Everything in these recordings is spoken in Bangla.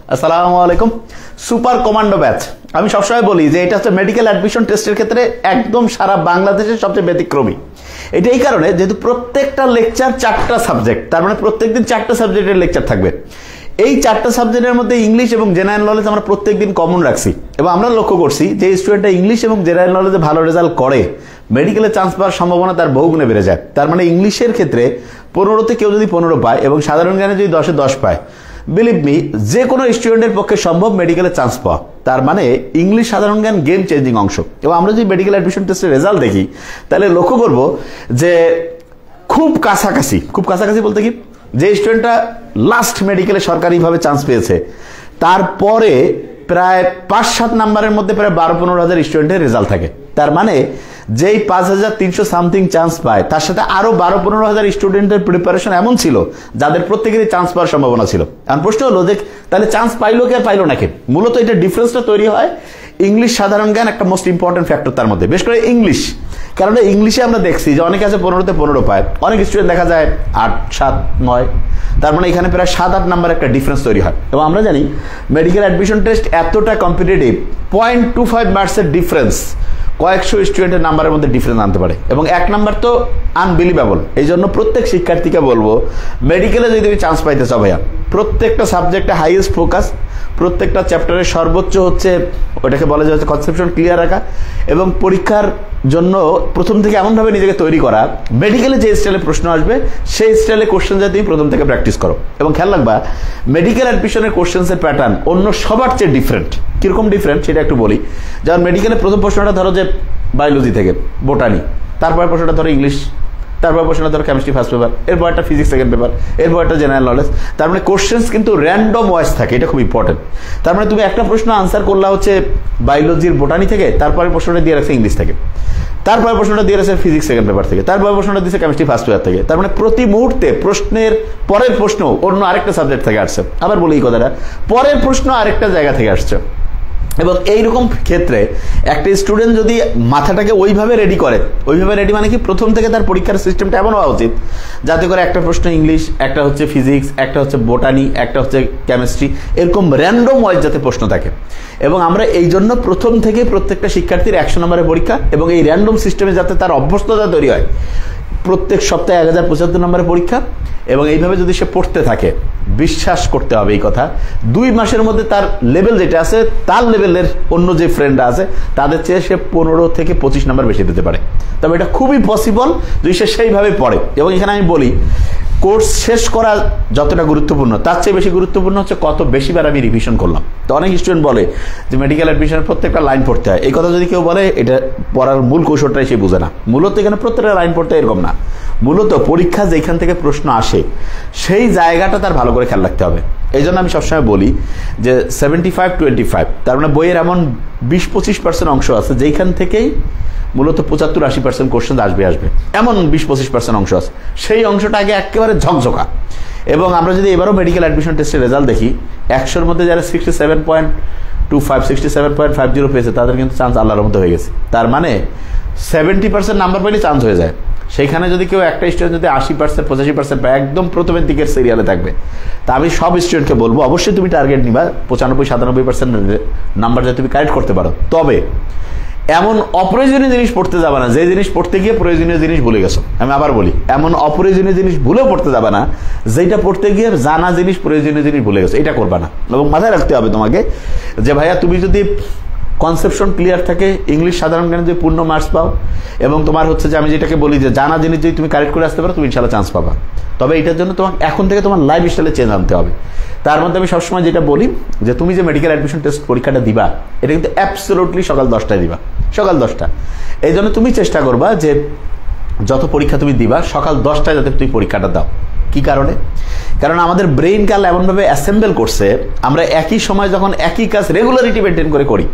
আসসালামু আলাইকুম। সুপার কমান্ডো ব্যাচ, আমি সবসময় বলি যে এটা হচ্ছে মেডিকেল অ্যাডমিশন টেস্টের ক্ষেত্রে একদম সারা বাংলাদেশের সবচেয়ে ব্যতিক্রমী। এটা এই কারণে যেহেতু প্রত্যেকটা লেকচার 4টা সাবজেক্ট, তার মানে প্রত্যেকদিন 4টা সাবজেক্টের লেকচার থাকবে। এই 4টা সাবজেক্টের মধ্যে ইংলিশ এবং জেনারেল নলেজ আমরা প্রত্যেকদিন কমন রাখছি এবং আমরা লক্ষ্য করছি যে স্টুডেন্টরা ইংলিশ এবং জেনারেল নলেজে ভালো রেজাল্ট করে মেডিকেলে চান্স পাওয়ার সম্ভাবনা তার বহুগুণে বেড়ে যায়। তার মানে ইংলিশের ক্ষেত্রে 15তে কেউ যদি 15 পায় এবং সাধারণ জ্ঞানে যদি 10-এ 10 পায়, বিলিভ মি যে কোনো স্টুডেন্টের পক্ষে সম্ভব মেডিকেলে চান্স পাওয়া। তার মানে ইংলিশ সাধারণ জ্ঞান গেম চেঞ্জিং অংশ। এবং আমরা যদি মেডিকেল অ্যাডমিশন টেস্টের রেজাল্ট দেখি তাহলে লক্ষ্য করব যে খুব কাছাকাছি বলতে কি, যে স্টুডেন্টটা লাস্ট মেডিকেলে সরকারিভাবে চান্স পেয়েছে তারপরে প্রায় 5-7 নাম্বারের মধ্যে প্রায় 12-15 হাজার স্টুডেন্টের রেজাল্ট থাকে। তার মানে যেই 5300 সামথিং চান্স পায় তার সাথে আরো 12-15 হাজার স্টুডেন্টের প্রিপারেশন এমন ছিল যাদের প্রত্যেকেরই চান্স পাওয়ার সম্ভাবনা ছিল। এখন প্রশ্ন হলো যে তাহলে চান্স পাইলো কে আর পাইলো না কে? মূলত এটা ডিফারেন্সটা তৈরি হয় ইংলিশ সাধারণ জ্ঞান একটা মোস্ট ইম্পর্টেন্ট ফ্যাক্টর তার মধ্যে, বেশ করে ইংলিশ। কারণ ইংলিশে আমরা দেখছি যে অনেকে আছে 15তে 15 পায়, অনেক স্টুডেন্ট দেখা যায় 8, 7, 9। তার মানে এখানে প্রায় 7-8 নাম্বার একটা ডিফারেন্স তৈরি হয়। এবং আমরা জানি মেডিকেল অ্যাডমিশন টেস্ট এতটা কম্পিটিটিভ, 0.25 মার্কসের ডিফারেন্স কয়েকশো স্টুডেন্টের নাম্বারের মধ্যে ডিফারেন্স আনতে পারে এবং 1 নাম্বার তো আনবিলিভেবল। এই জন্য প্রত্যেক শিক্ষার্থীকে বলবো মেডিকেলে যদি তুমি চান্স পাইতে চাও ভাইয়া, প্রত্যেকটা সাবজেক্টে হাইয়েস্ট ফোকাস, প্রত্যেকটা চ্যাপ্টারের সর্বোচ্চ হচ্ছে ওটাকে বলা যায় কনসেপশন ক্লিয়ার রাখা এবং পরীক্ষার জন্য প্রথম থেকে এমনভাবে নিজেকে তৈরি করা মেডিকেলে যে স্টাইলে প্রশ্ন আসবে সেই স্টাইলে কোশ্চেন যাতে তুমি প্রথম থেকে প্র্যাকটিস করো। এবং খেয়াল রাখবা মেডিকেল অ্যাডমিশনের কোশ্চেন্সের প্যাটার্ন অন্য সবার চেয়ে ডিফারেন্ট। কিরকম ডিফারেন্ট সেটা একটু বলি। যেমন মেডিকেলে প্রথম প্রশ্নটা ধরো যে বায়োলজি থেকে বোটানি, তারপরে প্রশ্নটা ধরো ইংলিশ, তারপর প্রশ্নটা ধরো কেমিস্ট্রি ফার্স্ট পেপার, এরপর একটা ফিজিক্স সেকেন্ড পেপার, এরপর একটা জেনারেল নলেজ। তার মানে কোশ্চেন্স কিন্তু র্যান্ডম ওয়াইজ থাকে, এটা খুব ইম্পর্টেন্ট। তার মানে তুমি একটা প্রশ্ন আনসার করলা হচ্ছে বায়োলজির বোটানি থেকে, তারপরে প্রশ্নটা দিয়ে রাখছে ইংলিশ থেকে, তারপরে প্রশ্নটা দিয়ে রাখছে ফিজিক্স সেকেন্ড পেপার থেকে, তারপরে প্রশ্নটা দিয়েছে কেমিস্ট্রি ফার্স্ট পেপার থেকে। তার মানে প্রতি মুহূর্তে প্রশ্নের পরের প্রশ্ন অন্য আরেকটা সাবজেক্ট থেকে আসছে। আবার বলি এই কথাটা, পরের প্রশ্ন আরেকটা জায়গা থেকে আসছে। এবং এইরকম ক্ষেত্রে একটা স্টুডেন্ট যদি মাথাটাকে ওইভাবে রেডি করে, ওইভাবে রেডি মানে কি প্রথম থেকে তার পরীক্ষার সিস্টেমটা এমন হওয়া উচিত যাতে করে একটা প্রশ্ন ইংলিশ, একটা হচ্ছে ফিজিক্স, একটা হচ্ছে বোটানি, একটা হচ্ছে কেমিস্ট্রি, এরকম র্যান্ডম ওয়াইজ যাতে প্রশ্ন থাকে। এবং আমরা এই জন্য প্রথম থেকে প্রত্যেকটা শিক্ষার্থীর 100 নম্বরের পরীক্ষা এবং এই র্যান্ডম সিস্টেমে যাতে তার অভ্যস্ততা তৈরি হয়, প্রত্যেক সপ্তাহে 1075 নম্বরের পরীক্ষা। এবং এইভাবে যদি সে পড়তে থাকে, বিশ্বাস করতে হবে এই কথা, 2 মাসের মধ্যে তার লেভেল যেটা আছে তার লেভেলের অন্য যে ফ্রেন্ডরা আছে তাদের চেয়ে সে 15 থেকে 25 নাম্বার বেশি দিতে পারে। তবে এটা খুবই পসিবল যদি সে সেইভাবে পড়ে। এবং এখানে আমি বলি কোর্স শেষ করা যতটা গুরুত্বপূর্ণ তার চেয়ে বেশি গুরুত্বপূর্ণ হচ্ছে কত বেশিবার আমি রিভিশন করলাম। তো অনেক স্টুডেন্ট বলে যে মেডিকেল অ্যাডমিশনের প্রত্যেকটা লাইন পড়তে হয়। এই কথা যদি কেউ বলে এটা পড়ার মূল কৌশলটাই সে বুঝে না। মূলত এখানে প্রত্যেকটা লাইন পড়তে এরকম না, মূলত পরীক্ষা যেখান থেকে প্রশ্ন আসে সেই জায়গাটা তার ভালো করে খেয়াল রাখতে হবে। এই জন্য আমি সবসময় বলি যে 75-25, তার মানে বইয়ের এমন 20-25% অংশ আছে যেখান থেকেই মূলত 75-80% কোশ্চেন আসবে, এমন 20-25% অংশ আছে। সেই অংশটা আগে একেবারে ঝকঝকা। এবং আমরা যদি এবারও মেডিকেল অ্যাডমিশন টেস্টের রেজাল্ট দেখি, 100-র মধ্যে যারা 67.25, 67.50 পেয়েছে তাদের কিন্তু চান্স আল্লাহর মধ্যে হয়ে গেছে। তার মানে 70% নাম্বার পেলে চান্স হয়ে যায়। সেইখানে যদি কেউ একটা স্টুডেন্ট যদি 80%, 85% পায়, একদম প্রথমের দিকের সিরিয়ালে থাকবে। তা আমি সব স্টুডেন্টকে বলবো অবশ্যই তুমি টার্গেট নিবা 95-97% নাম্বার যাতে তুমি কালেক্ট করতে পারো। তবে এমন অপ্রয়োজনীয় জিনিস পড়তে যাবে না যে জিনিস পড়তে গিয়ে প্রয়োজনীয় জিনিস ভুলে গেছো। আমি আবার বলি, এমন অপ্রয়োজনীয় জিনিস ভুলেও পড়তে যাবে না যেটা পড়তে গিয়ে জানা জিনিস প্রয়োজনীয় জিনিস ভুলে গেছো, এটা করবা না। এবং মাথায় রাখতে হবে তোমাকে যে ভাইয়া তুমি যদি কনসেপশন ক্লিয়ার থাকে, ইংলিশ সাধারণ জ্ঞানে যদি পূর্ণ মার্কস পাও এবং তোমার হচ্ছে যে আমি যেটাকে বলি যে জানা জিনিস যদি তুমি কারেক্ট করে আসতে পারো তুমি ইনশাআল্লাহ চান্স পাবা। তবে এটার জন্য তোমাকে এখন থেকে তোমার লাইফ স্টাইলে চেঞ্জ আনতে হবে। তার মধ্যে আমি সবসময় যেটা বলি যে তুমি যে মেডিকেল অ্যাডমিশন টেস্ট পরীক্ষাটা দিবা এটা কিন্তু অ্যাবসলিউটলি সকাল 10টায় দিবা, সকাল 10টা। এই জন্য তুমি চেষ্টা করবা যে যত পরীক্ষা তুমি দিবা সকাল 10টায় যাতে তুমি পরীক্ষাটা দাও। কি কারণে? কারণ আমাদের ব্রেইন কাল এমনভাবে অ্যাসেম্বল করছে, আমরা একই সময় যখন একই কাজ রেগুলারিটি মেনটেন করে করি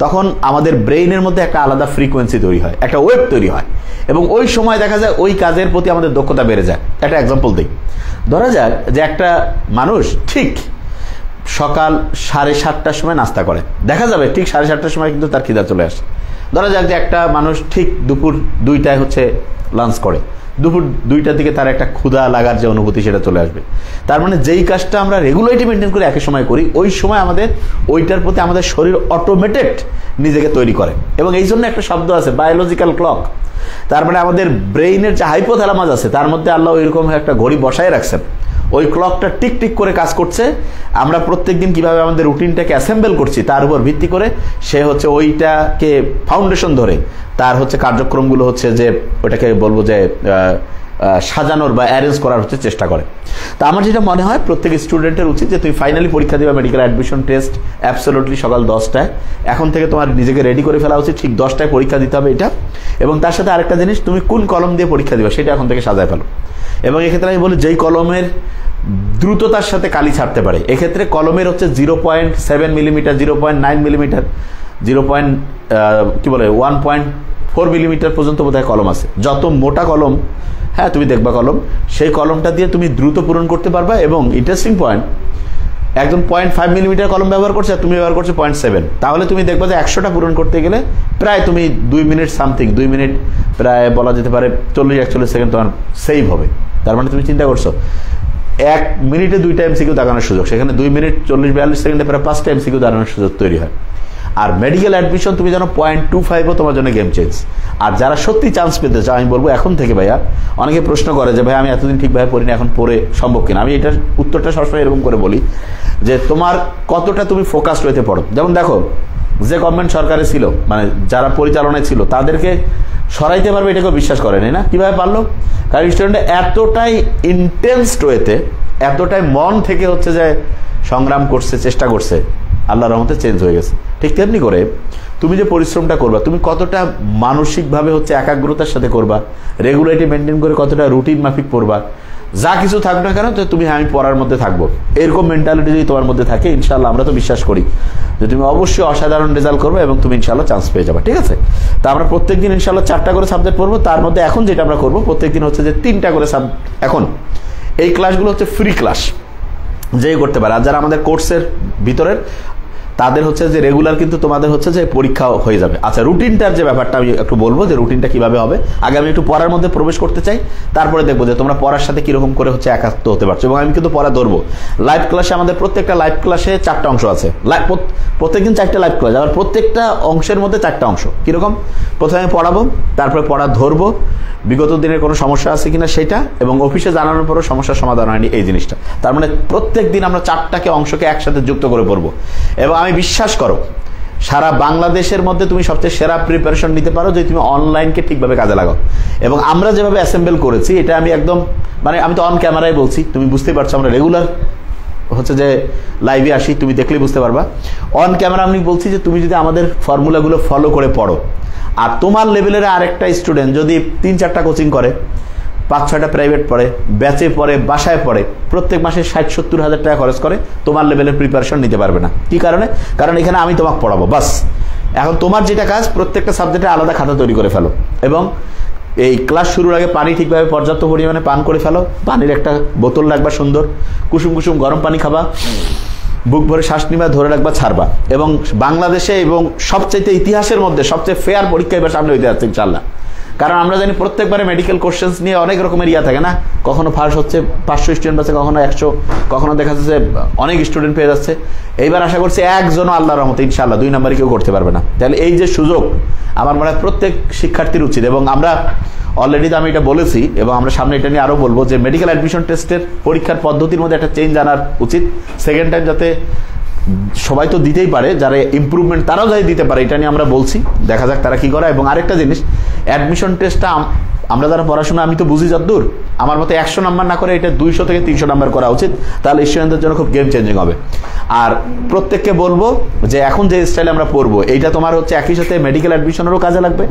তখন আমাদের ব্রেইনের মধ্যে একটা আলাদা ফ্রিকোয়েন্সি তৈরি হয়, একটা ওয়েভ তৈরি হয় এবং ওই সময় দেখা যায় ওই কাজের প্রতি আমাদের দক্ষতা বেড়ে যায়। একটা এক্সাম্পল দিই, ধরা যাক যে একটা মানুষ ঠিক সকাল 7:30টার সময় নাস্তা করে, দেখা যাবে ঠিক 7:30টার সময় কিন্তু তার খিদা চলে আসে। ধরা যাক যে একটা মানুষ ঠিক দুপুর 2টায় হচ্ছে লাঞ্চ করে, দুপুর 2টার দিকে তার একটা ক্ষুধা লাগার যে অনুভূতি সেটা চলে আসবে। তার মানে যেই কাজটা আমরা রেগুলারিটি মেনটেন করে একই সময় করি, ওই সময় আমাদের ওইটার প্রতি আমাদের শরীর অটোমেটেড নিজেকে তৈরি করে। এবং এই জন্য একটা শব্দ আছে বায়োলজিক্যাল ক্লক। তার মানে আমাদের ব্রেইনের যে হাইপোথ্যালামাস আছে তার মধ্যে আল্লাহ ওইরকম একটা ঘড়ি বসায় রাখছেন, ওই ক্লকটা টিক টিক করে কাজ করছে। আমরা প্রত্যেকদিন কিভাবে আমাদের রুটিনটাকে অ্যাসেম্বল করছি তার উপর ভিত্তি করে সে হচ্ছে ওইটাকে ফাউন্ডেশন ধরে তার হচ্ছে কার্যক্রমগুলো হচ্ছে যে ওটাকে বলবো যে সাজানোর বা অ্যারেঞ্জ করার হচ্ছে চেষ্টা করে। তা আমার যেটা মনে হয় প্রত্যেক স্টুডেন্টের উচিত যে তুমি ফাইনালি পরীক্ষা দিবা মেডিকেল অ্যাডমিশন টেস্ট অ্যাবসলিউটলি সকাল 10টায়। এখন থেকে তোমার নিজেকে রেডি করে ফেলা উচিত, ঠিক 10টায় পরীক্ষা দিতে হবে এটা। এবং তার সাথে আরেকটা জিনিস, তুমি কোন কলম দিয়ে পরীক্ষা দিবা সেটা এখন থেকে সাজায় ফেলো। এবং এক্ষেত্রে আমি বলি যেই কলমের দ্রুততার সাথে কালি ছাড়তে পারে, এক্ষেত্রে কলমের হচ্ছে 0.7 মিলিমিটার, 0.9 মিলিমিটার, 1.4 মিলিমিটার পর্যন্ত বোধহয় কলম আছে। যত মোটা কলম, হ্যাঁ তুমি দেখবা কলম, সেই কলমটা দিয়ে তুমি দ্রুত পূরণ করতে পারবা। এবং ইন্টারেস্টিং পয়েন্ট, একদম 0.5 মিলিমিটার কলম ব্যবহার করছে আর তুমি ব্যবহার করছো 0.7, তাহলে তুমি দেখবা যে 100টা পূরণ করতে গেলে প্রায় তুমি 2 মিনিট সামথিং, 2 মিনিট প্রায় বলা যেতে পারে 40-41 সেকেন্ড তোমার সেভ হবে। তার মানে তুমি চিন্তা করছো 1 মিনিটে 2টা এমসিকিউ দাগানোর সুযোগ, সেখানে 2 মিনিট 40-42 সেকেন্ডে প্রায় 5টা এমসিকিউ দাগানোর সুযোগ তৈরি হয়। আর মেডিকেল অ্যাডমিশন তুমি জানো 0.25ও তোমার জন্য গেম চেঞ্জ। আর যারা সত্যি চান্স পেতে চাও আমি বলবো এখন থেকে ভাইয়া, অনেকে প্রশ্ন করে যে ভাই আমি এতদিন ঠিকভাবে পড়িনি, এখন পড়ে সম্ভব কিনা। আমি এটার উত্তরটা সবসময় এরকম করে বলি যে তোমার কতটা তুমি ফোকাসড হইতে পড়ো। যেমন দেখো যে গভর্নমেন্ট সরকারে ছিল, মানে যারা পরিচালনায় ছিল তাদেরকে সরাইতে পারবে এটা কেউ বিশ্বাস করেনি না। কিভাবে পারলো? কারণ স্টুডেন্টরা এতটাই ইন্টেন্সড ওয়েতে, এতটাই মন থেকে হচ্ছে যে সংগ্রাম করছে, চেষ্টা করছে, আল্লাহর রহমতে চেঞ্জ হয়ে গেছে। ঠিক তেমনি করে তুমি যে পরিশ্রমটা করবা, তুমি কতটা মানসিকভাবে হচ্ছে একাগ্রতার সাথে করবা, রেগুলারিটি মেনটেন করে কতটা রুটিন মাফিক পড়বা, যা কিছু থাকবে না কেন তো তুমি আমি পড়ার মধ্যে থাকবো, এরকম মেন্টালিটি যদি তোমার মধ্যে থাকে ইনশাল্লাহ আমরা তো বিশ্বাস করি যে তুমি অবশ্যই অসাধারণ রেজাল্ট করবে এবং তুমি ইনশাল্লাহ চান্স পেয়ে যাবে। ঠিক আছে? তা আমরা প্রত্যেকদিন ইনশাল্লাহ 4টা করে সাবজেক্ট পড়বো। তার মধ্যে এখন যেটা আমরা করবো প্রত্যেকদিন হচ্ছে যে 3টা করে এখন এই ক্লাসগুলো হচ্ছে ফ্রি ক্লাস, যেই করতে পারে। আর যারা আমাদের কোর্সের ভিতরের তাদের হচ্ছে যে রেগুলার কিন্তু তোমাদের হচ্ছে যে পরীক্ষা হয়ে যাবে। আচ্ছা, রুটিনটার যে ব্যাপারটা আমি একটু বলবো যে রুটিনটা কিভাবে হবে। আগে আমি একটু পড়ার মধ্যে প্রবেশ করতে চাই, তারপরে দেখবো যে তোমরা পড়ার সাথে কিরকম করে হচ্ছে একাত্ম হতে পারছো। এবং আমি কিন্তু পড়া ধরবো লাইভ ক্লাসে, আমাদের প্রত্যেকটা লাইভ ক্লাসে 4টা অংশ আছে। প্রত্যেকদিন 4টা লাইভ ক্লাস, আবার প্রত্যেকটা অংশের মধ্যে 4টা অংশ। কিরকম? প্রথমে পড়াবো, তারপরে পড়া ধরবো, বিগত দিনের কোনো সমস্যা আছে কিনা সেটা, এবং অফিসে জানানোর পরও সমস্যার সমাধান হয়নি এই জিনিসটা। তার মানে প্রত্যেক দিন আমরা 4টাকে অংশকে একসাথে যুক্ত করে পড়বো। এবং আমি বিশ্বাস করো সারা বাংলাদেশের মধ্যে তুমি সবচেয়ে সেরা প্রিপারেশন নিতে পারো যদি তুমি অনলাইনকে ঠিকভাবে কাজে লাগাও। এবং আমরা যেভাবে অ্যাসেম্বল করেছি এটা আমি একদম মানে আমি তো অন ক্যামেরায় বলছি, তুমি বুঝতেই পারছো আমরা রেগুলার হচ্ছে যে লাইভে আসি, তুমি দেখলেই বুঝতে পারবা। অন ক্যামেরা আমি বলছি যে তুমি যদি আমাদের ফর্মুলাগুলো ফলো করে পড়ো, আর তোমার লেভেলের আরেকটা স্টুডেন্ট যদি 3-4টা কোচিং করে, 5-6টা প্রাইভেট পড়ে, ব্যাচে পড়ে, বাসায় পড়ে, প্রত্যেক মাসে 60-70 হাজার টাকা খরচ করে, তোমার লেভেলের প্রিপারেশন নিতে পারবে না। কি কারণে? কারণ এখানে আমি তোমাকে পড়াবো বাস। এখন তোমার যেটা কাজ, প্রত্যেকটা সাবজেক্টে আলাদা খাতা তৈরি করে ফেলো এবং এই ক্লাস শুরুর আগে পানি ঠিকভাবে পর্যাপ্ত পরিমাণে পান করে ফেলো। পানির একটা বোতল রাখবা সুন্দর, কুসুম কুসুম গরম পানি খাবা, বুক ভরে শ্বাস নিবা, ধরে রাখবা, ছাড়বা। এবং বাংলাদেশে এবং সবচেয়ে ইতিহাসের মধ্যে সবচেয়ে ফেয়ার পরীক্ষা এবার সামনে হইতে যাচ্ছে ইনশাল্লাহ। কারণ আমরা জানি প্রত্যেকবারে মেডিকেল কোশ্চেন্স নিয়ে অনেক রকমের থাকে না, কখনো ফার্স্ট হচ্ছে 500 স্টুডেন্ট আছে, কখনো 100, কখনো দেখা যাচ্ছে অনেক স্টুডেন্ট পেয়ে যাচ্ছে। এইবার আশা করছি একজনও আল্লাহর রহমতে ইনশাল্লাহ 2 নাম্বারে কেউ করতে পারবে না। তাহলে এই যে সুযোগ আমার মনে হয় প্রত্যেক শিক্ষার্থীর উচিত। এবং আমরা অলরেডি তো আমি এটা বলেছি এবং আমরা সামনে এটা নিয়ে আরও বলবো যে মেডিকেল অ্যাডমিশন টেস্টের পরীক্ষার পদ্ধতির মধ্যে একটা চেঞ্জ আনার উচিত। সেকেন্ড টাইম যাতে সবাই তো দিতেই পারে, যারা ইমপ্রুভমেন্ট তারাও যাই দিতে পারে, এটা নিয়ে আমরা বলছি, দেখা যাক তারা কি করে। এবং আরেকটা জিনিস, অ্যাডমিশন টেস্টটা আমরা যারা পড়াশোনা, আমি তো বুঝি যতদূর, আমার মতে 100 নাম্বার না করে এটা 200 থেকে 300 নাম্বার করা উচিত, তাহলে স্টুডেন্টদের জন্য খুব গেম চেঞ্জিং হবে। আর প্রত্যেককে বলবো যে এখন যে স্টাইলে আমরা পড়বো এইটা তোমার হচ্ছে একই সাথে মেডিকেল অ্যাডমিশনেরও কাজে লাগবে,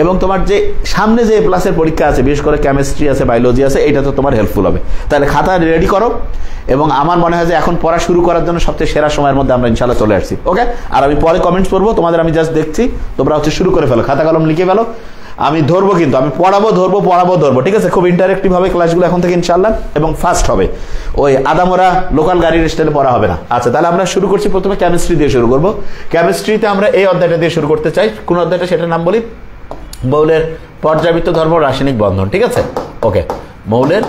এবং তোমার যে সামনে যে প্লাসের পরীক্ষা আছে, বিশেষ করে কেমিস্ট্রি আছে, বায়োলজি আছে, এটা তো তোমার হেল্পফুল হবে। তাহলে খাতা রেডি করো, এবং আমার মনে হয় যে এখন পড়া শুরু করার জন্য সবচেয়ে সেরা সময়ের মধ্যে আমরা ইনশাল্লাহ চলে আসছি। ওকে, আর আমি পরে কমেন্টস পড়বো তোমাদের, আমি জাস্ট দেখছি, তোমরা হচ্ছে শুরু করে ফেলো, খাতা কলম লিখে ফেলো। আমি ধরবো, কিন্তু আমি পড়াবো, ধরবো, ঠিক আছে? খুব ইন্টারেক্টিভ হবে ক্লাসগুলো এখন থেকে ইনশাল্লাহ, এবং ফাস্ট হবে, ওই আদামরা লোকাল গাড়ির স্টাইলে পড়া হবে না। আচ্ছা, তাহলে আমরা শুরু করছি, প্রথমে কেমিস্ট্রি দিয়ে শুরু করবো। কেমিস্ট্রিতে আমরা এই অধ্যায়টা দিয়ে শুরু করতে চাই। কোন অধ্যায়টা সেটার নাম বলি? মৌলের পর্যাবৃত্ত ধর্ম রাসায়নিক বন্ধন, ঠিক আছে? ওকে, মৌলের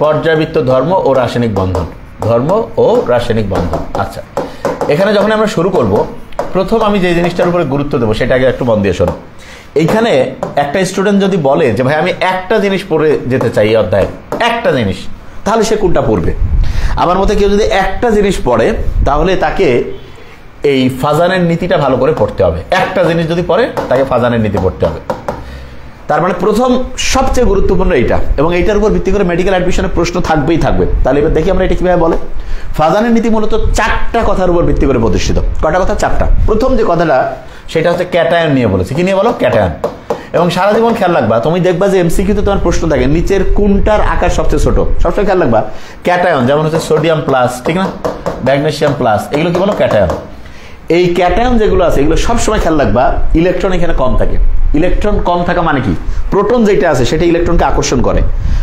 পর্যাবৃত্ত ধর্ম ও রাসায়নিক বন্ধন, ধর্ম ও রাসায়নিক বন্ধন। আচ্ছা, এখানে যখন আমরা শুরু করব, প্রথম আমি যে জিনিসটার উপরে গুরুত্ব দেবো সেটা আগে একটু মন দিয়ে শোনো। এইখানে একটা স্টুডেন্ট যদি বলে যে ভাই আমি একটা জিনিস পড়ে যেতে চাই এই অধ্যায়ে, একটা জিনিস, তাহলে সে কোনটা পড়বে? আমার মতে কেউ যদি একটা জিনিস পড়ে তাহলে তাকে এই ফাজানের নীতিটা ভালো করে পড়তে হবে। একটা জিনিস যদি পড়ে তাকে ফাজানের নীতি পড়তে হবে। তার মানে প্রথম সবচেয়ে গুরুত্বপূর্ণ এইটা, এবং এইটার উপর ভিত্তি করে মেডিকেল অ্যাডমিশনের প্রশ্ন থাকবেই থাকবে। তাহলে এবার দেখি আমরা এটা কিভাবে বলে। ফাজানের নীতি মূলত চারটা কথার উপর ভিত্তি করে প্রতিষ্ঠিত। কটা কথা? চারটা। প্রথম যে কথাটা সেটা হচ্ছে ক্যাটায়ন নিয়ে বলেছে। কি নিয়ে বলো? ক্যাটায়ন। এবং সারা জীবন খেয়াল রাখবা, তুমি দেখবা যে এমসিকিউতে তোমার প্রশ্ন থাকে নিচের কোনটার আকার সবচেয়ে ছোট, সবসময় খেয়াল রাখবা ক্যাটায়ন। যেমন হচ্ছে সোডিয়াম প্লাস, ঠিক না, ম্যাগনেসিয়াম প্লাস, এগুলো কি বলো? ক্যাটায়ন। এই ক্যাটায়ন যেগুলো আছে এগুলো সবসময় খেয়াল রাখবা ইলেকট্রন এখানে কম থাকে। ইলেকট্রন কম থাকা মানে কি? প্রোটন যেটা আছে সেটা ইলেকট্রনকে আকর্ষণ করে।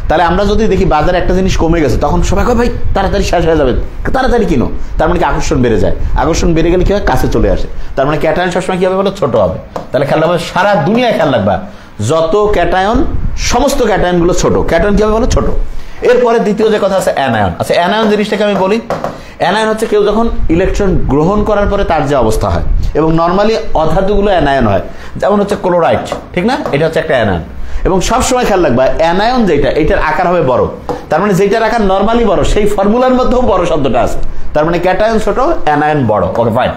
তাহলে আমরা যদি দেখি বাজারে একটা জিনিস কমে গেছে, তখন সবাই কয় ভাই তাড়াতাড়ি শেষ হয়ে যাবে, তাড়াতাড়ি কিনো। তার মানে কি আকর্ষণ বেড়ে যায়। আকর্ষণ বেড়ে গেলে কি হয়? কাছে চলে আসে। তার মানে ক্যাটায়ন সবসময় কি হবে বলো? ছোট হবে। তাহলে খেয়াল রাখবা, সারা দুনিয়ায় খেয়াল রাখবা যত ক্যাটায়ন, সমস্ত ক্যাটায়নগুলো ছোট। ক্যাটায়ন কি হবে বলো? ছোট। এরপরে দ্বিতীয় যে কথা আছে অ্যানায়ন। আচ্ছা, অ্যানায়ন জিনিসটাকে আমি বলি। অ্যানায়ন হচ্ছে কেউ যখন ইলেকট্রন গ্রহণ করার পরে তার যে অবস্থা হয়, এবং নর্মালি অধাতুগুলো অ্যানায়ন হয়, যেমন হচ্ছে ক্লোরাইড, ঠিক না, এটা হচ্ছে একটা অ্যানায়ন। এবং সবসময় খেয়াল রাখবা অ্যানায়ন যেটা, এটার আকার হবে বড়। তার মানে যেটার আকার নর্মালি বড় সেই ফর্মুলার মধ্যেও বড় শব্দটা আছে। তার মানে ক্যাটায়ন ছোট, অ্যানায়ন বড়। ওকে, ফাইন।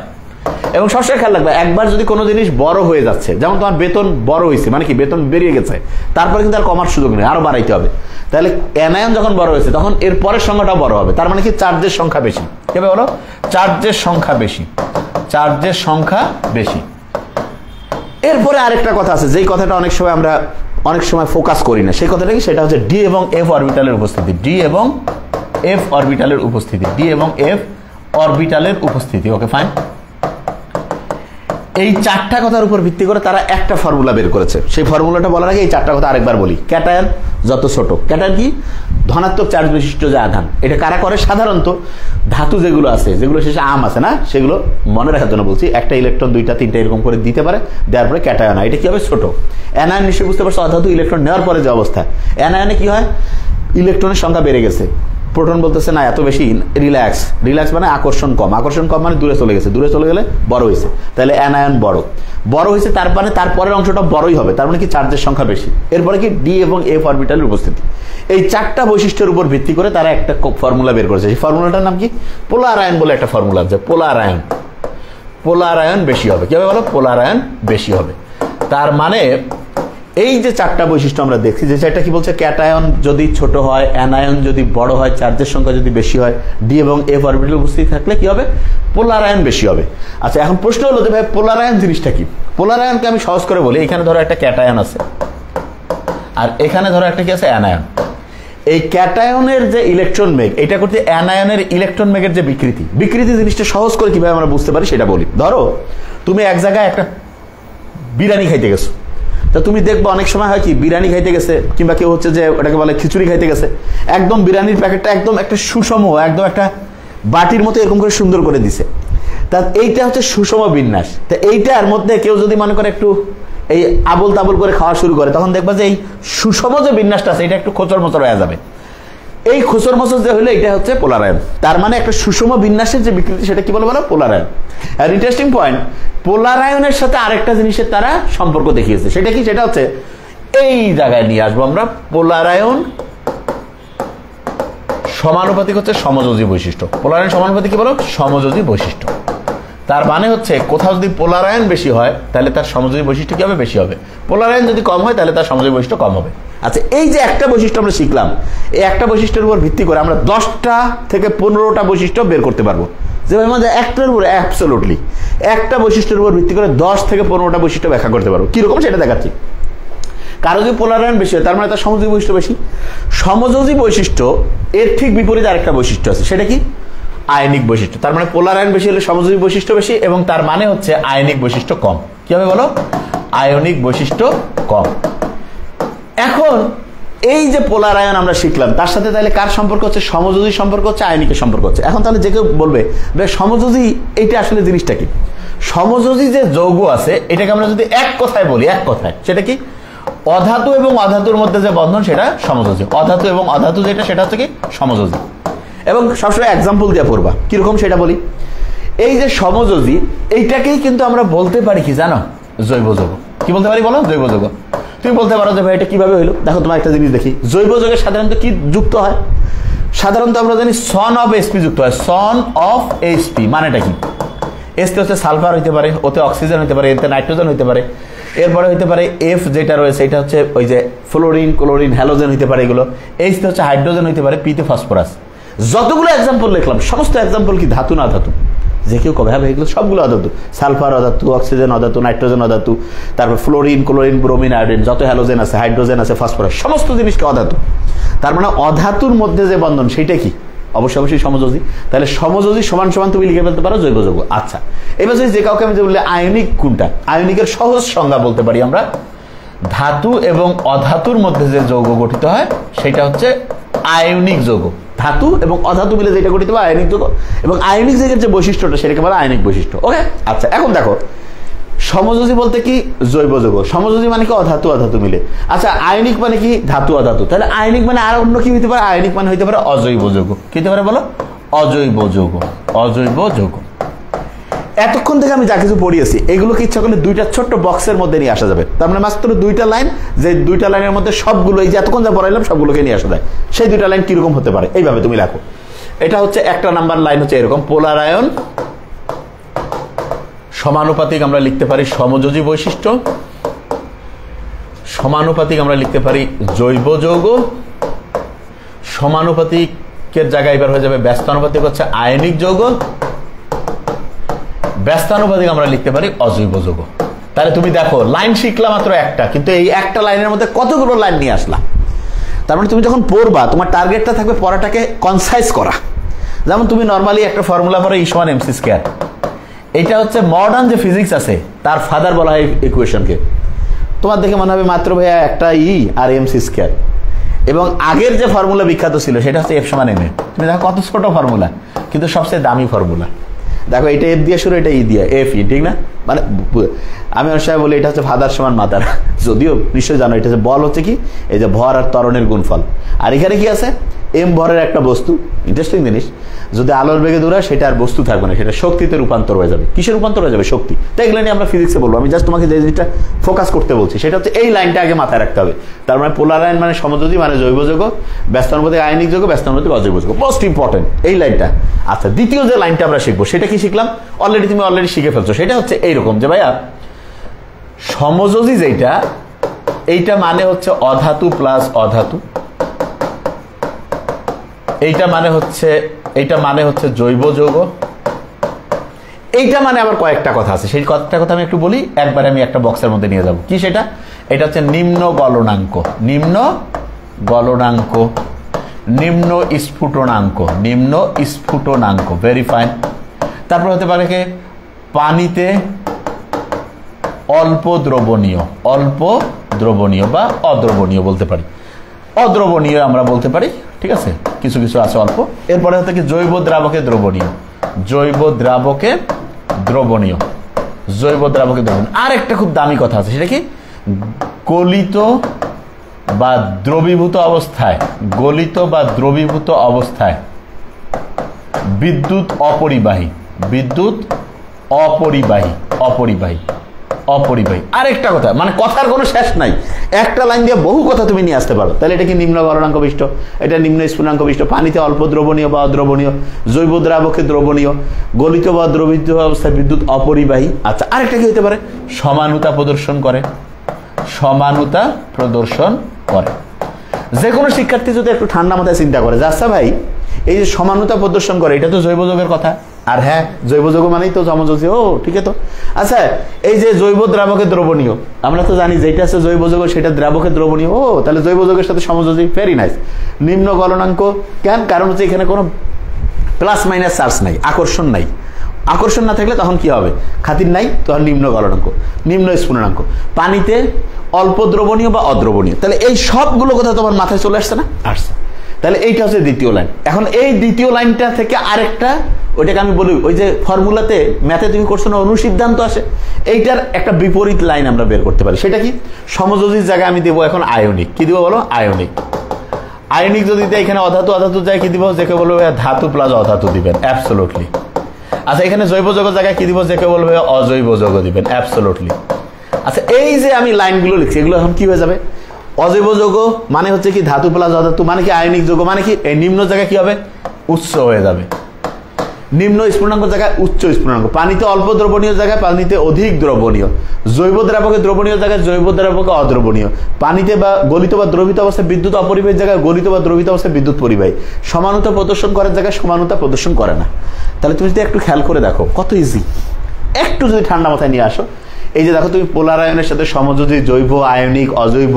এবং সবসময় খেয়াল রাখবে একবার যদি কোনো জিনিস বড় হয়ে যাচ্ছে, যেমন তোমার বেতন বড় হয়েছে, মানে কি বেতন বেরিয়ে গেছে, তারপরে কিন্তু আর কমার সুযোগ নেই, আরো বাড়াইতে হবে। তাহলে অ্যানায়ন যখন বড় হয়েছে তখন এর পরের সংখ্যাটাও বড় হবে। তার মানে কি চার্জের সংখ্যা বেশি। কিভাবে বলো? চার্জের সংখ্যা বেশি, চার্জের সংখ্যা বেশি। এরপরে আরেকটা কথা আছে, যেই কথাটা আমরা অনেক সময় ফোকাস করি না। সেই কথাটা কি? সেটা হচ্ছে ডি এবং এফ অরবিটালের উপস্থিতি। ডি এবং এফ অরবিটালের উপস্থিতি। ডি এবং এফ অরবিটালের উপস্থিতি। ওকে, ফাইন। এই চারটা কথার উপর ভিত্তি করে তারা একটা ফর্মুলা বের করেছে। সেই ফর্মুলাটা বলার আগে এই চারটা কথা আরেকবার বলি। ক্যাটায়ন যত ছোট, ক্যাটায়ন কি? ধনাত্মক চার্জ বিশিষ্ট যে আধান। এটা কারা করে? সাধারণত ধাতু যেগুলো আছে, যেগুলো শেষে আম আছে না, সেগুলো মনে রাখার জন্য বলছি। একটা ইলেকট্রন দুইটা তিনটা এরকম করে দিতে পারে, দেওয়ার পরে ক্যাটায়ন হয়। এটা কি হবে? ছোট। অ্যানায়ন নিশ্চয়ই বুঝতে পারছো, অধাতু ইলেকট্রন নেওয়ার পরে যে অবস্থা। অ্যানায়নে কি হয়? ইলেকট্রনের সংখ্যা বেড়ে গেছে, প্রোটন বলতেছে না এত বেশি, রিল্যাক্স। রিল্যাক্স মানে আকর্ষণ কম। আকর্ষণ কম মানে দূরে চলে গেছে, দূরে চলে গেলে বড় হয়েছে। তাহলে অ্যানায়ন বড়, বড় হয়েছে, তার মানে তারপরের অংশটা বড়ই হবে। তার মানে কি? চার্জের সংখ্যা বেশি। এরপরে কি? ডি এবং এফ অরবিটালের উপস্থিতি। এই চারটা বৈশিষ্ট্যের উপর ভিত্তি করে তারা একটা ফর্মুলা বের করেছে। সেই ফর্মুলাটার নাম কি? পোলার আয়ন বলে একটা ফর্মুলা আছে। পোলার আয়ন, পোলার আয়ন বেশি হবে। কিভাবে বলো? পোলার আয়ন বেশি হবে। তার মানে এই যে চারটা বৈশিষ্ট্য আমরা দেখছি, যে চারটা কি বলছে? ক্যাটায়ন যদি ছোট হয়, অ্যানায়ন যদি বড় হয়, চার্জের সংখ্যা যদি বেশি হয়, ডি এবং এফ অরবিটাল উপস্থিত থাকলে কি হবে? পোলার আয়ন বেশি হবে। আচ্ছা, এখন প্রশ্ন হলো যে ভাই পোলার আয়ন জিনিসটা কি? পোলার আয়নকে আমি সহজ করে বলি। এখানে ধরো একটা ক্যাটায়ন আছে, আর এখানে ধরো একটা কি আছে? অ্যানায়ন। এই ক্যাটায়নের যে ইলেকট্রন মেঘ, এটা করতে অ্যানায়নের ইলেকট্রন মেঘের যে বিকৃতি, বিকৃতি জিনিসটা সহজ করে কিভাবে আমরা বুঝতে পারি সেটা বলি। ধরো তুমি এক জায়গায় একটা বিরিয়ানি খাইতে গেছো, তা তুমি দেখবো অনেক সময় হয় কি, বিরিয়ানি খাইতে গেছে, কিংবা কেউ হচ্ছে যে ওটাকে বলে খিচুড়ি খাইতে গেছে, একদম বিরিয়ানির প্যাকেটটা একদম একটা সুষম, একদম একটা বাটির মতো এরকম করে সুন্দর করে দিছে। তা এইটা হচ্ছে সুষম বিন্যাস। তা এইটার মধ্যে কেউ যদি মনে করে একটু এই আবল তাবল করে খাওয়া শুরু করে, তখন দেখবা যে এই সুষম যে বিন্যাসটা আছে এটা একটু খোঁচর মোচর হয়ে যাবে। এই খোঁচর মোচর যে হলো এটা হচ্ছে পোলারায়ন। তার মানে একটা সুষম বিন্যাসের যে বিকৃতি সেটা কি বলে? পোলারায়ন। আর ইন্টারেস্টিং পয়েন্ট, পোলারায়নের সাথে আরেকটা জিনিসের তারা সম্পর্ক দেখিয়েছে। সেটা কি? সেটা হচ্ছে এই জায়গায় নিয়ে আসবো আমরা। পোলারায়ন সমানুপাতিক হচ্ছে সমযোজী বৈশিষ্ট্য। পোলারায়ন সমানুপাতিক কি বলো? সমযোজী বৈশিষ্ট্য। তার মানে হচ্ছে কোথাও যদি পোলারায়ন বেশি হয় তাহলে তার সমযোজী বৈশিষ্ট্য কি হবে? বেশি হবে। পোলারায়ন যদি কম হয় তাহলে তার সমযোজী বৈশিষ্ট্য কম হবে। আচ্ছা, এই যে একটা বৈশিষ্ট্য আমরা শিখলাম, এই একটা বৈশিষ্ট্যের উপর ভিত্তি করে আমরা 10টা থেকে 15টা বৈশিষ্ট্য বের করতে পারবো। যেভাবে আমাদের একটার উপর অ্যাবসলিউটলি একটা বৈশিষ্ট্যের উপর ভিত্তি করে 10 থেকে 15টা বৈশিষ্ট্য ব্যাখ্যা করতে পারবো। কিরকম সেটা দেখাচ্ছি। কারো যদি পোলারায়ন বেশি হয় তার মানে তার সমযোজী বৈশিষ্ট্য বেশি। সমযোজী বৈশিষ্ট্য এর ঠিক বিপরীতে আরেকটা বৈশিষ্ট্য আছে, সেটা কি? আয়নিক বৈশিষ্ট্য। তার মানে পোলারায়ন বেশি হলে সমযোজী বৈশিষ্ট্য বেশি, এবং তার মানে হচ্ছে আয়নিক বৈশিষ্ট্য কম। কি হবে বলো? আয়নিক বৈশিষ্ট্য কম। এখন এই যে পোলারায়ন আমরা শিখলাম, তার সাথে তাহলে কার সম্পর্ক হচ্ছে? সমযোজী সম্পর্ক হচ্ছে, আয়নিকের সম্পর্ক হচ্ছে। এখন তাহলে যে কেউ বলবে সমযোজী এইটা আসলে জিনিসটা কি? সমযোজী যে যৌগ আছে এটাকে আমরা যদি এক কথায় বলি, এক কথায়, সেটা কি? অধাতু এবং অধাতুর মধ্যে যে বন্ধন সেটা সমযোজী, অধাতু এবং অধাতু যেটা সেটা হচ্ছে কি সমযোজী। এবং সবসময় এক্সাম্পল দিয়ে পড়বা, কিরকম সেটা বলি। এই যে সমযোজী, এইটাকেই কিন্তু আমরা বলতে পারি কি জানো, জৈব যৌগ। কি বলতে পারি বলো, জৈব যৌগ। তুমি বলতে পারো যে ভাই এটা কিভাবে হইলো, দেখো তোমার একটা জিনিস দেখি, জৈব যৌগের সাধারণত কি যুক্ত হয়, সাধারণত আমরা জানি সন অফ এসপি যুক্ত হয়। সন অফ এইচপি মানেটা কি, এসতে হচ্ছে সালফার হইতে পারে, ওতে অক্সিজেন হইতে পারে, এতে নাইট্রোজেন হইতে পারে, এরপরে হইতে পারে এফ যেটা রয়েছে এটা হচ্ছে ওই যে ফ্লোরিন, ক্লোরিন, হ্যালোজেন হইতে পারে এগুলো, এইচতে হচ্ছে হাইড্রোজেন হইতে পারে, পিতে ফসফরাস। যতগুলো এক্সাম্পল লিখলাম সমস্ত এক্সাম্পল কি ধাতু না ধাতু, যে কেউ কবে হবে এগুলো সবগুলো অধাতু, সালফার অধাতু, অক্সিজেন অধাতু, নাইট্রোজেন অধাতু, তারপর ফ্লোরিন, ক্লোরিন, ব্রোমিন, আয়োডিন, যত হ্যালোজেন আছে, হাইড্রোজেন আছে, ফসফরাস, সমস্ত জিনিসকে অধাতু। তার মানে অধাতুর মধ্যে যে বন্ধন সেটা কি, অবশ্যই অবশ্যই সমযোজী। তাহলে সমযোজী সমান সমান তুমি লিখে ফেলতে পারো জৈব যৌগ। আচ্ছা, এবার যদি যে কাউকে আমি যে বললে আয়নিক কোনটা, আয়নিকের সহজ সংজ্ঞা বলতে পারি আমরা, ধাতু এবং অধাতুর মধ্যে যে যৌগ গঠিত হয় সেটা হচ্ছে আয়নিক যৌগ। ধাতু এবং অধাতু মিলে যেটা গঠিত হয় আয়নিক যৌগ, এবং আয়নিক যৌগের যে বৈশিষ্ট্যটা সেটাকে বলা আয়নিক বৈশিষ্ট্য। ওকে, আচ্ছা এখন দেখো সমযোজী বলতে কি, জৈব যৌগ। সমযোজী মানে কি, অধাতু অধাতু মিলে। আচ্ছা, আয়নিক মানে কি, ধাতু অধাতু। তাহলে আয়নিক মানে আর অন্য কি হইতে পারে, আয়নিক মানে হইতে পারে অজৈব যৌগ। কি হতে পারে বলো, অজৈব যৌগ, অজৈব যৌগ। এতক্ষণ থেকে আমি যা কিছু পড়িয়েছি এগুলোকে ইচ্ছা করলে দুইটা ছোট্ট বক্সের মধ্যে নিয়ে আসা যাবে। তার মানে মাত্র দুইটা লাইন, যে দুইটা লাইনের মধ্যে সবগুলো এই যে এতক্ষণ যা পড়াইলাম সবগুলোকে নিয়ে আসা যায়। সেই দুইটা লাইন কিরকম হতে পারে এইভাবে তুমি লেখো। এটা হচ্ছে একটা নাম্বার লাইন হচ্ছে এরকম, পোলার আয়ন সমানুপাতিক আমরা লিখতে পারি সমযোজী বৈশিষ্ট্য, সমানুপাতিক আমরা লিখতে পারি জৈব যৌগ, সমানুপাতিকের জায়গায় এবার হয়ে যাবে ব্যস্তানুপাতিক হচ্ছে আয়নিক যৌগ, ব্যস্তানুপাতিক আমরা লিখতে পারি অজৈব যৌগ। তাহলে তুমি দেখো লাইন শিখলা মাত্র একটা, কিন্তু এই একটা লাইনের মধ্যে কতগুলো লাইন নিয়ে আসলা। তার মানে তুমি যখন পড়বা তোমার টার্গেটটা থাকবে পড়াটাকে কনসাইজ করা। যেমন তুমি নর্মালি একটা ফর্মুলা পড়ে E=mc², এটা হচ্ছে মডার্ন যে ফিজিক্স আছে তার ফাদার বলা হয় ইকুয়েশনকে। তোমার দেখে মনে হবে মাত্র ভাইয়া একটা ই আর mc², এবং আগের যে ফর্মুলা বিখ্যাত ছিল সেটা হচ্ছে F=ma। তুমি দেখো কত ছোট ফর্মুলা, কিন্তু সবচেয়ে দামি ফর্মুলা। দেখো এটা এফ দিয়ে শুরু, এটা ই দিয়ে, এফ ই, ঠিক না? মানে আমি অনেক সময় বলি এটা হচ্ছে ফাদার সমান মাদার, যদিও নিশ্চয়ই জানো এটা হচ্ছে বল হচ্ছে কি, এই যে ভর আর ত্বরণের গুণফল। আর এখানে কি আছে, এম ভরের একটা বস্তু। ইন্টারেস্টিং জিনিস, যদি আলোর বেগে দৌড়ায় সেটা আর বস্তু থাকবে না, সেটা শক্তিতে রূপান্তর হয়ে যাবে। কিসে রূপান্তর হয়ে যাবে? শক্তি। তাই এগুলো নিয়ে আমরা ফিজিক্সে বলবো। আমি জাস্ট তোমাকে যে জিনিসটা ফোকাস করতে বলছি সেটা হচ্ছে এই লাইনটা আগে মাথায় রাখতে হবে। তার মানে পোলার আয়ন মানে সমযোজী মানে জৈব যৌগ, ব্যস্তানুপাতিক আয়নিক যৌগ, ব্যস্তানুপাতিক অজৈব যৌগ, মোস্ট ইম্পর্টেন্ট এই লাইনটা। আচ্ছা, দ্বিতীয় যে লাইনটা আমরা শিখবো সেটা কি শিখলাম, অলরেডি তুমি অলরেডি শিখে ফেলছো। সেটা হচ্ছে এইরকম যে ভাইয়া সমযোজী যেটা, এইটা মানে হচ্ছে অধাতু প্লাস অধাতু, এইটা মানে হচ্ছে জৈব যৌগ, এইটা মানে আবার কয়েকটা কথা আছে, সেই কয়েকটা কথা আমি একটু বলি, একবারে আমি একটা বক্সের মধ্যে নিয়ে যাব। কি সেটা? এটা হচ্ছে নিম্ন গলনাঙ্ক, নিম্ন গলনাঙ্ক, নিম্ন স্ফুটনাঙ্ক, নিম্ন স্ফুটনাঙ্ক, ভেরি ফাইন। তারপর হতে পারে কি পানিতে অল্প দ্রবণীয়, অল্প দ্রবণীয় বা অদ্রবণীয় বলতে পারি, অদ্রবণীয় আমরা বলতে পারি, ঠিক আছে, কিছু কিছু আছে অল্প। এরপরে হচ্ছে কি জৈব দ্রাবকে দ্রবণীয়, জৈব দ্রাবকে দ্রবণীয়, জৈব দ্রাবকে দ্রবণীয়। আর একটা খুব দামি কথা আছে, সেটা কি গলিত বা দ্রবীভূত অবস্থায়, গলিত বা দ্রবীভূত অবস্থায় বিদ্যুৎ অপরিবাহী, বিদ্যুৎ অপরিবাহী, অপরিবাহী, অপরিবাহী। আরেকটা কথা, মানে কথার কোনো শেষ নাই, একটা লাইন দিয়ে বহু কথা তুমি নিয়ে আসতে পারো। তাহলে এটা কি নিম্ন গলনাঙ্ক বিশিষ্ট, এটা নিম্ন স্ফুটনাঙ্ক বিশিষ্ট, পানিতে অল্প দ্রবণীয় বা অদ্রবণীয়, জৈব দ্রাবকে দ্রবণীয়, গলিত বা দ্রবীভূত অবস্থায় বিদ্যুৎ অপরিবাহী। আচ্ছা, আরেকটা কি হতে পারে, সমানুতা প্রদর্শন করে, সমানুতা প্রদর্শন করে। যে কোনো শিক্ষার্থী যদি একটু ঠান্ডা মাথায় চিন্তা করে যে আচ্ছা ভাই এই যে সমানুতা প্রদর্শন করে এটা তো জৈব যৌগের কথা, আর হ্যাঁ জৈব যৌগ মানেই তো সমযোজী। ও ঠিক আছে। তো আচ্ছা, এই যে জৈব দ্রাবকে দ্রবণীয়, আমরা তো জানি যেটা আছে জৈব যৌগ সেটা দ্রাবকে দ্রবণীয়। ও তাহলে জৈব যৌগের সাথে সমযোজী, ভেরি নাইস। নিম্ন গলনাঙ্ক কেন? কারণ হচ্ছে এখানে কোনো প্লাস মাইনাস চার্জ নাই, আকর্ষণ নাই। আকর্ষণ না থাকলে তখন কি হবে, খাতির নাই, তখন নিম্ন গলনাঙ্ক, নিম্ন স্ফুটনাঙ্ক। পানিতে অল্প দ্রবণীয় বা অদ্রবণীয়। তাহলে এই সবগুলো কথা তোমার মাথায় চলে আসছে না? আসছে। তাহলে এইটা হচ্ছে দ্বিতীয় লাইন। এখন এই দ্বিতীয় লাইনটা থেকে আরেকটা ওইটাকে আমি বলি ওই যে ফর্মুলাতে ম্যাথে তুমি করছো না অনুসিদ্ধান্ত আসে, এইটার একটা বিপরীত লাইন আমরা বের করতে পারি। সেটা কি? সমযোজীর জায়গায় আমি দেবো এখন আয়নিক। কি দিব বলো? আয়নিক। আয়নিক যদি দেয় এখানে অধাতু, অধাতু যায় কি দিব? যেকে বলবে ধাতু প্লাস অধাতু দিবেন, অ্যাবসোলুটলি। আচ্ছা এখানে জৈব যৌগের জায়গায় কি দিব? যেকে বলবে অজৈব যৌগ দিবেন, অ্যাবসোলুটলি। আচ্ছা এই যে আমি লাইনগুলো লিখছি এগুলো এখন কি হয়ে যাবে? অজৈব যৌগ মানে হচ্ছে কি ধাতু প্লাস অধাতু, মানে কি আয়নিক যৌগ, মানে কি এই নিম্ন জায়গায় কি হবে? উচ্চ হয়ে যাবে। নিম্ন স্ফুটনাঙ্ক জায়গায় উচ্চ স্ফুটনাঙ্ক, পানিতে অল্প দ্রবণীয় জায়গায় পানিতে অধিক দ্রবণীয়, জৈব দ্রাবকে দ্রবণীয় জায়গায় জৈব দ্রাবকে অদ্রবণীয়, পানিতে বা গলিত বা দ্রবিত অবস্থায় বিদ্যুৎ অপরিবাহী জায়গায় গলিত বা দ্রবিত অবস্থায় বিদ্যুৎ পরিবাহী, সমানতা প্রদর্শন করার জায়গায় সমানতা প্রদর্শন করে না। তাহলে তুমি যদি একটু খেয়াল করে দেখো কত ইজি, একটু যদি ঠান্ডা মাথায় নিয়ে আসো। এই যে দেখো তুমি পোলার আয়নের সাথে সমযোজী, জৈব, আয়নিক, অজৈব,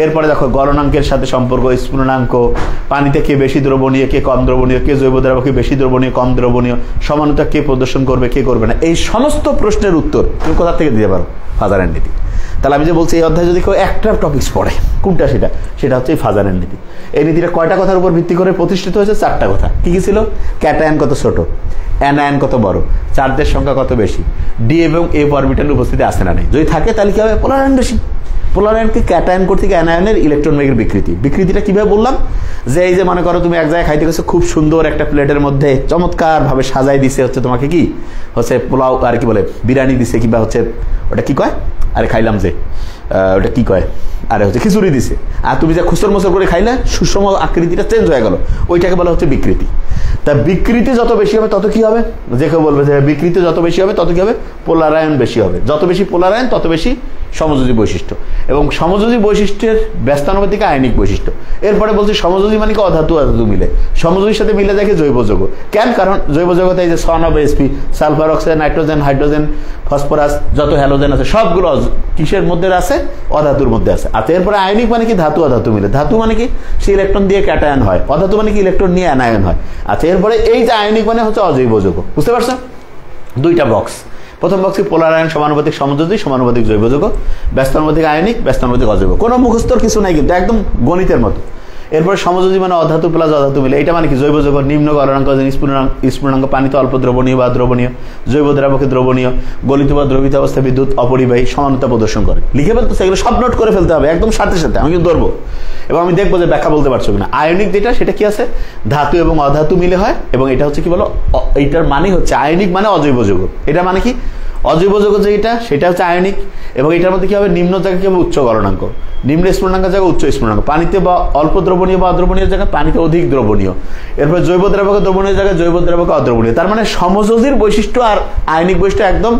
এরপরে দেখো গলনাঙ্কের সাথে সম্পর্ক, স্ফুটনাঙ্ক, পানিতে কে বেশি দ্রবণীয় কে কম দ্রবণীয়, কে জৈব দ্রাবকে বেশি দ্রবণীয় কম দ্রবণীয়, সমানতা কে প্রদর্শন করবে কে করবে না, এই সমস্ত প্রশ্নের উত্তর তুমি কোথা থেকে দিতে পারো? ফাজারের নীতি। তাহলে আমি যে বলছি এই অধ্যায় যদি কেউ একটা টপিকস পড়ে, কোনটা সেটা? সেটা হচ্ছে এই ফাজারের নীতি। এই নীতিটা কয়টা কথার উপর ভিত্তি করে প্রতিষ্ঠিত হয়েছে? 4টা কথা। কি কি ছিল? ক্যাটায়ন কত ছোট, অ্যানায়ন কত বড়, চার্জের সংখ্যা কত বেশি, ডি এবং এফ অরবিটাল উপস্থিতি আছে না নেই, যদি থাকে তাহলে কি হবে? পোলার আয়ন বেশি। পোলার আয়নকে ক্যাটায়ন করতে গিয়ে অ্যানায়নের ইলেকট্রন বেগের বিকৃতি। বিকৃতিটা কিভাবে বললাম? যে এই যে মনে করো তুমি এক জায়গায় খাইতে গেছো, খুব সুন্দর একটা প্লেটের মধ্যে চমৎকার ভাবে সাজাই দিছে হচ্ছে তোমাকে কি হচ্ছে পোলাও আর কি বলে বিরিয়ানি দিছে, কিংবা হচ্ছে ওটা কি কয়, আরে খাইলাম যে ওটা কি কয়, আরে হচ্ছে খিচুড়ি দিছে, আর তুমি যা খুচর মোচর করে খাইলে সুষম আকৃতিটা চেঞ্জ হয়ে গেল, ওইটাকে বলা হচ্ছে বিকৃতি। তা বিকৃতি যত বেশি হবে তত কি হবে? যে কেউ বলবে যে বিকৃতি যত বেশি হবে তত কি হবে? পোলারায়ন বেশি হবে। যত বেশি পোলারায়ন তত বেশি সমযোজী বৈশিষ্ট্য, এবং সমযোজী বৈশিষ্ট্যের ব্যস্তানুপাতিক আয়নিক বৈশিষ্ট্য। এরপরে বলছি সমযোজী মানে কি অধাতু অধাতু মিলে, সমযোজীর সাথে মিলে যায় জৈব যৌগ। কেন? কারণ জৈব যৌগতে এই যে son of SP, sulphur oxide, nitrogen, hydrogen, phosphorus, যত হ্যালোজেন আছে সবগুলো কিসের মধ্যে আছে? অধাতুর মধ্যে আছে। আচ্ছা এরপরে আয়নিক মানে কি ধাতু অধাতু মিলে, ধাতু মানে কি সে ইলেকট্রন দিয়ে ক্যাটায়ন হয়, অধাতু মানে কি ইলেকট্রন নিয়ে অ্যানায়ন হয়। আচ্ছা এরপরে এই যে আয়নিক মানে হচ্ছে অজৈব যৌগ। বুঝতে পারছো? 2টা বক্স। প্রথম বক্সে পোলার আয়ন সমানুপাতিক সমযোজী, সমানুপাতিক জৈব যৌগ, ব্যস্তানুপাতিক আয়নিক, ব্যস্তানুপাতিক অজৈব। কোনো মুখস্থর কিছু নাই কিন্তু, একদম গণিতের মতো। এরপরে সমযোজী মানে অধাতু প্লাস অধাতু মিলে, এটা মানে কি জৈব যৌগ, নিম্ন গলনাঙ্ক, স্ফুটনাঙ্ক, পানিতে অল্প দ্রবণীয় বা দ্রবণীয়, জৈব দ্রাবকে দ্রবণীয়, গলিত বা দ্রবিত অবস্থায় বিদ্যুৎ অপরিবাহী, সমানতা প্রদর্শন করে। লিখে ফেলতে সেগুলো সব নোট করে ফেলতে হবে একদম সাথে সাথে, আমি কিন্তু ধরবো এবং আমি দেখবো যে ব্যাখ্যা বলতে পারছো কিনা। আয়নিক যেটা সেটা কি আছে? ধাতু এবং অধাতু মিলে হয়, এবং এটা হচ্ছে কি বলো, এইটার মানে হচ্ছে আয়নিক মানে অজৈব যৌগ। এটা মানে কি অজৈব যৌগ যেটা সেটা হচ্ছে আয়নিক, এবং এটার মধ্যে কি হবে? নিম্ন জায়গায় কি হবে? উচ্চ গলনাঙ্ক, নিম্ন স্ফুটনাঙ্কের জায়গায় উচ্চ স্ফুটনাঙ্ক, পানিতে বা অল্প দ্রবণীয় বা অদ্রবণীয় জায়গায় পানিতে অধিক দ্রবণীয়, এরপর জৈব দ্রাবকে দ্রবণীয় জায়গায় জৈব দ্রাবকে অদ্রবণীয়। তার মানে সমযোজীর বৈশিষ্ট্য আর আয়নিক বৈশিষ্ট্য একদম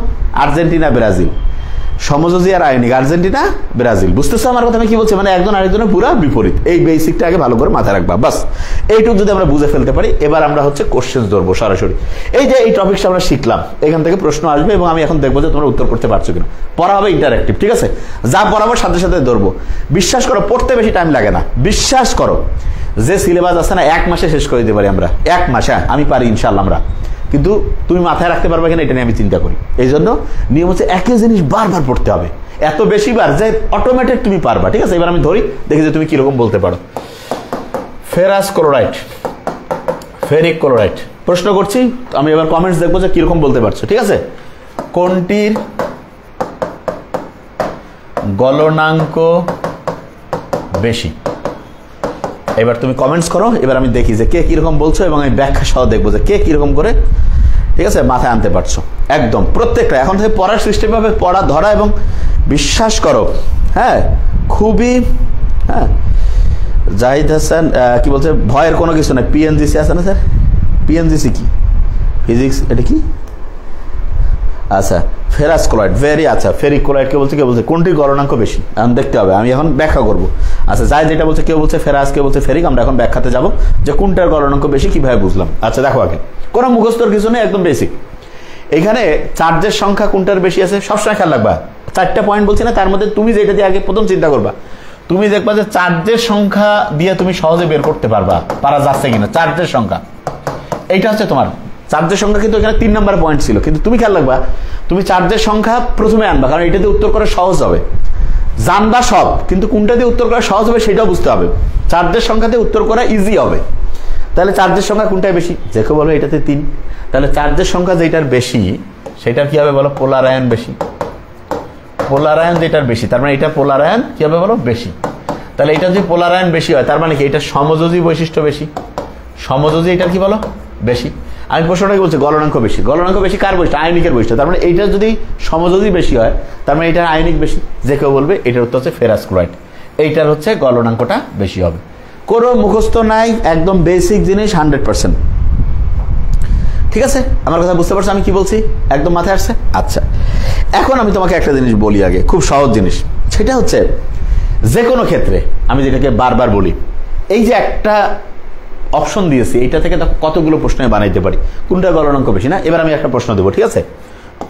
আর্জেন্টিনা ব্রাজিল। সমযোজী আর আয়নিক আর্জেন্টিনা ব্রাজিল। বুঝতেছো আমার কথা আমি কি বলছি? মানে একজন আরেকজনের পুরো বিপরীত। এই বেসিকটা আগে ভালো করে মাথায় রাখবা, বাস এইটুকু যদি আমরা বুঝে ফেলতে পারি, এবার আমরা হচ্ছে কোশ্চেন ধরবো সরাসরি। এই যে এই টপিকটা আমরা শিখলাম, এখান থেকে প্রশ্ন আসবে এবং আমি এখন দেখবো যে তোমরা উত্তর করতে পারছো কিনা। পড়া হবে ইন্টারেক্টিভ, ঠিক আছে? যা পড়াবো সাথে সাথে ধরবো। বিশ্বাস করো, পড়তে বেশি টাইম লাগে না। বিশ্বাস করো, যে সিলেবাস আছে না 1 মাসে শেষ করে দিতে পারি আমরা। 1 মাসে আমি পারি ইনশাল্লাহ আমরা, কিন্তু তুমি মাথায় রাখতে পারবে কিনা এটা নিয়ে আমি চিন্তা করি। এই জন্য নিয়ম হচ্ছে একই জিনিস বারবার পড়তে হবে, এত বেশি বার যে অটোমেটিক তুমি পারবা। ঠিক আছে? এবার আমি ধরি, দেখি যে তুমি কিরকম বলতে পারো। ফেরাস ক্লোরাইড, ফেরিক ক্লোরাইড প্রশ্ন করছি, আমি এবার কমেন্টস দেখবো যে কিরকম বলতে পারছো। ঠিক আছে? কোনটির গলনাঙ্ক বেশি? এবার তুমি কমেন্টস করো, এবার আমি দেখি যে কে কিরকম বলছো, এবং আমি ব্যাখ্যা সহ দেখবো যে কে কিরকম করে, ঠিক আছে, মাথায় আনতে পারছো। একদম প্রত্যেকটা এখন থেকে পড়ার সিস্টেম হবে, পড়া ধরা, এবং বিশ্বাস করো হ্যাঁ খুবই, হ্যাঁ জাহিদ হাসান কি বলছে, ভয়ের কোনো কিছু নাই। পিএনজিসি আছে না স্যার? পিএনজিসি কি? ফিজিক্স, এটা কি? আচ্ছা ফেরাস ক্লোরাইড, ভেরি আচ্ছা। ফেরিক ক্লোরাইড কে বলছে, কে বলছে কোনটির গলনাঙ্ক বেশি? এখন দেখতে হবে, আমি এখন ব্যাখ্যা করব। আচ্ছা যাই যেটা বলছে, কেউ বলছে ফেরাস, কেউ বলছে ফেরিক, আমরা এখন ব্যাখ্যাতে যাব যে কোনটার গলনাঙ্ক বেশি কিভাবে বুঝলাম। আচ্ছা দেখো, আগে কোনো মুখস্থর কিছু নেই, একদম বেসিক। এখানে চার্জের সংখ্যা কোনটার বেশি আছে সবসময় খেয়াল রাখবা। 4টা পয়েন্ট বলছি না, তার মধ্যে তুমি যেটা দিয়ে আগে প্রথম চিন্তা করবা, তুমি দেখবা যে চার্জের সংখ্যা দিয়ে তুমি সহজে বের করতে পারবা, পারা যাচ্ছে কিনা চার্জের সংখ্যা। এইটা হচ্ছে তোমার চার্জের সংখ্যা, কিন্তু এখানে 3 নম্বর পয়েন্ট ছিল, কিন্তু তুমি খেয়াল রাখবা তুমি চার্জের সংখ্যা প্রথমে আনবা, কারণ এটাতে উত্তর করা সহজ হবে। জানবা সব, কিন্তু কোনটা দিয়ে উত্তর করা সহজ হবে সেটাও বুঝতে হবে। চার্জের সংখ্যাতে উত্তর করা ইজি হবে। তাহলে চার্জের সংখ্যা কোনটাই বেশি? যে কেউ বলবে এটাতে 3। তাহলে চার্জের সংখ্যা যেটার বেশি সেটার কি হবে বলো? পোলার আয়ন বেশি। পোলার আয়ন যেটার বেশি, তার মানে এটা পোলার আয়ন কি হবে বলো? বেশি। তাহলে এটা যদি পোলার আয়ন বেশি হয় তার মানে কি এটা সমযোজী বৈশিষ্ট্য বেশি। সমযোজী এটার কি বলো? বেশি। আমি প্রশ্নটাই বলছি গলনাঙ্ক বেশি। গলনাঙ্ক বেশি কার বৈশিষ্ট্য? আয়নিকের বৈশিষ্ট্য। তার মানে এইটা যদি সমযোজী বেশি হয় তার মানে এটার আয়নিক বেশি। যে কেউ বলবে এটার উত্তর হচ্ছে ফেরাস ক্লোরাইড। এইটার হচ্ছে গলনাঙ্কটা বেশি হবে। কোনো মুখস্থ নাই, একদম বেসিক জিনিস, 100%। ঠিক আছে, আমার কথা বুঝতে পারছো আমি কি বলছি? একদম মাথায় আসছে? আচ্ছা, এখন আমি তোমাকে একটা জিনিস বলি আগে, খুব সহজ জিনিস। সেটা হচ্ছে যে কোনো ক্ষেত্রে আমি যেটাকে বারবার বলি, এই যে একটা অপশন দিয়েছি এইটা থেকে কতগুলো প্রশ্ন বানাইতে পারি, কোনটা গলনাঙ্ক বেশি না। এবার আমি একটা প্রশ্ন দেবো, ঠিক আছে?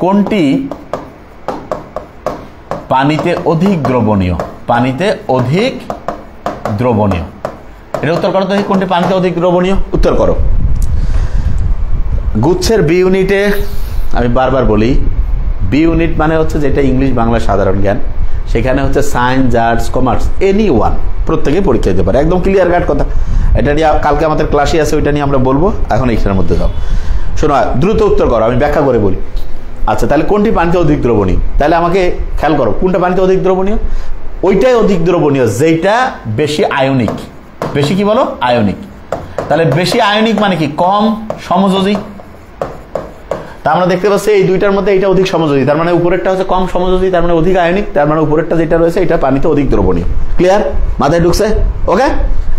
কোনটি পানিতে অধিক দ্রবণীয়? পানিতে অধিক দ্রবণীয়, এটা উত্তর করো তো। কোনটি পানিতে অধিক দ্রবণীয়? উত্তর করো। গুচ্ছের বি ইউনিটে আমি বারবার বলি, বি ইউনিট মানে হচ্ছে যেটা ইংলিশ বাংলা সাধারণ জ্ঞান, সেখানে হচ্ছে science, arts, commerce, any one প্রত্যেকে পরীক্ষা দিতে পারে। একদম ক্লিয়ার কাট কথা। এটা নিয়ে কালকে আমাদের ক্লাসে আছে, ওইটা নিয়ে আমরা বলবো। এখন এইখানের মধ্যে যাও, শোনো, দ্রুত উত্তর করো, আমি ব্যাখ্যা করে বলি। আচ্ছা, তাহলে কোনটি পানিতে অধিক দ্রবণীয়? তাহলে আমাকে খেয়াল করো, কোনটা পানিতে অধিক দ্রবণীয়? ওইটাই অধিক দ্রবণীয় যেটা বেশি আয়নিক। বেশি কি বলো? আয়নিক। তাহলে বেশি আয়নিক মানে কি? কম সমযোজী। তা আমরা দেখতে পাচ্ছি এই দুইটার মধ্যে এইটা অধিক সমযোজী, তার মানে উপরেরটা হচ্ছে কম সমযোজী, তার মানে অধিক আয়নিক, তার মানে উপরেরটা যেটা রয়েছে এটা পানিতে অধিক দ্রবণীয়। ক্লিয়ার? মাথায় ঢুকছে? ওকে,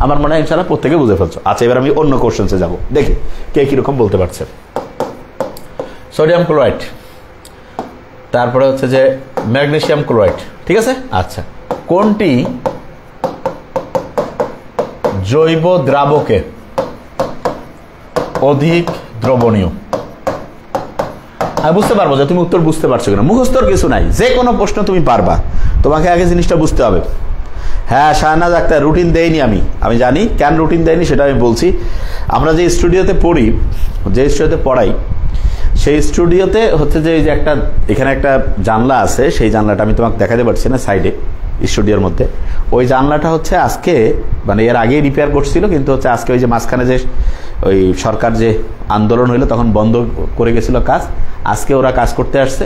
আমার মনে হয় ইনশাআল্লাহ প্রত্যেকে বুঝে ফেলছো। আচ্ছা, এবার আমি অন্য কোশ্চেন্সে যাব, দেখি কে কিরকম বলতে পারছে। সোডিয়াম ক্লোরাইড, তারপরে হচ্ছে যে ম্যাগনেসিয়াম ক্লোরাইড, ঠিক আছে? আচ্ছা, কোনটি জৈব দ্রাবকে অধিক দ্রবণীয়? আমি বুঝতে পারবো যে তুমি উত্তর বুঝতে পারছো কিনা। মুখস্থর কিছু নাই, যে কোনো প্রশ্ন তুমি পারবা, তোমাকে আগে জিনিসটা বুঝতে হবে। হ্যাঁ, শাহনাজ আক্তার, রুটিন দেয়নি আমি জানি কেন রুটিন দেয়নি সেটা আমি বলছি। আমরা যে স্টুডিওতে পড়ি, যে স্টুডিওতে পড়াই, সেই স্টুডিওতে হচ্ছে যে এই যে একটা এখানে একটা জানলা আছে, সেই জানলাটা আমি তোমাকে দেখাতে পারছি না, সাইডে স্টুডিওর মধ্যে। ওই জানলাটা হচ্ছে আজকে মানে এর আগেই রিপেয়ার করছিল, কিন্তু হচ্ছে আজকে ওই যে মাঝখানে যে ওই সরকার যে আন্দোলন হইলো তখন বন্ধ করে গেছিল কাজ, আজকে ওরা কাজ করতে আসছে।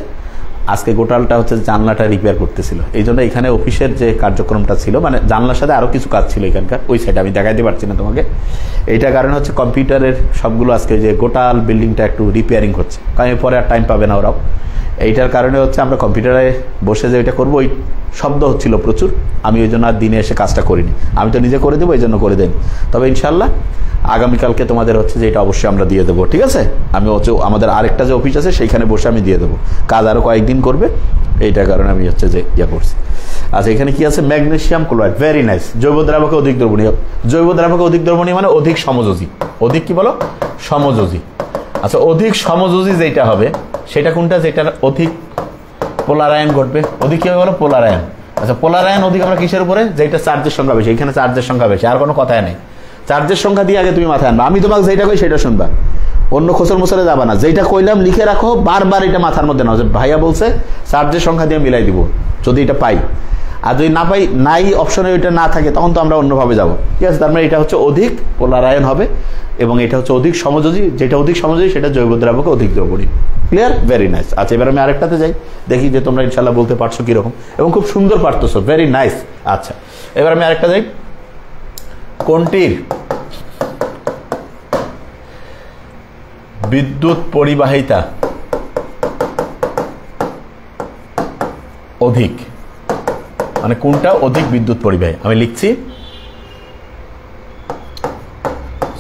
আজকে গোটালটা হচ্ছে জানলাটা রিপেয়ার করতেছিল, এই জন্য এখানে অফিসের যে কার্যক্রমটা ছিল, মানে জানলার সাথে আরও কিছু কাজ ছিল এখানকার, ওই সাইডে আমি দেখাইতে পারছি না তোমাকে। এইটার কারণে হচ্ছে কম্পিউটারের সবগুলো আজকে যে গোটাল বিল্ডিংটা একটু রিপেয়ারিং হচ্ছে, কারণ এরপরে আর টাইম পাবে না ওরাও। এইটার কারণে হচ্ছে আমরা কম্পিউটারে বসে যে ওইটা করবো, ওই শব্দ হচ্ছিল প্রচুর, আমি ওই জন্য আর দিনে এসে কাজটা করিনি। আমি তো নিজে করে দেবো, এই জন্য করে দেন। তবে ইনশাল্লাহ আগামীকালকে তোমাদের হচ্ছে যে এটা অবশ্যই আমরা দিয়ে দেবো, ঠিক আছে? আমি হচ্ছে আমাদের আরেকটা যে অফিস আছে সেইখানে বসে আমি দিয়ে দেবো, কাজ আরও কয়েকদিন করবে, এইটার কারণে আমি হচ্ছে যে ইয়া করছি। আচ্ছা, এখানে কি আছে? Magnesium chloride, very nice. জৈব দ্রাবকে অধিক দ্রবণীয়। জৈব দ্রাবকে অধিক দ্রবণীয় মানে অধিক সমযোজী। অধিক কি বলো? সমযোজী। আচ্ছা, অধিক সমযোজী যেটা হবে সেটা কোনটা? যেটার অধিক পোলার আয়ন ঘটবে। অধিক কি হবে বলো? পোলার আয়ন। আচ্ছা, পোলার আয়ন অধিক আমরা কিসের উপরে? যেটা চার্জের সংখ্যা বেশি। এখানে চার্জের সংখ্যা বেশি, আর কোনো কথাই নেই। চার্জের সংখ্যা দিয়ে আগে তুমি মাথায় আনবা। আমি তোমাকে যেটা কই সেটা শুনবা, অন্য খোসর মোসরে যাবা না। যেটা কইলাম লিখে রাখো, বারবার এটা মাথার মধ্যে নাও যে ভাইয়া বলছে চার্জের সংখ্যা দিয়ে মিলাই দিব যদি এটা পাই। আর যদি না পাই, নাই অপশনে ওইটা না থাকে, তখন তো আমরা অন্যভাবে যাবো, ঠিক আছে? তার মানে এটা হচ্ছে অধিক পোলার আয়ন হবে, এবং এটা হচ্ছে অধিক সমযোজী। যেটা অধিক সমযোজী সেটা জৈব দ্রাবকে অধিক দ্রবণীয়। ক্লিয়ার? Very nice. আচ্ছা, এবার আমি আরেকটাতে যাই, দেখি যে তোমরা ইনশাল্লাহ বলতে পারছো কিরকম, এবং খুব সুন্দর পারতেছো, ভেরি নাইস। আচ্ছা, এবার আমি আরেকটা যাই। কোনটির বিদ্যুৎ পরিবাহিতা অধিক? মানে কোনটা অধিক বিদ্যুৎ পরিবাহী? আমি লিখছি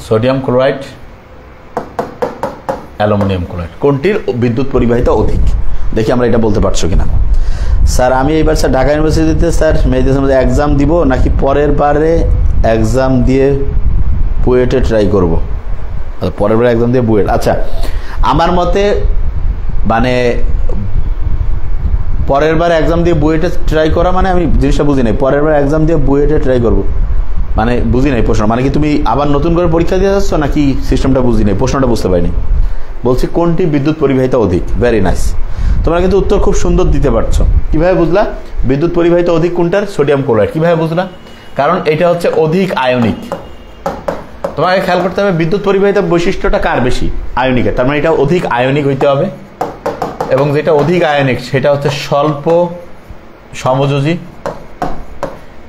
সোডিয়াম ক্লোরাইড, অ্যালুমিনিয়াম ক্লোরাইড। কোনটির বিদ্যুৎ পরিবাহিতা অধিক? দেখি আমরা এটা বলতে পারছো কিনা। স্যার, আমি এবার স্যার ঢাকা ইউনিভার্সিটিতে স্যার মেয়েদের মধ্যে এক্সাম দিব, নাকি পরের বারে এক্সাম দিয়ে বুয়েটে ট্রাই করবো? পরের বারে এক্সাম দিয়ে বুয়েট। আচ্ছা, আমার মতে মানে পরের বার এক্সাম দিয়ে বুয়েটে ট্রাই করা মানে আমি জিনিসটা বুঝি নাই। পরের বার এক্সাম দিয়ে বুয়েটে ট্রাই করবো মানে বুঝি নাই প্রশ্ন, মানে কি তুমি আবার নতুন করে পরীক্ষা দিয়ে যাচ্ছ নাকি? সিস্টেমটা বুঝি নাই, প্রশ্নটা বুঝতে পারিনি। বলছি কোনটি বিদ্যুৎ পরিবাহিতা অধিক? ভেরি নাইস, তোমরা কিন্তু উত্তর খুব সুন্দর দিতে পারছো। কিভাবে বুঝলা বিদ্যুৎ পরিবাহিতা অধিক কোনটার? Sodium chloride. কিভাবে বুঝলা? কারণ এটা হচ্ছে অধিক আয়নিক। তোমাকে খেয়াল করতে হবে বিদ্যুৎ পরিবাহিতা বৈশিষ্ট্যটা কার বেশি? আয়নিকের। তার মানে এটা অধিক আয়নিক হইতে হবে, এবং যেটা অধিক আয়নিক সেটা হচ্ছে স্বল্প সমযোজী,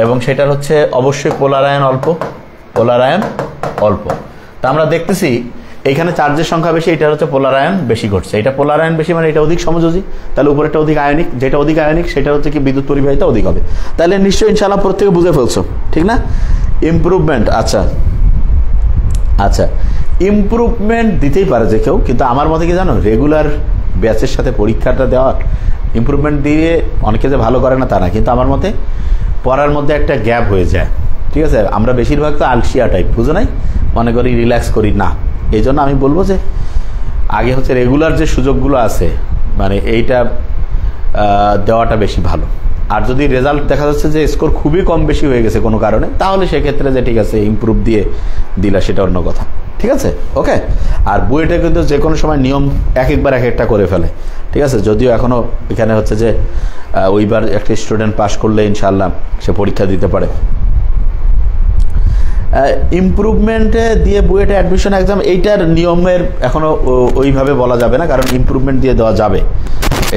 এবং সেটার হচ্ছে অবশ্যই পোলারায়ন অল্প, পোলারায়ন অল্প। তা আমরা দেখতেছি এইখানে চার্জের সংখ্যা বেশি, এটা হচ্ছে পোলারায়ন বেশি ঘটছে। এটা পোলারায়ন বেশি মানে এটা অধিক সমযোজী, তাহলে উপরেরটা অধিক আয়নিক, যেটা অধিক আয়নিক সেটা হচ্ছে কি বিদ্যুৎ পরিবাহিতা অধিক হবে। তাহলে নিশ্চয়ই ইনশাআল্লাহ প্রত্যেকে বুঝে ফেলছো, ঠিক না? ইমপ্রুভমেন্ট, আচ্ছা আচ্ছা, ইমপ্রুভমেন্ট দিতেই পারে যে কেউ, কিন্তু আমার মতে কি জানো, রেগুলার ব্যাচের সাথে পরীক্ষাটা দেওয়ার, ইমপ্রুভমেন্ট দিয়ে অনেকে যে ভালো করে না তা না, কিন্তু আমার মতে পড়ার মধ্যে একটা গ্যাপ হয়ে যায়, ঠিক আছে? আমরা বেশিরভাগ তো আলসিয়া টাইপ, বুঝো নাই, মনে করি রিল্যাক্স করি না। এই জন্য আমি বলবো যে আগে হচ্ছে রেগুলার যে সুযোগগুলো আছে মানে এইটা দেওয়াটা বেশি ভালো। আর যদি রেজাল্ট দেখা যাচ্ছে যে স্কোর খুবই কম বেশি হয়ে গেছে কোনো কারণে, তাহলে সেক্ষেত্রে যে ঠিক আছে ইমপ্রুভ দিয়ে দিলা সেটা অন্য কথা, ঠিক আছে? ওকে। আর বুয়েটে কিন্তু যে কোনো সময় নিয়ম একবার এক একটা করে ফেলে, ঠিক আছে? যদিও এখনও এখানে হচ্ছে যে ওইবার একটা স্টুডেন্ট পাস করলে ইনশাআল্লাহ সে পরীক্ষা দিতে পারে। ইমপ্রুভমেন্টে দিয়ে বুয়েটে অ্যাডমিশন এক্সাম, এইটার নিয়মের এখনও ওইভাবে বলা যাবে না, কারণ ইমপ্রুভমেন্ট দিয়ে দেওয়া যাবে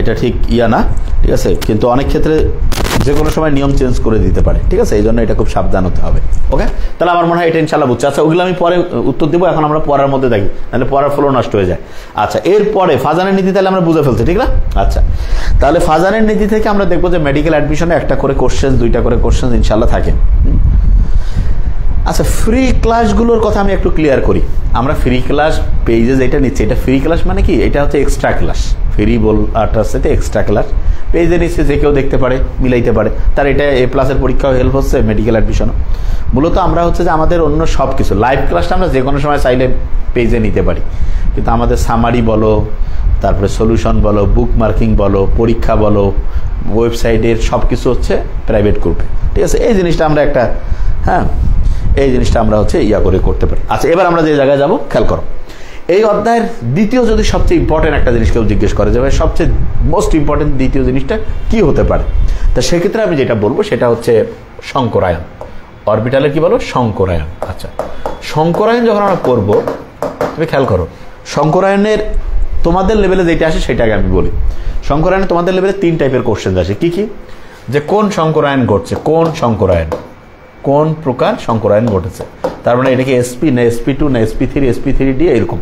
এটা ঠিক ইয়া না, ঠিক আছে? কিন্তু অনেক ক্ষেত্রে যে কোনো সময় নিয়ম চেঞ্জ করে দিতে পারে, ঠিক আছে? এই জন্য এটা খুব সাবধান হতে হবে। ওকে, তাহলে আমার মনে হয় এটা ইনশাআল্লাহ বুঝছে। আচ্ছা, ওগুলো আমি পরে উত্তর দেবো, এখন আমরা পড়ার মধ্যে দেখি, তাহলে পড়ার ফ্লো নষ্ট হয়ে যায়। আচ্ছা, এরপরে ফাজানের নীতি তাহলে আমরা বুঝে ফেলছি, ঠিক না? আচ্ছা, তাহলে ফাজানের নীতি থেকে আমরা দেখবো যে মেডিকেল অ্যাডমিশনে একটা করে কোশ্চেন, দুইটা করে কোশ্চেন ইনশাআল্লাহ থাকে। আচ্ছা, ফ্রি ক্লাসগুলোর কথা আমি একটু ক্লিয়ার করি। আমরা ফ্রি ক্লাস পেজে যেটা নিচ্ছি, এটা ফ্রি ক্লাস মানে কি, এটা হচ্ছে এক্সট্রা ক্লাস। ফ্রি বলাটার সাথে এক্সট্রা ক্লাস পেজে নিচ্ছে, যে কেউ দেখতে পারে, মিলাইতে পারে, তার এটা A+-এর পরীক্ষাও হেল্প হচ্ছে, মেডিকেল অ্যাডমিশনও। মূলত আমরা হচ্ছে যে আমাদের অন্য সব কিছু লাইভ ক্লাসটা আমরা যে কোনো সময় চাইলে পেজে নিতে পারি, কিন্তু আমাদের সামারি বলো, তারপরে সলিউশন বলো, বুক মার্কিং বলো, পরীক্ষা বলো, ওয়েবসাইটের সব কিছু হচ্ছে প্রাইভেট গ্রুপে, ঠিক আছে? এই জিনিসটা আমরা একটা, হ্যাঁ, এই জিনিসটা আমরা হচ্ছে ইয়া করে করতে পারি। আচ্ছা, এবার আমরা যে জায়গায় যাবো খেয়াল করো। এই অধ্যায়ের দ্বিতীয়, যদি সবচেয়ে ইম্পর্টেন্ট একটা জিনিস কেউ জিজ্ঞেস করে যে ভাই সবচেয়ে মোস্ট ইম্পর্টেন্ট দ্বিতীয় জিনিসটা কি হতে পারে, তা সেক্ষেত্রে আমি যেটা বলবো সেটা হচ্ছে সংকরায়ন। অরবিটালের কি বলো? সংকরায়ন। আচ্ছা, সংকরায়ন যখন আমরা করবো, তুমি খেয়াল করো, সংকরায়নের তোমাদের লেভেলে যেটা আসে সেটাকে আমি বলি। সংকরায়নে তোমাদের লেভেলে 3 টাইপের কোশ্চেন আসে। কি কি? যে কোন সংকরায়ন ঘটছে, কোন সংকরায়ন, কোন প্রকার সংকরায়ন ঘটেছে, তার মানে এটা কি SP না SP2 না SP3 SP3D এরকম।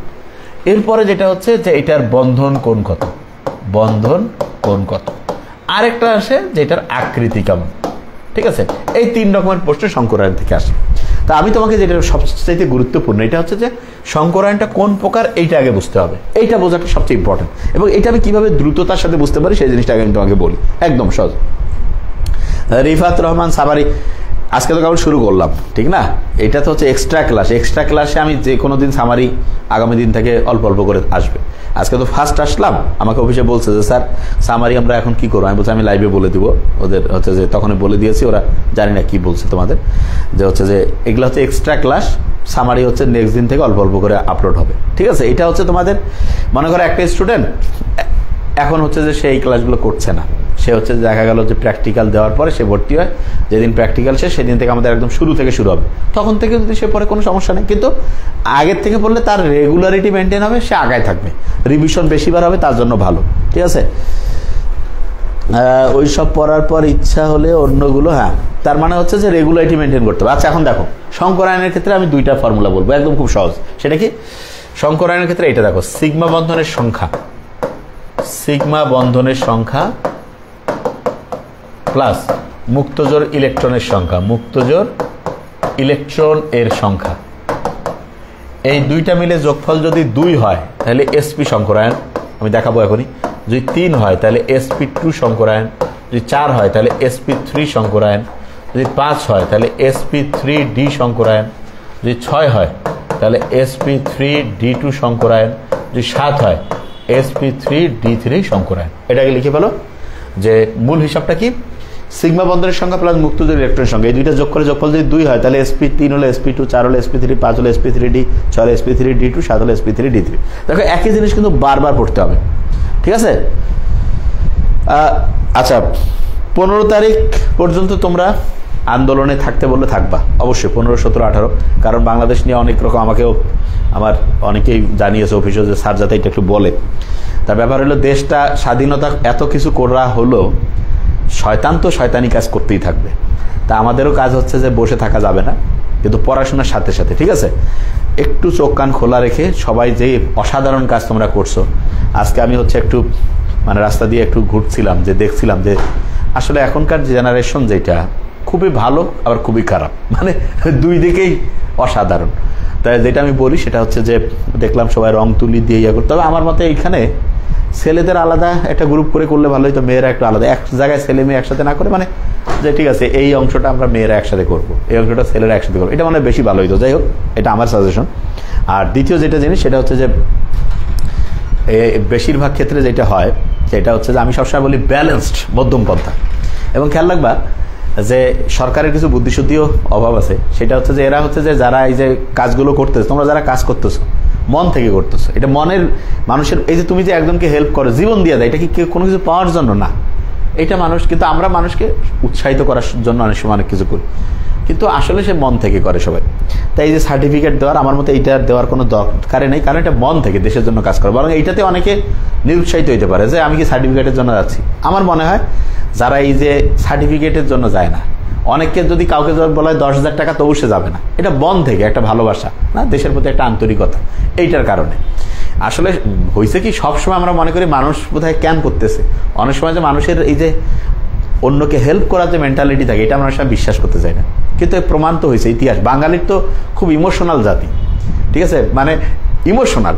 এরপরে যেটা হচ্ছে যে এটার বন্ধন কোণ কত, বন্ধন কোণ কত। আরেকটা আসে যেটার আকৃতি কেমন, ঠিক আছে? এই 3 রকমের প্রশ্ন সংকরায়ন থেকে আসে। তা আমি তোমাকে যেটা সবচেয়ে গুরুত্বপূর্ণ, এটা হচ্ছে যে সংকরায়নটা কোন প্রকার, এইটা আগে বুঝতে হবে। এইটা বোঝাটা সবচেয়ে ইম্পর্টেন্ট, এবং এটা আমি কিভাবে দ্রুততার সাথে বুঝতে পারি সেই জিনিসটা আগে আমি তোমাকে বলি, একদম সহজ। রিফাত রহমান সাবারি, আজকে তো কেবল শুরু করলাম, ঠিক না? এটা তো হচ্ছে এক্সট্রা ক্লাস। এক্সট্রা ক্লাসে আমি যে কোনো দিন সামারি আগামী দিন থেকে অল্প অল্প করে আসবে। আজকে তো ফার্স্ট আসলাম, আমাকে অফিসে বলছে যে স্যার সামারি আমরা এখন কি করবো। আমি বলছি আমি লাইভে বলে দিব, ওদের হচ্ছে যে তখনই বলে দিয়েছি, ওরা জানি না কি বলছে তোমাদের, যে হচ্ছে যে এগুলো হচ্ছে এক্সট্রা ক্লাস, সামারি হচ্ছে নেক্সট দিন থেকে অল্প অল্প করে আপলোড হবে, ঠিক আছে? এটা হচ্ছে তোমাদের, মনে করো একটা স্টুডেন্ট এখন হচ্ছে যে সে এই ক্লাসগুলো করছে না, সে হচ্ছে দেখা গেল যে প্র্যাকটিক্যাল দেওয়ার পরে সে ভর্তি হয়, যেদিন প্র্যাকটিক্যাল শেষ সেদিন থেকে আমাদের একদম শুরু থেকে শুরু হবে, তখন থেকে যদি সে পরে কোনো সমস্যা নেই, কিন্তু আগের থেকে পড়লে তার রেগুলারিটি মেনটেন হবে, সে আগায় থাকবে, রিভিশন বেশিবার হবে, তার জন্য ভালো, ঠিক আছে? ওই সব পড়ার পর ইচ্ছা হলে অন্যগুলো, হ্যাঁ, তার মানে হচ্ছে যে রেগুলারিটি মেনটেন করতে হবে। আচ্ছা, এখন দেখো সংকরায়নের ক্ষেত্রে আমি 2টা ফর্মুলা বলবো, একদম খুব সহজ। সেটা কি? সংকরায়নের ক্ষেত্রে এটা দেখো, সিগমা বন্ধনের সংখ্যা, সিগমা বন্ধনের সংখ্যা প্লাস মুক্তজোড় ইলেকট্রনের সংখ্যা, মুক্তজোড় ইলেকট্রন এর সংখ্যা, এই 2টা মিলে যোগফল যদি 2 হয় তাহলে SP সংকরায়ন, আমি দেখাবো এখনই। যদি 3 হয় তাহলে SP2 সংকরায়ন, যদি 4 হয় তাহলে SP3 সংকরায়ন, যদি 5 হয় তাহলে SP3D সংকরায়ন, যদি 6 হয় তাহলে SP3D2 সংকরায়ন, যদি 7 হয় SP3D3 সংকরায়ন। এটাকে লিখে ফেলো যে মূল হিসাবটা কি, সিগমা বন্ধনের সংখ্যা প্লাস মুক্তজোড় ইলেকট্রনের সংখ্যা, এই 2টা যোগ করে যোগফল যদি 2 হয় তাহলে SP3 হলে SP2, 4 হলে SP3, 5 হলে SP3D, 6 হলে SP3D2, 7 হলে SP3D3। দেখো একই জিনিস কিন্তু বারবার পড়তে হবে, ঠিক আছে? আচ্ছা, 15 তারিখ পর্যন্ত তোমরা আন্দোলনে থাকতে বললে থাকবা অবশ্যই 15, 17, 18, কারণ বাংলাদেশ নিয়ে অনেক রকম আমাকেও আমার অনেকেই জানিয়েছে অফিসে যে স্যার যাতে এটা একটু বলে। তার ব্যাপার হলো দেশটা স্বাধীনতা এত কিছু করা হলো, শয়তান তো শয়তানি কাজ করতেই থাকবে। তা আমাদেরও কাজ হচ্ছে যে বসে থাকা যাবে না, কিন্তু পড়াশোনার সাথে সাথে, ঠিক আছে, একটু চোখ কান খোলা রেখে সবাই যে অসাধারণ কাজ তোমরা করছো। আজকে আমি হচ্ছে একটু মানে রাস্তা দিয়ে একটু ঘুরছিলাম, যে দেখছিলাম যে আসলে এখনকার জেনারেশন যেটা খুবই ভালো আবার খুবই খারাপ, মানে দুই দিকেই অসাধারণ। তাই যেটা আমি বলি সেটা হচ্ছে যে দেখলাম সবাই রং তুলি দিয়ে ইয়ে করতে। তবে আমার মতে এইখানে ছেলেদের আলাদা একটা গ্রুপ করে করলে ভালো হতো, মেয়েরা একটু আলাদা, এক জায়গায় ছেলে মেয়ে একসাথে না করে, মানে যে ঠিক আছে এই অংশটা আমরা মেয়েরা একসাথে করবো, এই অংশটা ছেলেরা একসাথে করবো, এটা মানে বেশি ভালো হইতো। যাই হোক, এটা আমার সাজেশন। আর দ্বিতীয় যেটা জিনিস সেটা হচ্ছে যে বেশিরভাগ ক্ষেত্রে যেটা হয় সেটা হচ্ছে যে আমি সবসময় বলি ব্যালেন্সড, মধ্যম পন্থা। এবং খেয়াল রাখবা যে সরকারের কিছু বুদ্ধিশুদ্ধিও অভাব আছে। সেটা হচ্ছে যে এরা হচ্ছে যে যারা এই যে কাজগুলো করতেছে, তোমরা যারা কাজ করতেছো মন থেকে করতেছো, এটা মনের মানুষের, এই যে তুমি যে একজনকে হেল্প করো, জীবন দিয়ে দেয়, এটা কি কোনো কিছু পাওয়ার জন্য না, এটা মানুষ, কিন্তু আমরা মানুষকে উৎসাহিত করার জন্য অনেক সময় অনেক কিছু করি, কিন্তু আসলে সে মন থেকে করে সবাই। তাই এই যে সার্টিফিকেট দেওয়ার, আমার মতে এইটা দেওয়ার কোনো দরকারই নেই, কারণ এটা মন থেকে দেশের জন্য কাজ করে। বরং এইটাতে অনেকে নিরুৎসাহিত হইতে পারে যে আমি কি সার্টিফিকেটের জন্য যাচ্ছি। আমার মনে হয় যারা এই যে সার্টিফিকেটের জন্য যায় না, অনেককে যদি কাউকে বলা হয় 10,000 টাকা, তবু সে যাবে না। এটা মন থেকে একটা ভালোবাসা, না দেশের প্রতি একটা আন্তরিকতা, এইটার কারণে। আসলে হয়েছে কি, সবসময় আমরা মনে করি মানুষ বোধহয় ক্যান করতেছে, অনেক সময় যে মানুষের এই যে অন্যকে হেল্প করার যে মেন্টালিটি থাকে, এটা আমরা সব বিশ্বাস করতে চাই না। কিন্তু প্রমাণ তো হয়েছে, ইতিহাস, বাঙালির তো খুব ইমোশনাল জাতি, ঠিক আছে, মানে ইমোশনাল।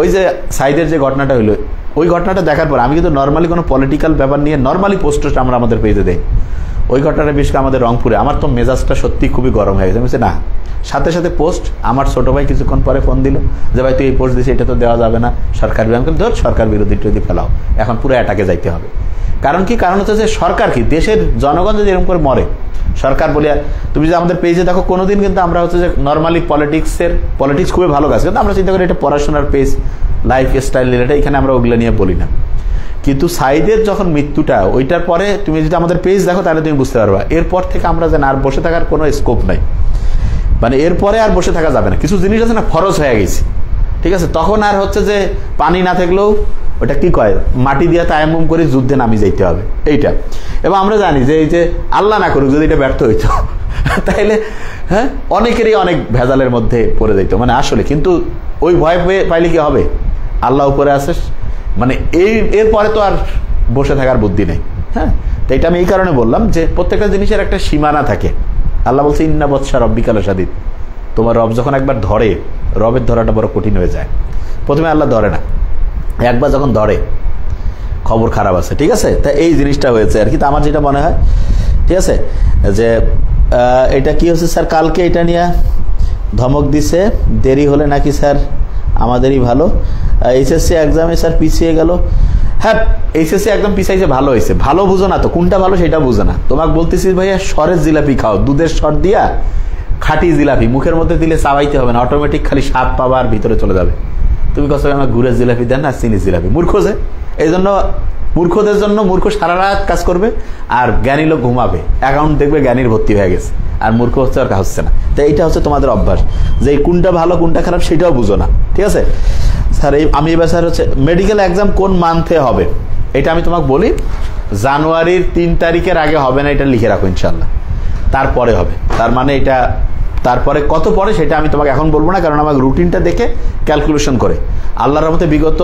ওই যে সাইদের যে ঘটনাটা হইলো, ওই ঘটনাটা দেখার পর আমি কিন্তু নর্মালি কোনো পলিটিক্যাল ব্যাপার নিয়ে নর্মালি পোস্টটা আমরা আমাদের পেজে দেই। ওই ঘটনাটা বিশেষ করে আমাদের রংপুরে, আমার তো মেজাজটা সত্যি খুবই গরম হয়ে গেছে। আমি বলছি না, সাথে সাথে পোস্ট, আমার ছোট ভাই কিছুক্ষণ পরে ফোন দিল যে ভাই তুই এই পোস্ট দিছিস, এটা তো দেওয়া যাবে না, সরকার বিরোধী, ধর সরকার বিরোধী যদি ফেলাও, এখন পুরো অ্যাটাকে যাইতে হবে। কারণ কি, কারণ হচ্ছে যে সরকার কি, দেশের জনগণ যদি এরকম করে মরে, সরকার বলিয়া, তুমি যদি আমাদের পেজে দেখো কোনোদিন কিন্তু আমরা হচ্ছে যে নর্মালি পলিটিক্স খুবই ভালো কাজ, কিন্তু আমরা চিন্তা করি এটা পড়াশোনার পেজ, লাইফ স্টাইল রিলেটেড, এখানে আমরা ওগুলো নিয়ে বলি না। কিন্তু সাইদের যখন মৃত্যুটা, ওইটার পরে তুমি যদি আমাদের পেজ দেখো তাহলে তুমি বুঝতে পারবা, এরপর থেকে আমরা যেন আর বসে থাকার কোনো স্কোপ নাই, মানে এরপরে আর বসে থাকা যাবে না। কিছু জিনিস আছে না, ফরজ হয়ে গেছে, ঠিক আছে, তখন আর হচ্ছে যে পানি না থাকলেও ওটা কি কয়, মাটি দিয়ে তায়াম্মুম করে যুদ্ধে নামি যাইতে হবে, এইটা। এবং আমরা জানি যে এই যে আল্লাহ না করুক যদি এটা ব্যর্থ হইতো তাইলে হ্যাঁ অনেকেরই অনেক ভেজালের মধ্যে পড়ে যাইতো, মানে আসলে। কিন্তু ওই ভয় পাইলে কি হবে, আল্লাহ উপরে আসে, মানে এরপরে তো আর বসে থাকার বুদ্ধি নেই। হ্যাঁ, তো এটা আমি এই কারণে বললাম যে প্রত্যেকটা জিনিসের একটা সীমানা থাকে। আল্লাহ বলছে ইন্না বৎসা রব্বিকা লাশাদীদ, তোমার রব যখন একবার ধরে, রবের ধরাটা বড় কঠিন হয়ে যায়। প্রথমে আল্লাহ ধরে না, একবার যখন ধরে খবর খারাপ আছে, ঠিক আছে। তা এই জিনিসটা হয়েছে আর কি। তা আমার যেটা মনে হয়, ঠিক আছে, যে এটা কি হচ্ছে স্যার, কালকে এটা নিয়ে ধমক দিছে, দেরি হলে নাকি স্যার আমাদেরই ভালো, এইচএসসি এক্সামে স্যার পিছিয়ে গেল। হ্যাঁ, এইচএসসি একদম পিছাইছে, ভালো হয়েছে, ভালো বুঝো না তো, কোনটা ভালো সেটা বুঝো না। তোমাকে বলতেছি ভাইয়া, সরের জিলাপি খাও, দুধের সর দিয়া খাঁটি জিলাপি মুখের মধ্যে দিলে চাবাইতে হবে না, অটোমেটিক খালি স্বাদ পাবা আর ভিতরে চলে যাবে। তুমি কষ্ট আমার গুড়ের জিলাপি দেন না, চিনি জিলাপি, মূর্খ যে, এই জন্য মূর্খদের জন্য, মূর্খ সারা রাত কাজ করবে আর জ্ঞানী লোক ঘুমাবে, অ্যাকাউন্ট দেখবে জ্ঞানীর ভর্তি হয়ে গেছে, আর মূর্খ হচ্ছে আর হচ্ছে না। তো এইটা হচ্ছে তোমাদের অভ্যাস, যে কোনটা ভালো কোনটা খারাপ সেটাও বুঝো না, ঠিক আছে। স্যার আমি এবার স্যার হচ্ছে মেডিকেল এক্সাম কোন মান্থে হবে, এটা আমি তোমাকে বলি, জানুয়ারির 3 তারিখের আগে হবে না, এটা লিখে রাখো ইনশাল্লাহ, তারপরে হবে। তার মানে এটা তারপরে কত পরে সেটা আমি তোমাকে এখন বলবো না, কারণ আমার রুটিনটা দেখে ক্যালকুলেশন করে আল্লাহর রহমতে বিগত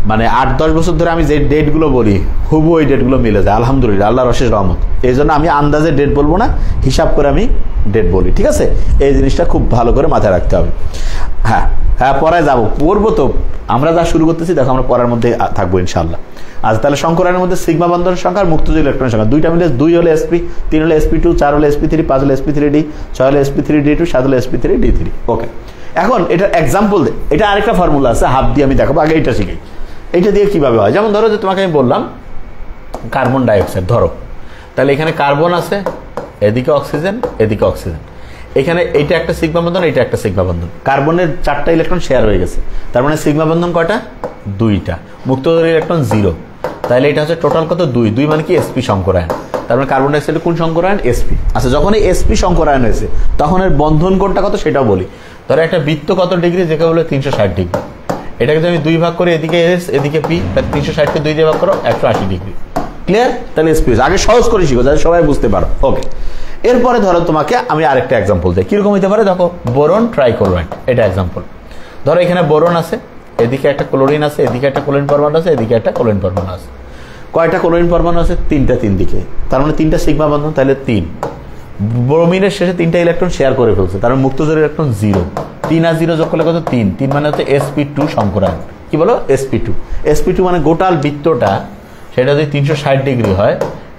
মানে 8-10 বছর ধরে আমি যে ডেটগুলো বলি হুবহু ওই ডেটগুলো মিলে যায়, আলহামদুলিল্লাহ, আল্লাহর অশেষ রহমত। এই জন্য আমি আন্দাজে ডেট বলবো না, হিসাব করে আমি ডেট বলি, ঠিক আছে। এই জিনিসটা খুব ভালো করে মাথায় রাখতে হবে। হ্যাঁ হ্যাঁ, পড়ায় যাবো, পড়বো তো, আমরা যা শুরু করতেছি দেখো, আমরা পড়ার মধ্যে থাকবো ইনশাল্লাহ। আজ তাহলে সংকরানের মধ্যে সিগমা বন্ধনের সংখ্যা আর মুক্তজ ইলেকট্রনের সংখ্যা দুইটা মিলে 2 হলে SP, 3 হলে SP2, 4 হলে SP3, 5 হলে SP3D, 6 হলে SP3D2, 7 হলে SP3D3। ওকে, এখন এটা এক্সাম্পল, এটা আরেকটা ফর্মুলা আছে, হাফ দিয়ে আমি দেখাবো, আগে এটা শিখি। এইটা দিয়ে কিভাবে হয়, যেমন ধরো যে তোমাকে আমি বললাম কার্বন ডাইঅক্সাইড, ধরো তাহলে এখানে কার্বন আছে, এদিকে অক্সিজেন, এদিকে অক্সিজেন, এখানে এইটা একটা সিগমা বন্ধন, এইটা একটা সিগমা বন্ধন, কার্বনের 4টা ইলেকট্রন শেয়ার হয়ে গেছে, তার মানে সিগমা বন্ধন কয়টা, 2টা, মুক্ত ইলেকট্রন 0, তাহলে এটা হচ্ছে টোটাল কত, 2 মানে কি SP সংকরায়ন। তার মানে কার্বন ডাইঅক্সাইড কোন সংকরায়ন? sp। আচ্ছা, যখন এই sp সংকরায়ন হয়েছে তখন এর বন্ধন কোণটা কত সেটাও বলি। ধরো একটা বৃত্ত কত ডিগ্রি, যেটা হলো 360 ডিগ্রি। এটাকে যদি আমি 2 ভাগ করি, এদিকে s এদিকে p, তাহলে 360 কে 2 দিয়ে ভাগ করো 180 ডিগ্রি। ক্লিয়ার? তাহলে sp আগে সহজ করে শিখো যাতে সবাই বুঝতে পারো। ওকে, এরপরে ধরো তোমাকে আমি আরেকটা एग्जांपल দেই। কিরকম হতে পারে দেখো, বোরন ট্রাইক্লোরাইড, এটা एग्जांपल। ধরো এখানে বোরন আছে, এদিকে একটা ক্লোরিন আছে, এদিকে একটা ক্লোরিন পরমাণু আছে, এদিকে একটা ক্লোরিন পরমাণু আছে। কয়টা ক্লোরিন পরমাণু আছে? 3টা, 3 দিকে, তার মানে 3টা সিগমা বন্ধন, তাহলে 3। ব্রোমিনের শেষে 3টা ইলেকট্রন শেয়ার করে ফেলছে, তার মানে মুক্ত জোড় ইলেকট্রন 0। 3 আর 0 যোগ করলে কত? 3। 3 মানে হচ্ছে sp2 সংকরায়ন। কি বলো? sp2। sp2 মানে গোটাল বৃত্তটা, সেটা যদি 360 ডিগ্রি হয়,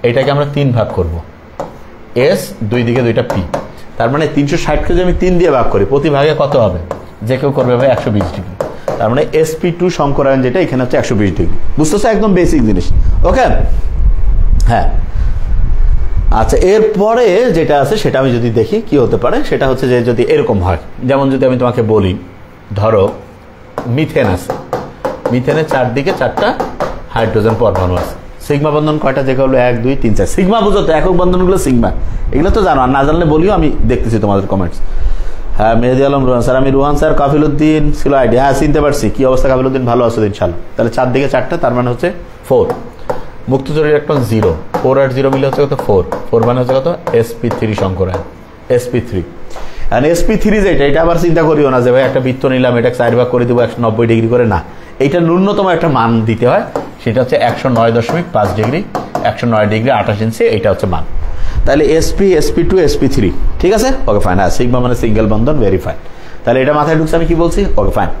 এটাকে আমরা 3 ভাগ করব, s 2 দিকে 2টা p, তার মানে 360 কে যদি আমি 3 দিয়ে ভাগ করি, প্রতি ভাগে কত হবে? যে কেউ করবে ভাই 120 ডিগ্রি। তার মানে sp2 সংকরায়ন যেটা এখানে হচ্ছে 120 ডিগ্রি। বুঝতেছো? একদম বেসিক জিনিস। ওকে, হ্যাঁ। আচ্ছা, এরপরে যেটা আছে সেটা আমি যদি দেখি কি হতে পারে, সেটা হচ্ছে যে যদি এরকম হয়, যেমন যদি আমি তোমাকে বলি, ধরো মিথেন আছে, মিথেনের চারদিকে 4টা হাইড্রোজেন পরমাণু আছে। সিগমা বন্ধন কয়টা? যেগুলো হলো 1 2 3 4। সিগমা বুঝো তো, একক বন্ধনগুলো সিগমা, এগুলো তো জানো, আর না জানলে বলিও, আমি দেখতেছি তোমাদের কমেন্টস। হ্যাঁ, মেহেদি আলম রোহান স্যার, আমি রোহান স্যার, কাফিলউদ্দিন ছিল আইডিয়া। হ্যাঁ, চিনতে পারছি। কি অবস্থা কাফিলউদ্দিন? ভালো আছো ইনশাআল্লাহ। তাহলে চারদিকে 4টা, তার মানে হচ্ছে 4। মুক্ত জোড় ইলেকট্রন 0, 4 আর 0 মিলে হচ্ছে কত? 4। 4 মানে হচ্ছে কত? sp3 সংকরায়ন, sp3। আর sp3 যেটা, এটা আবার চিন্তা করিও না যে ভাই একটা বৃত্ত নিলাম, এটা 4 ভাগ করে দিব 190 ডিগ্রি করে, না। এইটা ন্যূনতম একটা মান দিতে হয়, সেটা হচ্ছে 109.5 ডিগ্রি, 109 ডিগ্রি 28 ইঞ্চি, এইটা হচ্ছে মান। তাহলে sp, sp2, sp3, ঠিক আছে? ওকে, ফাইন। আর সিগমা মানে সিঙ্গেল বন্ধন, ভেরি ফাইন। তাহলে এটা মাথায় ঢুকছে আমি কি বলছি? ওকে, ফাইন।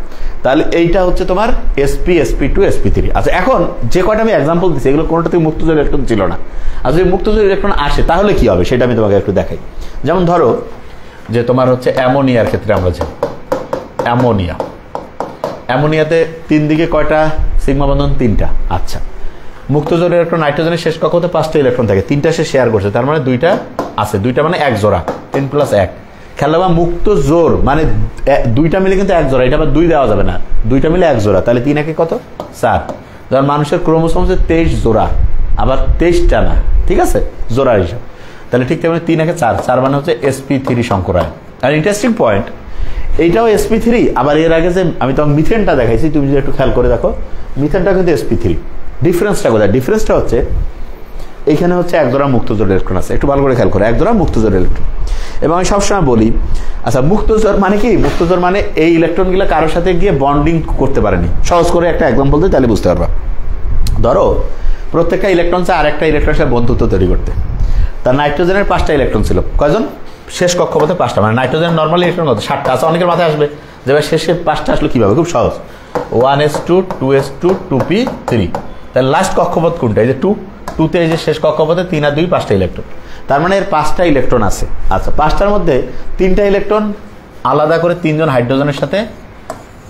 তাহলে এইটা হচ্ছে তোমার sp, sp2, sp3। আচ্ছা, এখন যে কয়টা আমি एग्जांपल দিছি, এগুলো কোনটাতে মুক্ত জোড় ইলেকট্রন ছিল না। আর যদি মুক্ত জোড় ইলেকট্রন আসে তাহলে কি হবে সেটা আমি তোমাকে একটু দেখাই। যেমন ধরো যে তোমার হচ্ছে অ্যামোনিয়ার ক্ষেত্রে আমরা যে অ্যামোনিয়া, অ্যামোনিয়াতে 3 দিকে কয়টা সিগমা বন্ধন? 3টা। আচ্ছা, মুক্ত জোড় ইলেকট্রন নাইট্রোজেনের শেষ কক্ষতে 5টা ইলেকট্রন থাকে, 3টা সে শেয়ার করছে, তার মানে 2টা আছে, 2টা মানে 1 জোড়া, 3 + 1। খেয়াল রাখবা, মুক্ত জোর মানে 2টা মিলে কিন্তু 1 জোড়া, এটা আবার 2 দেওয়া যাবে না, 2টা মিলে 1 জোড়া, তাহলে 3 একে কত? 4। ধর মানুষের ক্রোমোসোম হচ্ছে 23 জোড়া, আবার 23টা না, ঠিক আছে, জোড়া হিসাব। তাহলে ঠিক তেমনি 3 একে 4, 4 মানে হচ্ছে sp3 সংকরায়ন। আর ইন্টারেস্টিং পয়েন্ট, এইটাও sp3। আবার এর আগে যে আমি তোমাকে মিথেনটা দেখাইছি, তুমি যদি একটু খেয়াল করে দেখো, মিথেনটা কিন্তু sp3। ডিফারেন্সটা কোথায়? ডিফারেন্সটা হচ্ছে এইখানে হচ্ছে 1 জোড়া মুক্ত জোড় ইলেকট্রন আছে, একটু ভালো করে খেয়াল করো, 1 জোড়া মুক্ত জোড় ইলেকট্রন। এবং আমি সবসময় বলি, আচ্ছা, মুক্ত জোড় মানে কি? মুক্ত জোড় মানে এই ইলেকট্রনগুলো কারোর সাথে গিয়ে বন্ডিং করতে পারেনি। সহজ করে একটা एग्जांपल দিই, তাহলে বুঝতে পারবা। ধরো প্রত্যেকটা ইলেকট্রন চায় আরেকটা ইলেকট্রনের সাথে বন্ধুত্ব তৈরি করতে। তার নাইট্রোজেনের 5টা ইলেকট্রন ছিল, কয়জন? শেষ কক্ষপথে 5টা, মানে নাইট্রোজেনের নরমাল ইলেকট্রন কত? 7টা আছে। অনেকের মাথায় আসবে যে ভাই শেষে 5টা আসলো কিভাবে? খুব সহজ, 1s2, 2s2, 2p3। তাহলে লাস্ট কক্ষপথ কোনটা? এই যে 2তে, এই যে শেষ কক্ষপথে 3 আর 2 5টা ইলেকট্রন, তার মানে এর 5টা ইলেকট্রন আছে। আচ্ছা, 5টার মধ্যে 3টা ইলেকট্রন আলাদা করে 3 জন হাইড্রোজেনের সাথে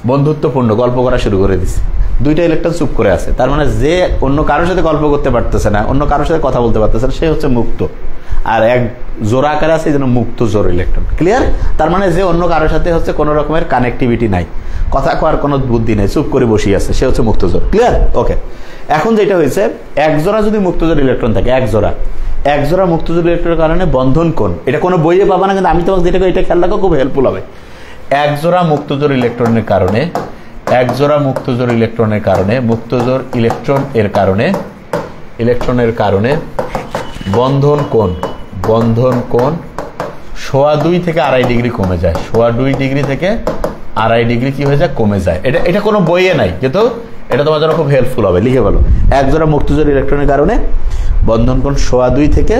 বন্ধুত্বপূর্ণ গল্প করা শুরু করে দিছে, 2টা ইলেকট্রন চুপ করে আছে। তার মানে যে অন্য কারোর সাথে গল্প করতে পারতেছে না, অন্য কারোর সাথে কথা বলতে পারতেছে না, সে হচ্ছে মুক্ত। আর 1 জোড়া আকারে আছে, এই জন্য মুক্ত জোড় ইলেকট্রন। ক্লিয়ার? তার মানে যে অন্য কারোর সাথে হচ্ছে কোনো রকমের কানেক্টিভিটি নাই, কথা কওয়ার কোনো বুদ্ধি নেই, চুপ করে বসিয়ে আছে, সে হচ্ছে মুক্ত জোড়। ক্লিয়ার? ওকে, এখন যেটা হয়েছে, 1 জোড়া যদি মুক্ত জোড় ইলেকট্রন থাকে, 1 জোড়া মুক্ত জোড় ইলেকট্রনের কারণে বন্ধন কোণ, এটা কোনো বইয়ে পাবা না, কিন্তু আমি তোমাকে যেটা এটা খেয়াল রাখো, খুব হেল্পফুল হবে। 1 জোড়া মুক্ত জোড় ইলেকট্রনের কারণে, 1 জোড়া মুক্ত জোড় ইলেকট্রনের কারণে, মুক্ত জোড় ইলেকট্রনের কারণে বন্ধন কোণ 2.5 থেকে 2.5 ডিগ্রি কমে যায়। 2.5 ডিগ্রি থেকে 2.5 ডিগ্রি কি হয়ে যায়? কমে যায়। এটা কোনো বইয়ে নাই, কিন্তু এটা তোমার জন্য খুব হেল্পফুল হবে, লিখে বলো। 1 জোড়া মুক্ত জোড় ইলেকট্রনের কারণে বন্ধন কোণ 2.5 থেকে,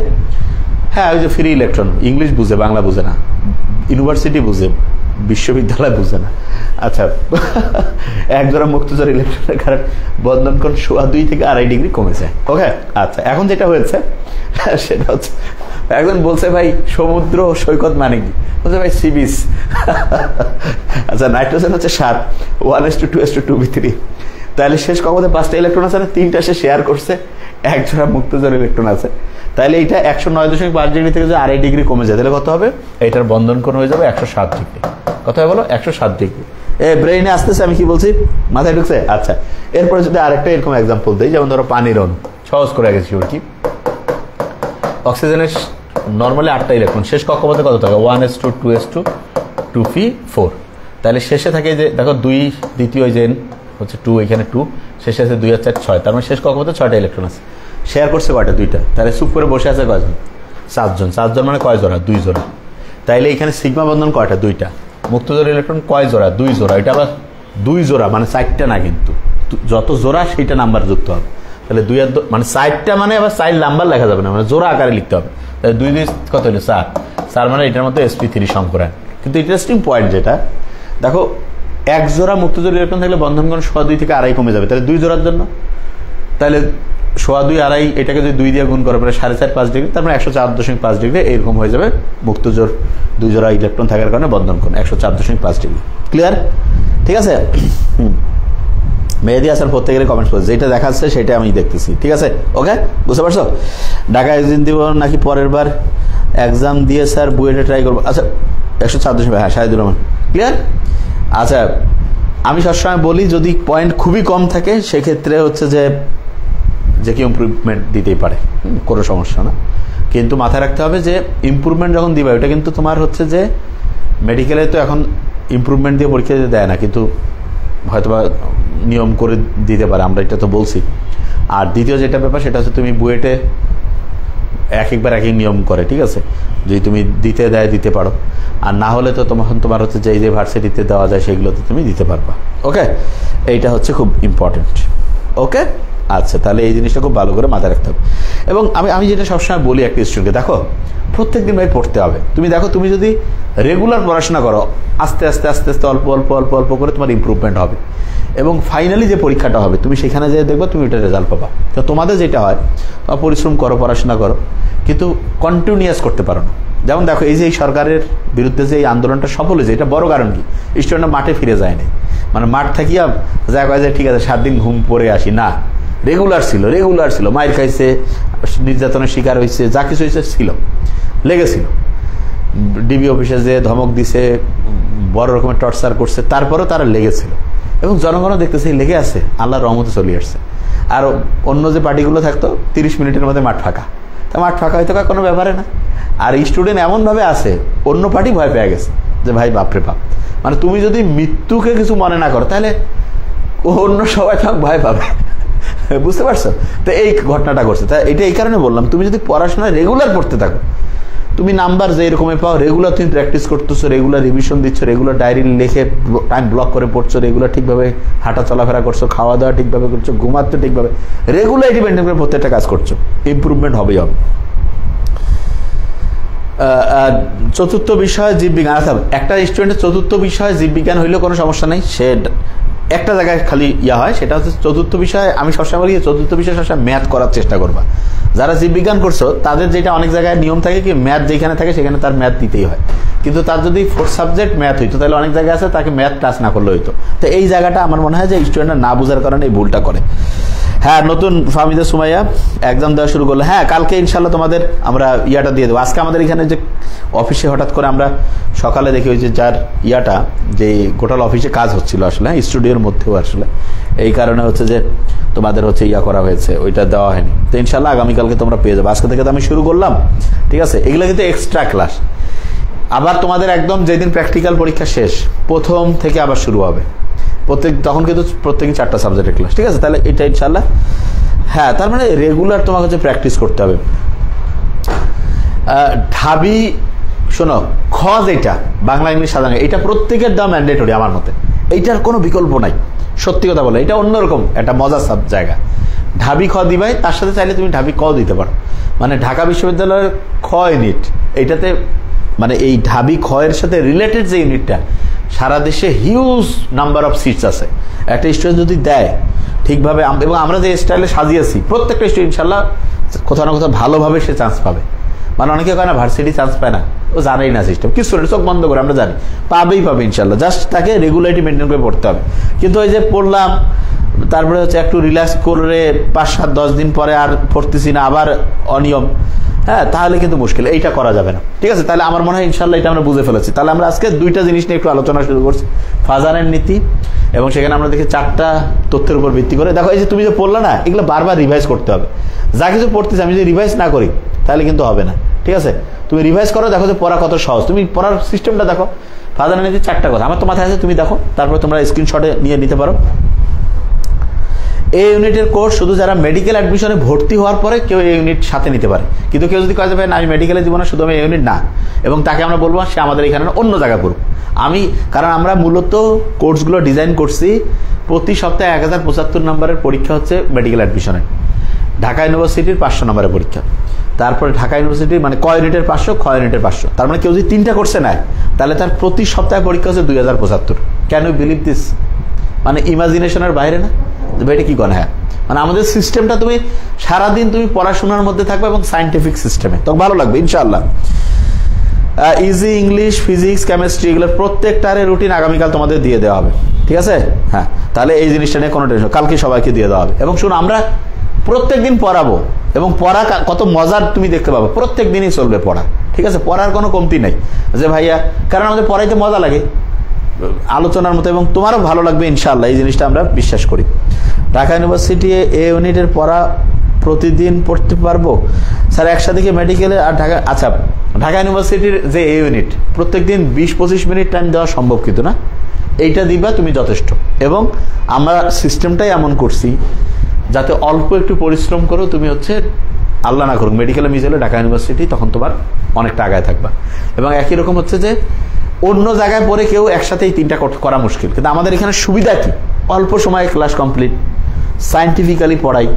হ্যাঁ, ওই যে ফ্রি ইলেকট্রন, ইংলিশ বুঝে, বাংলা বুঝে না, ইউনিভার্সিটি বুঝে, বিশ্ববিদ্যালয় বুঝে না। আচ্ছা, 1 জোড়া মুক্ত জোড় ইলেকট্রনের কারণে বন্ধন কোণ 2.5 থেকে 2.5 ডিগ্রি কমে যায়। ওকে, আচ্ছা, এখন যেটা হয়েছে সেটা হচ্ছে, একজন বলছে ভাই সমুদ্র সৈকত মানে কি? বলছে ভাই সি বিচ। আচ্ছা, নাইট্রোজেন হচ্ছে 7, 1s2, 2s2, 2p3। তাহলে শেষ কক্ষপথে 5টা ইলেকট্রন আছে না, 3টা সে শেয়ার করছে, 1 জোড়া মুক্ত জোড় ইলেকট্রন আছে। তাহলে এইটা 109.5 ডিগ্রি থেকে যে 2.5 ডিগ্রি কমে যায়, তাহলে কত হবে? এইটার বন্ধন কোণ হয়ে যাবে 107 ডিগ্রি। কত হয় বলো? 107 ডিগ্রি। ব্রেইনে আসতেছে আমি কি বলছি? মাথায় ঢুকছে? আচ্ছা, এরপরে যদি আরেকটা এরকম एग्जांपल দেই, যেমন ধরো পানির অণু, সহজ করে গেছি ওর কি, অক্সিজেনের নর্মালি 8টা ইলেকট্রন, শেষ কক্ষপথে কত থাকে 1s2 2s2 2p4, তাহলে শেষে থাকে যে দেখো 2 দ্বিতীয় জেন হচ্ছে 2, এখানে 2, শেষে আছে 2 আর 4 6, তার মানে শেষ কক্ষপথে 6টা ইলেকট্রন আছে। শেয়ার করছে কয়টা? 2টা। তাহলে চুপ করে বসে আছে কয়জন? 4জন। 4জন মানে কয় জোড়া? 2 জোড়া। তাইলে এখানে সিগমা বন্ধন কয়টা? 2টা। মুক্ত জোড়া ইলেকট্রন কয় জোড়া? 2 জোড়া। এটা আবার 2 জোড়া মানে 4টা না, কিন্তু যত জোড়া সেইটা নাম্বার যুক্ত হবে। তাহলে 2 আর মানে 4টা মানে আবার 4 নাম্বার লেখা যাবে না, মানে জোড়া আকারে লিখতে হবে। তাহলে 2 2 কত হলো? 4। 4 মানে এটার মধ্যে sp3 সংকরায়ন। কিন্তু ইন্টারেস্টিং পয়েন্ট যেটা দেখো, 1 জোড়া মুক্ত জোড়া ইলেকট্রন থাকলে বন্ধন কোণ 2.5 থেকে 2.5 কমে যাবে। তাহলে 2 জোড়ার জন্য তাহলে 2.5 2.5 এটাকে যদি 2 দিয়ে গুণ করে পরে 4.5 5 ডিগ্রি, তার মানে 104.5 ডিগ্রি এরকম হয়ে যাবে মুক্ত জোর 2 জোড়া ইলেকট্রন থাকার কারণে বন্ধন কোণ 104.5 ডিগ্রি। ক্লিয়ার? ঠিক আছে। মেহেদি হাসান প্রত্যেকের কমেন্টস করছে, যেটা দেখাচ্ছে সেটা আমি দেখতেছি। ঠিক আছে, ওকে, বুঝতে পারছো? ঢাকা এক্সাম দিব নাকি পরের বার এক্সাম দিয়ে স্যার বুয়েটে ট্রাই করবো? আচ্ছা 104.5, হ্যাঁ শাহিদুর রহমান। ক্লিয়ার? আচ্ছা আমি সবসময় বলি যদি পয়েন্ট খুবই কম থাকে সেক্ষেত্রে হচ্ছে যে কেউ ইমপ্রুভমেন্ট দিতেই পারে, কোনো সমস্যা না। কিন্তু মাথায় রাখতে হবে যে ইমপ্রুভমেন্ট যখন দিবা ওটা কিন্তু তোমার হচ্ছে যে মেডিকেলে তো এখন ইমপ্রুভমেন্ট দিয়ে পরীক্ষা দিতে দেয় না, কিন্তু হয়তোবা নিয়ম করে দিতে পারে, আমরা এটা তো বলছি। আর দ্বিতীয় যেটা ব্যাপার সেটা হচ্ছে তুমি বুয়েটে একবার একই নিয়ম করে, ঠিক আছে, যদি তুমি দিতে দেয় দিতে পারো, আর না হলে তো তোমার হচ্ছে যে এই যে ভার্সিটিতে দেওয়া যায় সেগুলোতে তুমি দিতে পারবা। ওকে, এইটা হচ্ছে খুব ইম্পর্টেন্ট। ওকে, আচ্ছা তাহলে এই জিনিসটা খুব ভালো করে মাথায় রাখতে হবে। এবং আমি যেটা সবসময় বলি একটা স্টুডেন্টকে, দেখো প্রত্যেক দিন ভাই পড়তে হবে। তুমি দেখো তুমি যদি রেগুলার পড়াশোনা করো আস্তে আস্তে আস্তে আস্তে অল্প অল্প অল্প অল্প করে তোমার ইমপ্রুভমেন্ট হবে, এবং ফাইনালি যে পরীক্ষাটা হবে তুমি সেখানে যেয়ে দেখবো তুমি ওটা রেজাল্ট পাবা। তো তোমাদের যেটা হয় পরিশ্রম করো, পড়াশোনা করো, কিন্তু কন্টিনিউয়াস করতে পারো না। যেমন দেখো এই যে এই সরকারের বিরুদ্ধে যে এই আন্দোলনটা সফল হয়েছে, এটা বড় কারণ কি, স্টুডেন্টরা মাঠে ফিরে যায়নি। মানে মাঠ থাকিয়া যা কয় যে ঠিক আছে 7 দিন ঘুম পড়ে আসি, না, রেগুলার ছিল, মায়ের খাইছে, নির্যাতনের শিকার হয়েছে, যা কিছু হয়েছে ছিল, লেগেছিল। ডিবি অফিসে যে ধমক দিছে, বড় রকমের টর্চার করছে, তারপরেও তারা লেগেছিল, এবং জনগণও দেখতেছে লেগে আছে, আল্লাহর রহমতে চলে আসছে। আর অন্য যে পার্টিগুলো থাকতো 30 মিনিটের মধ্যে মাঠ ফাঁকা, তা মাঠ ফাঁকা হয়তো কোনো ব্যাপারে না। আর স্টুডেন্ট এমনভাবে আছে অন্য পার্টি ভয় পেয়ে গেছে যে ভাই বাপরে বাপ, মানে তুমি যদি মৃত্যুকে কিছু মনে না করো তাহলে অন্য সবাই ভয় পাবে। বুঝতে পারছো? তো এই ঘটনাটা ঘটছে। তা এটা এই কারণে বললাম, তুমি যদি পড়াশোনায় রেগুলার পড়তে থাকো, তুমি নাম্বার যে এরকমই পাও, রেগুলার তুমি প্র্যাকটিস করতেছো, রেগুলার রিভিশন দিচ্ছ, রেগুলার ডায়েরি লিখে টাইম ব্লক করে পড়ছো, রেগুলার ঠিকভাবে হাঁটা চলাফেরা করছো, খাওয়া দাওয়া ঠিকভাবে করছো, ঘুমাচ্ছ ঠিকভাবে, রেগুলারিটি মেনটেন করে প্রত্যেকটা কাজ করছো, ইমপ্রুভমেন্ট হবেই হবে। চতুর্থ বিষয় জীববিজ্ঞান। আচ্ছা, একটা স্টুডেন্টের চতুর্থ বিষয় জীববিজ্ঞান হইলেও কোনো সমস্যা নেই, সে একটা জায়গায় খালি হয়, সেটা হচ্ছে চতুর্থ বিষয়। আমি সবসময় বলি চতুর্থ বিষয় সবসময় ম্যাথ করার চেষ্টা করবা। যারা জীববিজ্ঞান করছো তাদের যেটা অনেক জায়গায় নিয়ম থাকে কি, ম্যাথ যেখানে থাকে সেখানে তার ম্যাথ দিতেই হয়, কিন্তু তার যদি 4th সাবজেক্ট ম্যাথ হইতো তাহলে অনেক জায়গায় আছে তাকে ম্যাথ টাচ না করলে হইতো। তো এই জায়গাটা আমার মনে হয় যে স্টুডেন্টরা না বোঝার কারণে এই ভুলটা করে। হ্যাঁ, নতুন ফাহমিদা সুমাইয়া এক্সাম দেওয়া শুরু করলো। হ্যাঁ, কালকে ইনশাল্লাহ তোমাদের আমরা ইয়াটা দিয়ে দেবো। আজকে আমাদের এখানে যে অফিসে হঠাৎ করে আমরা সকালে দেখি ওই যে যার যে গোটাল অফিসে কাজ হচ্ছিল আসলে, স্টুডিওর মধ্যেও আসলে এই কারণে হচ্ছে যে তোমাদের হচ্ছে করা হয়েছে, ওইটা দেওয়া হয়নি। তো ইনশাল্লাহ আগামীকালকে তোমরা পেয়ে যাবে। আজকে থেকে তো আমি শুরু করলাম, ঠিক আছে। এগুলো কিন্তু এক্সট্রা ক্লাস। আবার তোমাদের একদম যেদিন প্র্যাকটিক্যাল পরীক্ষা শেষ প্রথম থেকে আবার শুরু হবে তখন কিন্তু প্রত্যেকে 4টা সাবজেক্টের ক্লাস, ঠিক আছে। তাহলে এটা ইনশাল্লাহ, হ্যাঁ, তার মানে রেগুলার তোমাকে হচ্ছে প্র্যাকটিস করতে হবে। ঢাবি শোনো, খ যেটা বাংলা ইংলিশ সাধারণ, এটা প্রত্যেকের দেওয়া ম্যান্ডেটরি আমার মতে, এইটার কোনো বিকল্প নাই। সত্যি কথা বলে এটা অন্যরকম একটা মজার সব জায়গা। ঢাবি খ দিবাই, তার সাথে চাইলে তুমি ঢাবি ক দিতে পারো। মানে ঢাকা বিশ্ববিদ্যালয়ের খ ইউনিট, এইটাতে মানে এই ঢাবি খ এর সাথে রিলেটেড যে ইউনিটটা, সারা দেশে হিউজ নাম্বার অফ সিটস আছে। একটা স্টুডেন্ট যদি দেয় ঠিকভাবে, এবং আমরা যে স্টাইলে সাজিয়েছি প্রত্যেকটা স্টুডেন্ট ইনশাল্লাহ কোথাও না কোথাও ভালোভাবে সে চান্স পাবে। মানে অনেকে কয় না ভার্সিটি চান্স পায় না, ও জানেই না সিস্টেম, কিছু চোখ বন্ধ করে আমরা জানি পাবে ইনশাল্লাহ। জাস্ট তাকে রেগুলারিটি মেনটেন করে পড়তে হবে। কিন্তু ওই যে পড়লাম তারপরে হচ্ছে একটু রিল্যাক্স করে 5-7-10 দিন পরে আর পড়তেছি না, আবার অনিয়ম, হ্যাঁ, তাহলে কিন্তু মুশকিল, এইটা করা যাবে না, ঠিক আছে। তাহলে আমার মনে হয় ইনশাল্লাহ এটা আমরা বুঝে ফেলেছি। তাহলে আমরা আজকে 2টা জিনিস নিয়ে একটু আলোচনা শুরু করছি, ফাজানের নীতি, এবং সেখানে আমরা দেখি 4টা তথ্যের উপর ভিত্তি করে। দেখো এই যে তুমি যে পড়লা না, এগুলো বারবার রিভাইজ করতে হবে। যা কিছু পড়তেছি আমি যদি রিভাইজ না করি তাহলে কিন্তু হবে না, ঠিক আছে? তুমি রিভাইজ করো, দেখো যে পড়া কত সহজ, তুমি পড়ার সিস্টেমটা দেখো। ফাদার নিয়ে 4টা কথা আমার তো মাথায় আছে, তুমি দেখো, তারপরে তোমরা স্ক্রিনশটে নিয়ে নিতে পারো। এই ইউনিটের কোর্স শুধু যারা মেডিকেল অ্যাডমিশনে ভর্তি হওয়ার পরে কেউ এই ইউনিট সাথে নিতে পারে, কিন্তু কেউ যদি কয়ে যাবে না আমি মেডিকেলে দিব না, শুধু আমি এই ইউনিট না, এবং তাকে আমরা বলবো সে আমাদের এখানে অন্য জায়গায় পড়ুক। কারণ আমরা মূলত কোর্সগুলো ডিজাইন করছি, প্রতি সপ্তাহে 1075 নম্বরের পরীক্ষা হচ্ছে মেডিকেল অ্যাডমিশনে, ঢাকা ইউনিভার্সিটির 500 নম্বরের পরীক্ষা, তারপরে ঢাকা ইউনিভার্সিটির মানে ক ইউনিটের 500, খ ইউনিটের 500, তার মানে কেউ যদি 3টা কোর্সে নেয় তাহলে তার প্রতি সপ্তাহে পরীক্ষা হচ্ছে 2075। Can you believe this? মানে ইমাজিনেশনের বাইরে না? এটা কি করে? হ্যাঁ, মানে আমাদের সিস্টেমটা তুমি সারাদিন তুমি পড়াশোনার মধ্যে থাকবে এবং সায়েন্টিফিক সিস্টেমে, তো ভালো লাগবে ইনশাআল্লাহ। ইজি ইংলিশ, ফিজিক্স, কেমিস্ট্রি এগুলোর প্রত্যেকটারে রুটিন আগামীকাল তোমাদের দিয়ে দেওয়া হবে, ঠিক আছে? হ্যাঁ, তাহলে এই জিনিসটা নিয়ে কোনো টেনশন, কালকে সবাইকে দিয়ে দেওয়া হবে। এবং শুনো, আমরা প্রত্যেক দিন পড়াবো এবং পড়া কত মজার তুমি দেখতে পাবো, প্রত্যেক দিনই চলবে পড়া, ঠিক আছে? পড়ার কোনো কমতি নেই যে ভাইয়া, কারণ আমাদের পড়াইতে মজা লাগে আলোচনার মতো, এবং তোমারও ভালো লাগবে ইনশাআল্লাহ, এই জিনিসটা আমরা বিশ্বাস করি। ঢাকা ইউনিভার্সিটি এ ইউনিটের পড়া প্রতিদিন পড়তে পারবো স্যার একসাথে কি মেডিকেলে আর ঢাকা? আচ্ছা, ঢাকা ইউনিভার্সিটির যে এ ইউনিট প্রত্যেকদিন 20-25 মিনিট টাইম দেওয়া সম্ভব কিন্তু না, এইটা দিবা তুমি যথেষ্ট। এবং আমরা সিস্টেমটাই এমন করছি যাতে অল্প একটু পরিশ্রম করো, তুমি হচ্ছে আল্লাহ না করুক মেডিকেলে মিস হলে ঢাকা ইউনিভার্সিটি, তখন তোমার অনেকটা আগায় থাকবা। এবং একই রকম হচ্ছে যে অন্য জায়গায় পড়ে কেউ একসাথে এই 3টা করা মুশকিল, কিন্তু আমাদের এখানে সুবিধা কি, অল্প সময়ে ক্লাস কমপ্লিট, সায়েন্টিফিক্যালি পড়াই,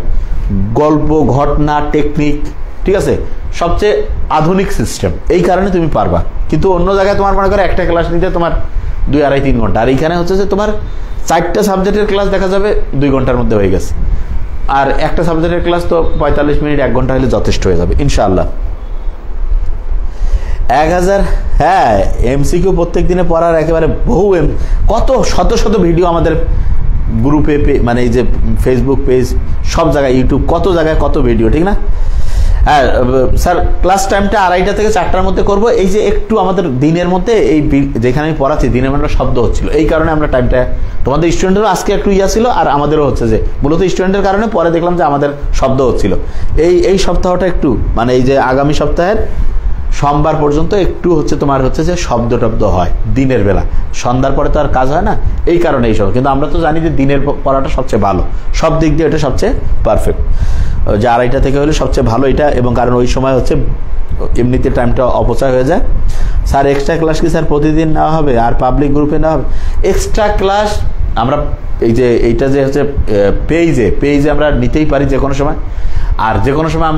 গল্প, ঘটনা, টেকনিক, ঠিক আছে? সবচেয়ে আধুনিক সিস্টেম, এই কারণে তুমি পারবা। কিন্তু অন্য জায়গায় তোমার মনে করো একটা ক্লাস নিতে তোমার 2-2.5-3 ঘন্টা, আর এইখানে হচ্ছে যে তোমার 4টা সাবজেক্টের ক্লাস দেখা যাবে 2 ঘন্টার মধ্যে হয়ে গেছে, আর একটা সাবজেক্টের ক্লাস তো 45 মিনিট 1 ঘন্টা হলে যথেষ্ট হয়ে যাবে ইনশাআল্লাহ। 1000, হ্যাঁ, এমসিকিউ প্রত্যেক দিনে পড়ার একেবারে কত শত শত ভিডিও আমাদের গ্রুপে, মানে এই যে ফেসবুক পেজ, সব জায়গায়, ইউটিউব, কত জায়গায় কত ভিডিও, ঠিক না? হ্যাঁ স্যার, ক্লাস টাইমটা 2:30 থেকে 4টার মধ্যে করব। এই যে একটু আমাদের দিনের মধ্যে এই যেখানে আমি পড়াচ্ছি দিনের মধ্যে শব্দ হচ্ছিল, এই কারণে আমরা টাইমটা, তোমাদের স্টুডেন্টেরও আজকে একটু ছিল, আর আমাদেরও হচ্ছে যে মূলত স্টুডেন্টের কারণে, পরে দেখলাম যে আমাদের শব্দ হচ্ছিল। এই সপ্তাহটা একটু, মানে এই যে আগামী সপ্তাহের সোমবার পর্যন্ত একটু হচ্ছে তোমার হচ্ছে যে শব্দ টব্দ হয় দিনের বেলা, সন্ধ্যার পরে তো আর কাজ হয় না, এই কারণে এইসব। কিন্তু আমরা তো জানি যে দিনের পড়াটা সবচেয়ে ভালো, সব দিক দিয়ে এটা সবচেয়ে পারফেক্ট, যে 2:30 থেকে হলে সবচেয়ে ভালো এটা। এবং কারণ ওই সময় হচ্ছে এমনিতে টাইমটা অপচয় হয়ে যায়। স্যার এক্সট্রা ক্লাস কি স্যার প্রতিদিন নেওয়া হবে আর পাবলিক গ্রুপে নেওয়া হবে? এক্সট্রা ক্লাস আমরা এই যে এইটা যে হচ্ছে পেজে আমরা নিতেই পারি যে কোনো সময়, আর যে কোনো সময়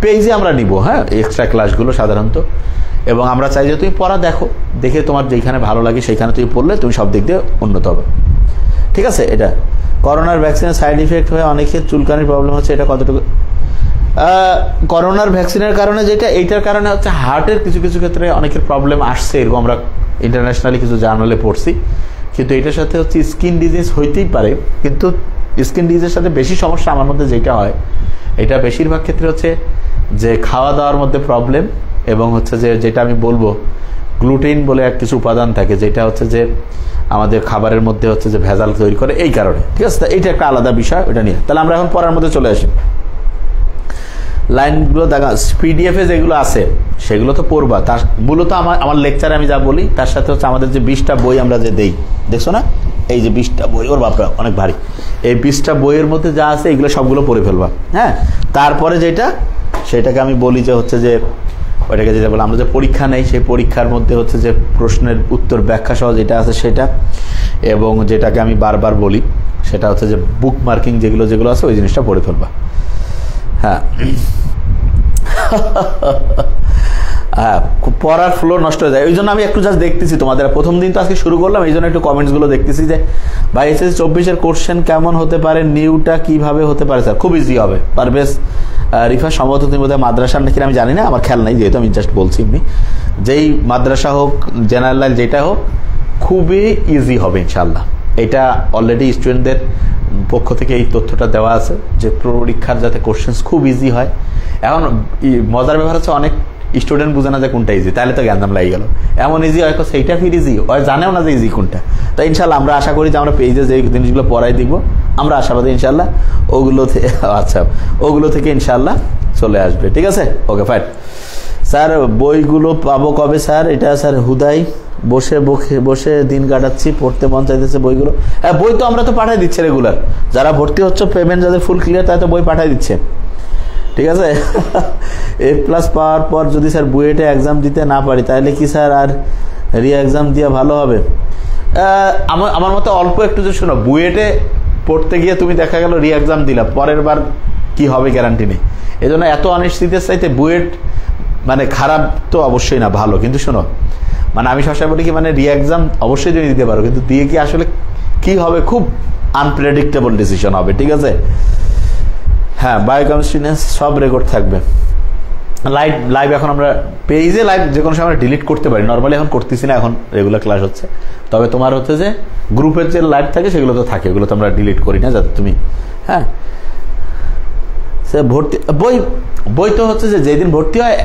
পেজে আমরা নিব, হ্যাঁ, এক্সট্রা ক্লাসগুলো সাধারণত। এবং আমরা চাই যে তুমি পড়া দেখে তোমার যেখানে ভালো লাগে সেখানে তুমি পড়লে তুমি সব দিক দিয়ে উন্নত হবে, ঠিক আছে? এটা করোনার ভ্যাকসিনের সাইড ইফেক্ট হয়ে অনেকের চুলকানির প্রবলেম হচ্ছে, এটা কতটুকু? করোনার ভ্যাকসিনের কারণে যেটা, এইটার কারণে হচ্ছে হার্টের কিছু কিছু ক্ষেত্রে অনেকের প্রবলেম আসছে, এরকম আমরা ইন্টারন্যাশনালি কিছু জার্নালে পড়ছি। কিন্তু এটার সাথে হচ্ছে স্কিন ডিজিজ হইতেই পারে, কিন্তু স্কিন ডিজিজের সাথে বেশি সমস্যা আমার মধ্যে যেটা হয়, এটা বেশিরভাগ ক্ষেত্রে হচ্ছে যে খাওয়া দাওয়ার মধ্যে প্রবলেম, এবং হচ্ছে যে যেটা আমি বলবো গ্লুটেন বলে এক কিছু উপাদান থাকে, যেটা হচ্ছে যে আমাদের খাবারের মধ্যে হচ্ছে যে ভেজাল তৈরি করে, এই কারণে, ঠিক আছে? এটা একটা আলাদা বিষয়, ওটা নিয়ে। তাহলে আমরা এখন পড়ার মধ্যে চলে আসি। লাইনগুলো দেখা, পিডিএফে যেগুলো আছে সেগুলো তো পড়বা, তার মূলত আমার লেকচারে আমি যা বলি তার সাথে হচ্ছে আমাদের যে 20টা বই আমরা যে দেই, দেখছো না, এই যে 20টা বই, ওর বাপরা অনেক ভারী, এই 20টা বইয়ের মধ্যে যা আছে এগুলো সবগুলো পড়ে ফেলবা, হ্যাঁ। তারপরে সেটাকে আমি বলি যে হচ্ছে যে ওইটাকে যেটা বলে আমরা যে পরীক্ষা নেই, সেই পরীক্ষার মধ্যে হচ্ছে যে প্রশ্নের উত্তর ব্যাখ্যা সহ যেটা আছে সেটা, এবং যেটাকে আমি বারবার বলি সেটা হচ্ছে যে বুক মার্কিং যেগুলো আছে ওই জিনিসটা পড়ে ফেলবা, হ্যাঁ। হ্যাঁ, পড়ার ফ্লো নষ্ট হয়ে যায়, ওই জন্য আমি একটু জাস্ট দেখতেছি তোমাদের, প্রথম দিন তো আজকে শুরু করলাম, এই জন্য একটু কমেন্টসগুলো দেখতেছি যে ভাই এসএসসি 24-এর কোশ্চেন কেমন হতে পারে, নিউটা কিভাবে হতে পারে স্যার? খুব ইজি হবে। পারভেজ রিফা, সম্ভবত তুমি বোধহয় মাদ্রাসার নাকি আমি জানি না, আমার খেয়াল নাই, যেহেতু আমি জাস্ট বলছি এমনি, যেই মাদ্রাসা হোক জেনারেল লাইন যেটা হোক খুবই ইজি হবে ইনশাল্লাহ। এটা অলরেডি স্টুডেন্টদের পক্ষ থেকে এই তথ্যটা দেওয়া আছে যে পরীক্ষার যাতে কোশ্চেন্স খুব ইজি হয়। এখন মজার ব্যাপার হচ্ছে অনেক স্টুডেন্ট বুঝে না যে কোনটা ইজি, তাহলে তো জ্ঞানদাম লাগে গেল, এমন ইজি হয় সেইটা ফির ইজি, ওই জানেও না যে ইজি কোনটা। তো ইনশাল্লাহ আমরা আশা করি যে আমরা পেজে যে জিনিসগুলো পড়াই দিব, আমরা আশাবাদী ইনশাল্লাহ ওগুলো থেকে ইনশাল্লাহ চলে আসবে, ঠিক আছে? Okay fine. স্যার বইগুলো পাবো কবে স্যার? এটা স্যার হুদাই বসে বসে দিন কাটাচ্ছি, পড়তে মন চাইতেছে বইগুলো। হ্যাঁ, বই তো আমরা তো পাঠাই দিচ্ছি রেগুলার, যারা ভর্তি হচ্ছে পেমেন্ট যাদের ফুল ক্লিয়ার তারা তো বই পাঠাই দিচ্ছে, ঠিক আছে? A+ পাওয়ার পর যদি স্যার বুয়েটে এক্সাম দিতে না পারি তাহলে কি স্যার আর এক্সাম দেওয়া ভালো হবে? আমার মতে অল্প একটু যে শোনো, বুয়েটে পড়তে গিয়ে তুমি দেখা গেল এক্সাম দিলা, পরের বার কি হবে গ্যারান্টি নেই। এই জন্য এত অনিশ্চিতের চাইতে বুয়েট মানে খারাপ তো অবশ্যই না, ভালো। কিন্তু শোনো, মানে আমি সবসময় বলি কি, মানে এক্সাম অবশ্যই তুমি দিতে পারো, কিন্তু দিয়ে কি আসলে কি হবে, খুব আনপ্রেডিক্টেবল ডিসিশন হবে, ঠিক আছে? হ্যাঁ, বায়োকেমিস্ট্রি সব রেকর্ড থাকবে। লাইভ এখন আমরা পেজে লাইভ যে কোনো সময় ডিলিট করতে পারি, নর্মালি এখন করতেছি না, এখন রেগুলার ক্লাস হচ্ছে। তবে তোমার হচ্ছে যে গ্রুপের যে লাইভ থাকে সেগুলো তো থাকে, এগুলো তো আমরা ডিলিট করি না, যাতে তুমি হ্যাঁ সে ভর্তি বই তো হচ্ছে যে যেদিন ভর্তি হয়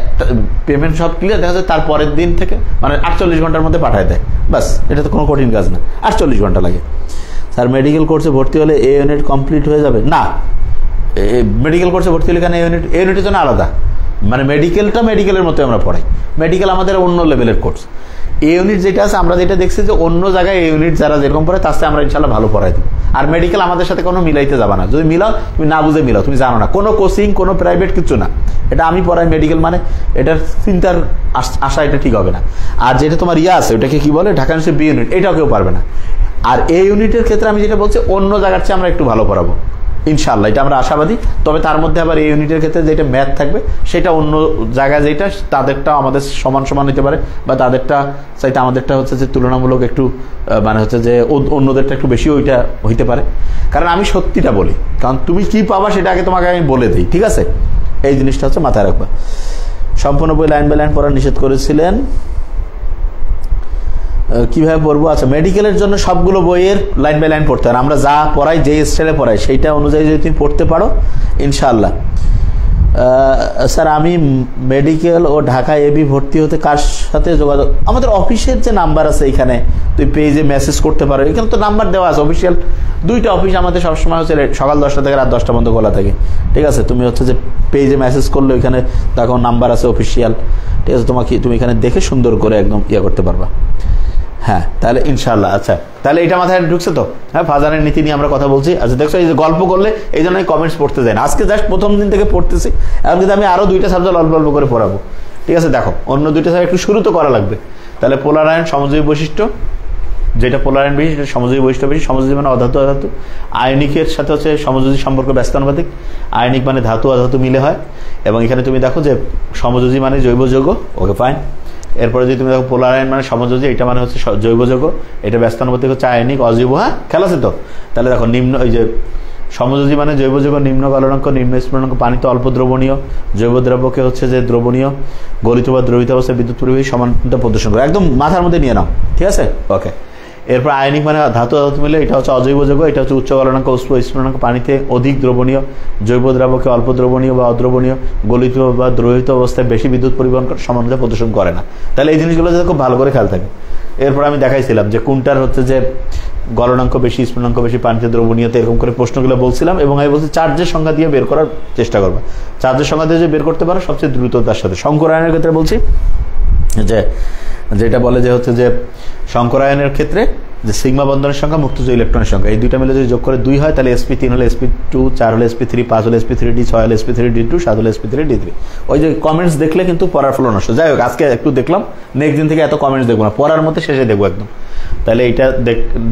পেমেন্ট সব ক্লিয়ার দেখা যায়, তার পরের দিন থেকে মানে 48 ঘন্টার মধ্যে পাঠায় দেয়, বাস। এটা তো কোনো কঠিন কাজ না, 48 ঘন্টা লাগে। স্যার মেডিকেল কোর্সে ভর্তি হলে এ ইউনিট কমপ্লিট হয়ে যাবে? না, মেডিকেল কোর্সে ভর্তি হলে এখানে এ ইউনিটের জন্য আলাদা, মানে মেডিকেলটা মেডিকেলের মতো আমরা পড়াই। মেডিকেল আমাদের অন্য লেভেলের কোর্স। এ ইউনিট যেটা আছে, আমরা যেটা দেখছি যে অন্য জায়গায় এ ইউনিট যারা যেরকম পড়ে তার সাথে আমরা ইনশাল্লাহ ভালো পড়াই দিই। আর মেডিকেল আমাদের সাথে কোনো মিলাইতে যাবা না, যদি মিলাও তুমি না বুঝে মিলাও, তুমি জানো না, কোনো কোচিং কোনো প্রাইভেট কিছু না, এটা আমি পড়াই মেডিকেল, মানে এটার চিন্তার আশা এটা ঠিক হবে না। আর যেটা তোমার আছে ওটাকে কি বলে, ঢাকা ইউনিভার্সিটি বি ইউনিট, এটাও কেউ পারবে না। আর এ ইউনিটের ক্ষেত্রে আমি যেটা বলছি, অন্য জায়গার চেয়ে আমরা একটু ভালো পড়াবো ইনশাল্লাহ, এটা আমরা আশাবাদী। তবে তার মধ্যে আবার এই ইউনিটের ক্ষেত্রে যেটা ম্যাথ থাকবে সেটা অন্য জায়গায় যেটা তাদেরটা আমাদের সমান হতে পারে, বা তাদেরটা চাইতে আমাদেরটা হচ্ছে যে তুলনামূলক একটু মানে হচ্ছে যে অন্যদেরটা একটু বেশি ওইটা হইতে পারে। কারণ আমি সত্যিটা বলি, কারণ তুমি কি পাবা সেটা আগে তোমাকে আমি বলে দিই, ঠিক আছে? এই জিনিসটা হচ্ছে মাথায় রাখবা। সম্পূর্ণ বই লাইন বাই লাইন পড়া নিষেধ করেছিলেন, কিভাবে পড়বো? আচ্ছা, মেডিকেলের জন্য সবগুলো বইয়ের লাইন বাই লাইন পড়তে হয়, আমরা যা পড়াই যে স্টাইলে পড়াই সেইটা অনুযায়ী যদি তুমি পড়তে পারো ইনশাআল্লাহ। স্যার আমি মেডিকেল ও ঢাকা এবি ভর্তি হতে কার সাথে যোগাযোগ? আমাদের অফিসের যে নাম্বার আছে এখানে, তুই পেজে মেসেজ করতে পারো, এখানে তো নাম্বার দেওয়া আছে অফিসিয়াল। 2টা অফিস আমাদের সবসময় হচ্ছে সকাল 10টা থেকে রাত 10টা পর্যন্ত খোলা থাকে, ঠিক আছে? তুমি হচ্ছে যে পেজে মেসেজ করলে ওইখানে দেখো নাম্বার আছে অফিসিয়াল, ঠিক আছে? তুমি এখানে দেখে সুন্দর করে একদম করতে পারবা। হ্যাঁ, তাহলে ইনশাআল্লাহ। আচ্ছা, তাহলে এটা মাথায় ঢুকছে তো? হ্যাঁ, ফাজানের নীতি নিয়ে আমরা কথা বলছি। আচ্ছা দেখছো, এই যে গল্প করলে এই জন্য কমেন্টস পড়তে যাই না, আজকে জাস্ট প্রথম দিন থেকে পড়তেছি, এখন কিন্তু আমি আরো 2টা সাবজেক্ট অল্প অল্প করে পড়াবো, ঠিক আছে? দেখো, অন্য 2টা সাবজেক্ট একটু শুরু তো করা লাগবে। তাহলে পোলার আয়ন সমযোজী বৈশিষ্ট্য, যেটা পোলার আয়ন বেশি সেটা সমযোজী বৈশিষ্ট্য বেশি। সমযোজী মানে অধাতু অধাতু, আয়নিকের সাথে হচ্ছে সমযোজী সম্পর্ক ব্যস্তানুপাতিক, আয়নিক মানে ধাতু অধাতু মিলে হয়। এবং এখানে তুমি দেখো যে সমযোজী মানে জৈব যৌগ, ওকে ফাইন। এরপরে যদি তুমি দেখো পোলার আয়ন মানে সমযোজী, এটা মানে হচ্ছে জৈব যৌগ, এটা ব্যস্তানুপাতিক হচ্ছে আয়নিক অজৈব। হ্যাঁ, খেয়াল আছে তো? তাহলে দেখো নিম্ন, এই যে সমযোজী মানে জৈব যৌগ, নিম্ন গলনাঙ্ক নিম্ন স্ফুটনাঙ্ক, পানিতে অল্প দ্রবণীয়, জৈব দ্রব্যকে হচ্ছে যে দ্রবণীয়, গলিত বা দ্রবিত অবস্থায় বিদ্যুৎ পরিবাহী সমানতা প্রদর্শন করে, একদম মাথার মধ্যে নিয়ে নাও, ঠিক আছে? ওকে। এরপর আয়নিক মানে ধাতু ধাতু মিলে, এটা হচ্ছে অজৈব যৌগ, এটা হচ্ছে উচ্চ গলনাঙ্ক স্ফুটনাঙ্ক, পানিতে অধিক দ্রবণীয়, জৈব দ্রাবকে অল্প দ্রবণীয় বা অদ্রবণীয়, গলিত বা দ্রবিত অবস্থায় বেশি বিদ্যুৎ পরিবহন করে সমানতা প্রদর্শন করে না। তাহলে এই জিনিসগুলো যাতে খুব ভালো করে খেয়াল থাকে। এরপর আমি দেখাইছিলাম যে কোনটার হচ্ছে যে গলনাঙ্ক বেশি, স্ফুটনাঙ্ক বেশি, পানিতে দ্রবণীয়তা, এরকম করে প্রশ্নগুলো বলছিলাম। এবং আমি বলছি চার্জের সংখ্যা দিয়ে বের করার চেষ্টা করবা, চার্জের সংখ্যা দিয়ে যে বের করতে পারো সবচেয়ে দ্রুততার সাথে। শঙ্করায়নের ক্ষেত্রে বলছি যে যেটা বলে যে হচ্ছে যে শঙ্করায়নের ক্ষেত্রে যে সিগমা বন্ধনের সংখ্যা, মুক্তজ ইলেকট্রনের সংখ্যা, এই 2টা মিলে যদি যোগ করে 2 হয় তাহলে sp3 হলে sp2, 4 হলে sp3, 5 হলে sp3d, 6 হলে sp3d2, 7 হলে sp3d3। ওই যে কমেন্টস দেখলে কিন্তু পড়ার ফলো নষ্ট। যাই হোক, আজকে একটু দেখলাম, নেক্সট দিন থেকে এত কমেন্টস দেখবো না, পড়ার মধ্যে শেষে দেখবো একদম। তাহলে এইটা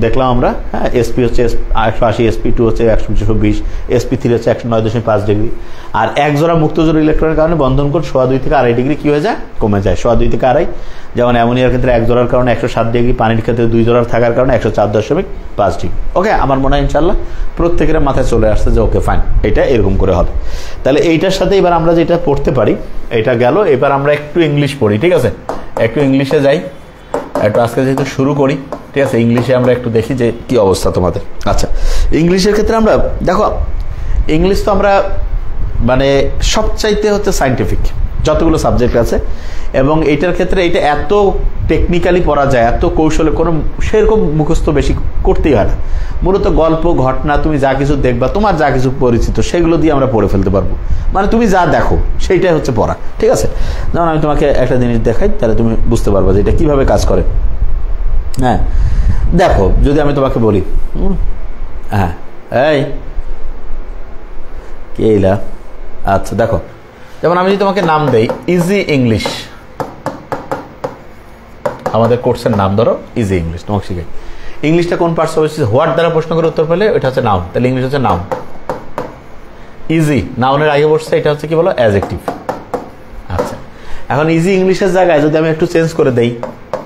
দেখলাম আমরা। হ্যাঁ, sp হচ্ছে 180, sp2 হচ্ছে 120, sp3 হচ্ছে 109.5 ডিগ্রি। আর এক জোড়া মুক্তজোর ইলেকট্রনের কারণে বন্ধন কোণ 2.5 থেকে 2.5 ডিগ্রি কি হয়ে যায়, কমে যায়, 2.5 থেকে 2.5। যেমন অ্যামোনিয়ার ক্ষেত্রে এক জোড়ার কারণে 107 ডিগ্রি, পানির ক্ষেত্রে 2 জোড়ার থাকার কারণে 104.5 ডিগ্রি। ওকে, আমার মনে হয় ইনশাল্লাহ প্রত্যেকের মাথায় চলে আসছে যে ওকে ফাইন, এটা এরকম করে হবে। তাহলে এইটার সাথে এবার আমরা যেটা পড়তে পারি এটা গেল। এবার আমরা একটু ইংলিশ পড়ি, ঠিক আছে? একটু ইংলিশে যাই, একটু আজকে যেহেতু শুরু করি, ঠিক আছে? ইংলিশে আমরা একটু দেখি যে কি অবস্থা তোমাদের। আচ্ছা, ইংলিশের ক্ষেত্রে আমরা দেখো, ইংলিশ তো আমরা মানে সবচাইতে হচ্ছে সায়েন্টিফিক যতগুলো সাবজেক্ট আছে, এবং এইটার ক্ষেত্রে এটা এত টেকনিক্যালি পড়া যায়, এত কৌশলে, কোনো সেরকম মুখস্থ বেশি করতেই হয় না। মূলত গল্প ঘটনা তুমি যা কিছু দেখবা, তোমার যা কিছু পরিচিত সেগুলো দিয়ে আমরা পড়ে ফেলতে পারবো। মানে তুমি যা দেখো সেইটাই হচ্ছে পড়া, ঠিক আছে? যেমন আমি তোমাকে একটা জিনিস দেখাই, তাহলে তুমি বুঝতে পারবা যে এটা কিভাবে কাজ করে। হ্যাঁ দেখো, যদি আমি তোমাকে বলি হ্যাঁ এই কে এলা, আচ্ছা দেখো, যেমন আমি যদি তোমাকে নাম দেই ইজি ইংলিশ, আমাদের কোর্সের নাম ধরো ইজি ইংলিশ, তোমাকে শিখাই। ইংলিশটা কোন পার্টস হবে? হোয়াট দ্বারা প্রশ্ন করে উত্তর পেলে ওইটা হচ্ছে নাউন, তাহলে ইংলিশ হচ্ছে নাউন। ইজি নাউনের আগে বসছে, এটা হচ্ছে কি বলো? অ্যাডজেক্টিভ। আচ্ছা, এখন ইজি ইংলিশের জায়গায় যদি আমি একটু চেঞ্জ করে দেই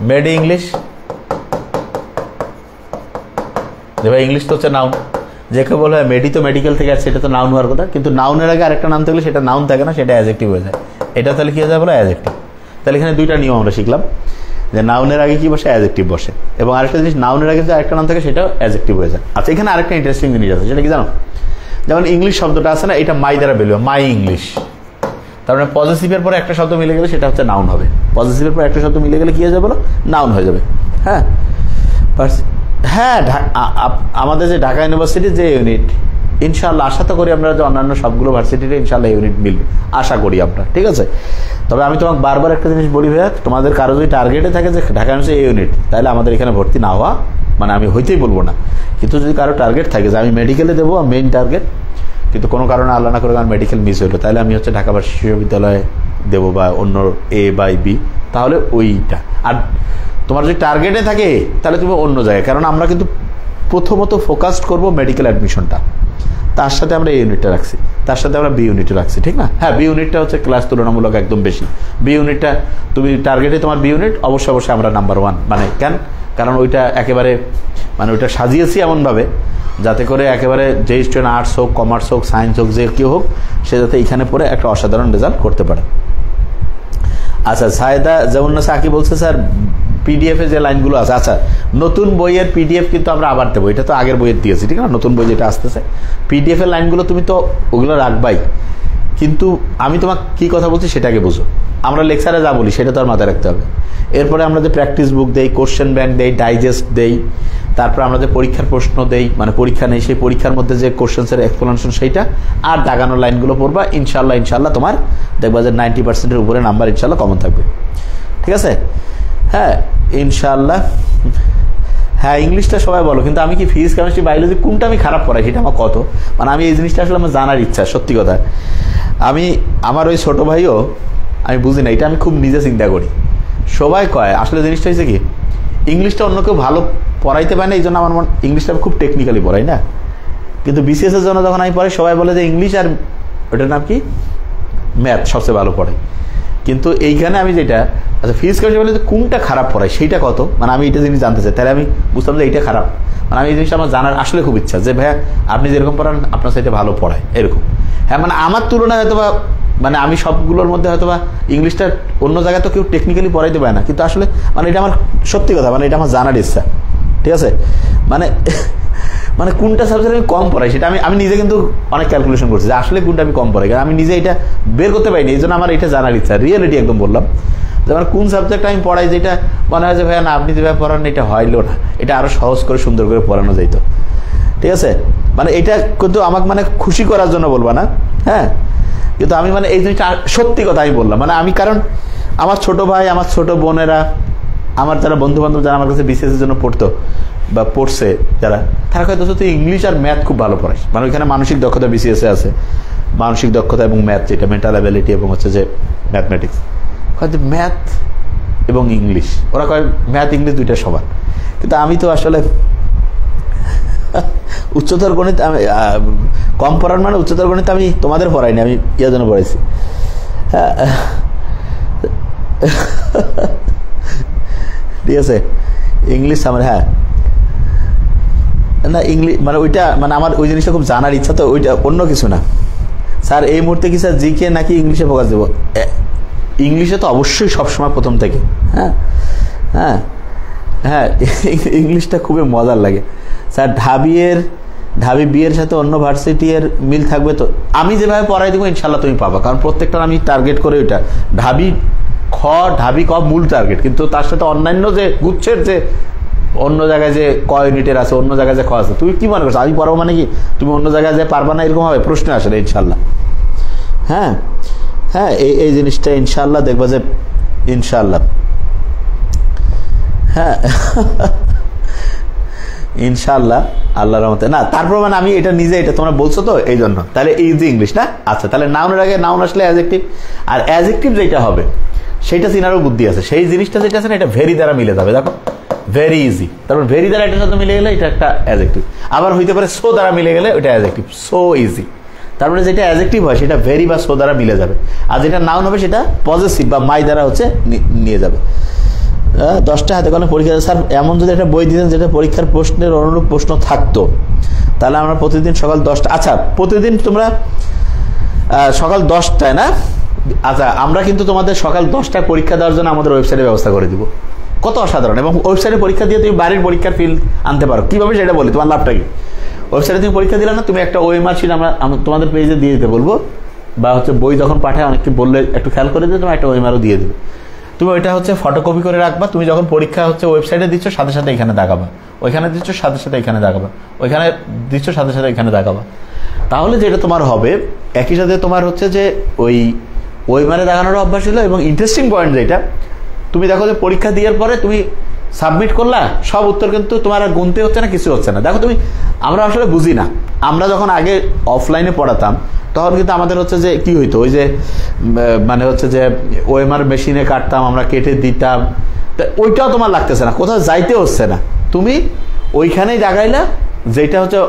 মেড ইংলিশ, দেখো ইংলিশ তো হচ্ছে নাউন। যেকে বলা হয় মেডি তো মেডিকেল থেকে আসছে, এটা তো নাউন হওয়ার কথা, কিন্তু নাউনের আগে আরেকটা নাম থাকলে সেটা নাউন থাকে না, সেটা অ্যাডজেক্টিভ হয়ে যায়। এটা তাহলে কি হয়ে যায় বলো? অ্যাডজেক্টিভ। তাহলে এখানে দুইটা নিয়ম আমরা শিখলাম, যে নাউনের আগে কি বসে? অ্যাডজেক্টিভ বসে, এবং আরেকটা জিনিস নাউনের আগে যে আরেকটা নাম থাকে সেটাও অ্যাডজেক্টিভ হয়ে যায়। আচ্ছা, এখানে আরেকটা ইন্টারেস্টিং জিনিস আছে, সেটা কি জানো? যেমন ইংলিশ শব্দটা আছে না, এটা মাই দ্বারা বেরোবে, মাই ইংলিশ। তার মানে পজিটিভের পরে একটা শব্দ মিলে গেলে সেটা হচ্ছে নাউন হবে। পজিটিভের পরে একটা শব্দ মিলে গেলে কি হয়ে যাবে বলো? নাউন হয়ে যাবে। হ্যাঁ হ্যাঁ, আমাদের যে ঢাকা ইউনিভার্সিটির যে ইউনিট, ইনশাআল্লাহ আশা তো করি আমরা যে অন্যান্য সবগুলো ভার্সিটিতে ইনশাআল্লাহ ইউনিট মিলবে, আশা করি আমরা, ঠিক আছে? তবে আমি তোমাকে বারবার একটা জিনিস বলি ভাইয়া, তোমাদের কারো যদি টার্গেটে থাকে যে ঢাকা ইউনিভার্সিটি ইউনিট, তাহলে আমাদের এখানে ভর্তি না হওয়া, মানে আমি হইতেই বলবো না, কিন্তু যদি কারো টার্গেট থাকে যে আমি মেডিকেলে দেবো মেইন টার্গেট, কিন্তু কোনো কারণে আল্লাহ না করে আমার মেডিকেল মিস হইলো, তাহলে আমি হচ্ছে ঢাকা বিশ্ববিদ্যালয়ে দেবো বা অন্য এ বা বি, তাহলে ওইটা। আর তোমার যদি টার্গেটে থাকে তাহলে তুমি অন্য জায়গায়, কারণ আমরা কিন্তু প্রথমত ফোকাসড করবো মেডিকেল অ্যাডমিশনটা, তার সাথে আমরা এই ইউনিটটা রাখছি, তার সাথে আমরা বি ইউনিটটা রাখছি, ঠিক না? হ্যাঁ, বি ইউনিটটা হচ্ছে ক্লাস তুলনামূলক একদম বেশি। বি ইউনিটটা তুমি টার্গেটে তোমার বি ইউনিট অবশ্যই অবশ্যই আমরা নাম্বার 1, মানে কেন? কারণ ওইটা একেবারে মানে ওইটা সাজিয়েছি এমনভাবে যাতে করে একেবারে যে স্টুডেন্ট আর্টস হোক, কমার্স হোক, সায়েন্স হোক, যে কেউ হোক, সে যাতে এখানে পড়ে একটা অসাধারণ রেজাল্ট করতে পারে। আচ্ছা, সায়েদা যেমন সাকি বলছে স্যার পিডিএফ এ যে লাইনগুলো আছে, আচ্ছা নতুন বইয়ের পিডিএফ কিন্তু আমরা আবার দেবো, এটা তো আগের বইয়ের দিয়েছি, ঠিক না? নতুন বই যেটা আসতেছে পিডিএফ এর লাইনগুলো তুমি তো ওগুলো রাখবাই, কিন্তু আমি তোমাকে কি কথা বলছি সেটাকে বুঝো। আমরা লেকচারে যা বলি সেটা তো আর মাথায় রাখতে হবে। এরপরে আমরা যে প্র্যাকটিস বুক দেই, কোশ্চেন ব্যাংক দেই, ডাইজেস্ট দেই, তারপর আমরা যে পরীক্ষার প্রশ্ন দেই, মানে পরীক্ষা নেই সেই পরীক্ষার মধ্যে যে কোশ্চেন্সের এক্সপ্লেনেশন সেইটা, আর দাগানো লাইনগুলো পড়বা, ইনশাল্লাহ ইনশাল্লাহ তোমার দেখবা যে 90%-এর উপরে নাম্বার ইনশাল্লাহ কমন থাকবে, ঠিক আছে? হ্যাঁ ইনশাআল্লাহ। হ্যাঁ, ইংলিশটা সবাই বলো, কিন্তু আমি কি ফিজিক্স, কেমিস্ট্রি, বায়োলজি কোনটা আমি খারাপ পড়াই সেটা আমার কত, মানে আমি এই জিনিসটা আসলে আমার জানার ইচ্ছা, সত্যি কথা। আমার ওই ছোট ভাইও আমি বুঝি না, এটা আমি খুব নিজে চিন্তা করি। সবাই কয় আসলে জিনিসটা হয়েছে কি, ইংলিশটা অন্য কেউ ভালো পড়াইতে পারে না, এই জন্য আমার ইংলিশটা খুব টেকনিক্যালি পড়াই না, কিন্তু বিসিএস এর জন্য যখন আমি পড়াই সবাই বলে যে ইংলিশ আর ওটার নাম কি ম্যাথ সবচেয়ে ভালো পড়াই। কিন্তু এইখানে আমি যেটা আচ্ছা ফিজিক্স কেমিস্ট্রি বলে কোনটা খারাপ পড়াই সেইটা কত, মানে আমি এটা জিনিস জানতে চাই, তাহলে আমি বুঝতাম যে এইটা খারাপ, মানে আমি এই জিনিসটা আমার জানার আসলে খুব ইচ্ছা যে ভাইয়া আপনি যেরকম পড়ান আপনার সাথে ভালো পড়ায় এরকম। হ্যাঁ, মানে আমার তুলনায় হয়তো বা মানে আমি সবগুলোর মধ্যে হয়তো বা ইংলিশটা অন্য জায়গায় তো কেউ টেকনিক্যালি পড়াইতে পারে না, কিন্তু আসলে মানে এটা আমার সত্যি কথা, মানে এটা আমার জানার ইচ্ছা, ঠিক আছে? মানে কোনটা সাবজেক্ট আমি কম পড়াই সেটা আমি নিজে কিন্তু অনেক ক্যালকুলেশন করছি যে আসলে কোনটা আমি কম পড়াই, কারণ আমি নিজে এটা বের করতে পারিনি, এই জন্য আমার এটা জানার ইচ্ছা, রিয়েলিটি একদম বললাম যে আমার কোন সাবজেক্ট আমি পড়াই যেটা মনে হয় যে ভাইয়া না আপনি যেভাবে পড়ান এটা হইলো না, এটা আরো সহজ করে সুন্দর করে পড়ানো যাইতো, ঠিক আছে? মানে এটা কিন্তু আমাকে মানে খুশি করার জন্য বলবা না, হ্যাঁ, কিন্তু আমি মানে এই জিনিসটা সত্যি কথা আমি বললাম, মানে আমি কারণ আমার ছোট ভাই, আমার ছোট বোনেরা, আমার যারা বন্ধু বান্ধব যারা আমার কাছে বিসিএস এর জন্য পড়তো বা পড়ছে যারা, তারা হয়তো তুই ইংলিশ আর ম্যাথ খুব ভালো পড়াস, মানে ওইখানে মানসিক দক্ষতা বিসিএস এ আছে, মানসিক দক্ষতা এবং ম্যাথ যেটা মেন্টাল অ্যাবিলিটি এবং হচ্ছে যে ম্যাথমেটিক্স, হয়তো ম্যাথ এবং ইংলিশ, ওরা কয় ম্যাথ ইংলিশ দুইটা সমান, কিন্তু আমি তো আসলে উচ্চতর গণিত আমি কম পড়ার মানে উচ্চতর গণিত আমি তোমাদের পড়াইনি, আমি ইয়ার জন্য পড়াইছি। হ্যাঁ ঠিক আছে, ইংলিশ আমার হ্যাঁ না ইংলিশ মানে ওইটা মানে আমার ওই জিনিসটা খুব জানার ইচ্ছা, তো ওইটা অন্য কিছু না। স্যার এই মুহূর্তে কি স্যার জিকে নাকি ইংলিশে ফোকাস দেবো? ইংলিশে তো অবশ্যই সবসময় প্রথম থেকে, হ্যাঁ হ্যাঁ হ্যাঁ ইংলিশটা খুবই মজার লাগে স্যার। ঢাবি বিয়ের সাথে অন্য ভার্সিটি এর মিল থাকবে তো? আমি যেভাবে পড়াই দেবো ইনশাল্লাহ তুমি পাবা, কারণ প্রত্যেকটা আমি টার্গেট করে ওইটা ঢাবি ক মূল টার্গেট, কিন্তু তার সাথে অন্যান্য যে গুচ্ছের যে অন্য জায়গায় যে ক ইউনিটের আছে, অন্য জায়গায় যে খ আছে, তুমি কি মনে করছো আমি পড়াবো মানে কি তুমি অন্য জায়গায় যে পারবা না, এরকম হবে? প্রশ্ন আসে না ইনশাল্লাহ। হ্যাঁ হ্যাঁ, এই জিনিসটা ইনশাল্লাহ দেখবা যে ইনশাল্লাহ, হ্যাঁ ইনশাল্লাহ আল্লাহর রহমতে। না তারপর মানে আমি এটা নিজে, এটা তোমরা বলছো তো এই জন্য, তাহলে ইজি ইংলিশ না? আচ্ছা, তাহলে নাউনের আগে নাউন আসলে অ্যাডজেক্টিভ, আর অ্যাডজেক্টিভ যেটা হবে সেইটা চিনারও বুদ্ধি আছে। সেই জিনিসটা যেটা আছে না, এটা ভেরি দ্বারা মিলে যাবে। দেখো ভেরি ইজি, তারপর ভেরি দ্বারা এটার সাথে মিলে গেলে এটা একটা অ্যাডজেক্টিভ। আবার হইতে পারে সো দ্বারা মিলে গেলে ওইটা অ্যাডজেক্টিভ, সো ইজি। তারপরে যেটা অ্যাডজেক্টিভ হয় সেটা ভেরি বা সো দ্বারা মিলে যাবে, আর যেটা নাউন হবে সেটা পজেসিভ বা মাই দ্বারা হচ্ছে নিয়ে যাবে। 10টা হাতে কলমে পরীক্ষা। স্যার এমন যদি একটা বই দিতেন যেটা পরীক্ষার প্রশ্নের অনুরূপ প্রশ্ন থাকতো, তাহলে আমরা প্রতিদিন সকাল 10টা। আচ্ছা, প্রতিদিন তোমরা সকাল 10টায় না? আচ্ছা, আমরা কিন্তু তোমাদের সকাল 10টায় পরীক্ষা দেওয়ার জন্য আমাদের ওয়েবসাইটে ব্যবস্থা করে দিব। কত অসাধারণ! এবং ওয়েবসাইটে পরীক্ষা দিয়ে তুমি বাড়ির পরীক্ষার ফিল আনতে পারো। কীভাবে সেটা বলি, তোমার লাভটা কি? ওয়েবসাইটে তুমি পরীক্ষা দিলে না, তুমি একটা ওএমআর শিট আমরা তোমাদের পেজে দিয়ে দিতে বলবো, বা হচ্ছে বই যখন পাঠায় অনেককে বললে একটু খেয়াল করে দিয়ে তোমার একটা ওএমআরও দিয়ে দেবে। তুমি ওইটা হচ্ছে ফটোকপি করে রাখবা। তুমি যখন পরীক্ষা হচ্ছে ওয়েবসাইটে দিচ্ছ সাথে সাথে এখানে দেখাবা, ওইখানে দিচ্ছ সাথে সাথে এখানে দেখাবা, ওইখানে দিচ্ছ সাথে সাথে এখানে দেখাবা। তাহলে যেটা তোমার হবে, একই সাথে তোমার হচ্ছে যে ওই মানে দেখানোর অভ্যাস ছিল। এবং ইন্টারেস্টিং পয়েন্ট যেটা, তুমি দেখো যে পরীক্ষা দেওয়ার পরে তুমি সাবমিট করলা, সব উত্তর কিন্তু তোমার আর গুনতে হচ্ছে না, কিছু হচ্ছে না। দেখো তুমি, আমরা আসলে বুঝি না। আমরা যখন আগে অফলাইনে পড়াতাম তখন কিন্তু আমাদের হচ্ছে যে কি হইতো, ওই যে মানে হচ্ছে যে ওএমআর মেশিনে কাটতাম আমরা, কেটে দিতাম, ওইটাও তোমার লাগতেছে না, কোথাও যাইতে হচ্ছে না। তুমি ওইখানেই দাগাইলা, যেটা হচ্ছে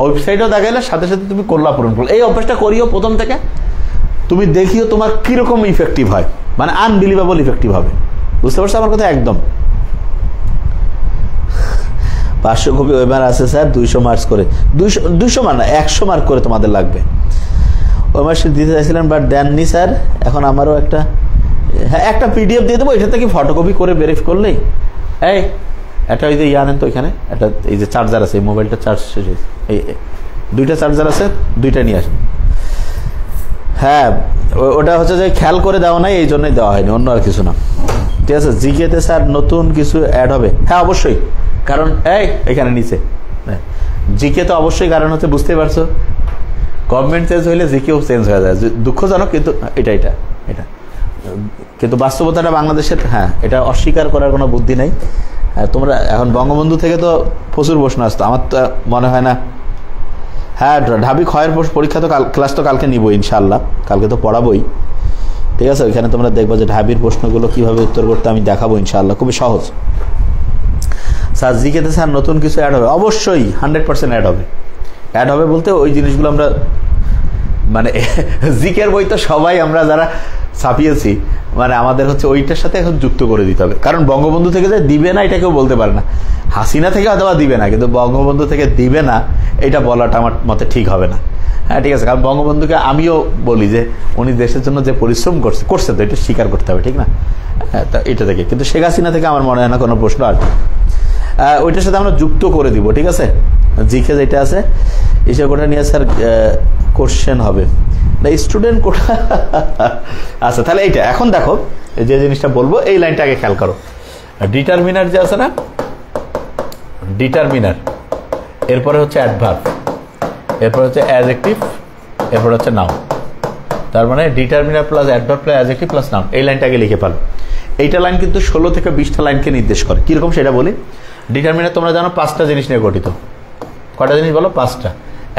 ওয়েবসাইটেও দাগাইলা, সাথে সাথে তুমি করলা, পূরণ করলো। এই অভ্যাসটা করিও প্রথম থেকে, তুমি দেখিও তোমার কিরকম ইফেক্টিভ হয়, মানে আনবিলিভেবল ইফেক্টিভ হবে। বুঝতে পারছো আমার কথা? একদম 500 কপি ওয়েমার আছে স্যার, 200 মার্কস করে। 200 মান না, 100 মার্ক করে তোমাদের লাগবে। ওয়েমার শিট দিতে চাইছিলেন বাট দেননি স্যার। এখন আমারও একটা পিডিএফ দিয়ে দেবো, এটা থেকে ফটোকপি করে ভেরিফাই করলেই। এই একটা ওই যে আনেন তো, ওইখানে একটা এই যে চার্জার আছে, এই মোবাইলটা চার্জ শেষ হয়েছে, এই 2টা চার্জার আছে, 2টা নিয়ে আসেন। হ্যাঁ, ওটা হচ্ছে যে খেয়াল করে দেওয়া নাই, এই জন্যই দেওয়া হয়নি, অন্য আর কিছু না। ঠিক আছে, জিকেতে স্যার নতুন কিছু অ্যাড হবে? হ্যাঁ অবশ্যই, কারণ এখানে নিচে জিকে তো অবশ্যই, কারণ হচ্ছে বুঝতেই পারছো গভর্নমেন্ট চেঞ্জ হইলে জিকেও চেঞ্জ হয়ে যায়। দুঃখজনক, কিন্তু এটা কিন্তু বাস্তবতাটা বাংলাদেশের। হ্যাঁ, এটা অস্বীকার করার কোনো বুদ্ধি নাই। তোমরা এখন বঙ্গবন্ধু থেকে তো প্রচুর প্রশ্ন আসতো, আমার তো মনে হয় না। হ্যাঁ, ঢাবি ক্ষয়ের পরীক্ষা তো ক্লাস তো কালকে নিবো ইনশাল্লাহ, কালকে তো পড়াবোই। ঠিক আছে, ওইখানে তোমরা দেখবো যে ঢাবির প্রশ্নগুলো কিভাবে উত্তর করতে আমি দেখাবো ইনশাল্লাহ, খুবই সহজ। স্যার জিকেতে স্যার নতুন কিছু অ্যাড হবে? অবশ্যই 100% অ্যাড হবে বলতে ওই জিনিসগুলো আমরা মানে জিকের বই তো সবাই আমরা যারা ছাপিয়েছি, মানে আমাদের হচ্ছে ওইটার সাথে এখন যুক্ত করে দিতে হবে। কারণ বঙ্গবন্ধু থেকে যে দিবে না এটা কেউ বলতে পারে না, হাসিনা থেকে অথবা দিবে না, কিন্তু বঙ্গবন্ধু থেকে দিবে না এটা বলাটা আমার মতে ঠিক হবে না। হ্যাঁ ঠিক আছে, কারণ বঙ্গবন্ধুকে আমিও বলি যে উনি দেশের জন্য যে পরিশ্রম করছে তো এটা স্বীকার করতে হবে, ঠিক না? হ্যাঁ, তা এটা থেকে, কিন্তু শেখ হাসিনা থেকে আমার মনে হয় না কোনো প্রশ্ন আসবে। ওইটার সাথে আমরা যুক্ত করে দিব, ঠিক আছে? জিকে যেটা আছে এসব কোটা নিয়ে স্যার কোশ্চেন হবে না, স্টুডেন্ট কোটা। আচ্ছা, তাহলে এইটা এখন দেখো, যে জিনিসটা বলবো এই লাইনটা আগে খেয়াল করো। ডিটারমিনার যে আছে না, ডিটারমিনার, এরপরে হচ্ছে অ্যাডভার্ব, এরপর হচ্ছে অ্যাডজেক্টিভ, এরপর হচ্ছে নাউন। তার মানে determiner plus adverb plus adjective plus noun, এই লাইনটা আগে লিখে ফেলো। এইটা লাইন কিন্তু 16 থেকে 20টা লাইনকে নির্দেশ করে। কিরকম সেটা বলি। ডিটারমিনার তোমরা জানো 5টা জিনিস নিয়ে গঠিত। কয়টা জিনিস বলো? 5টা।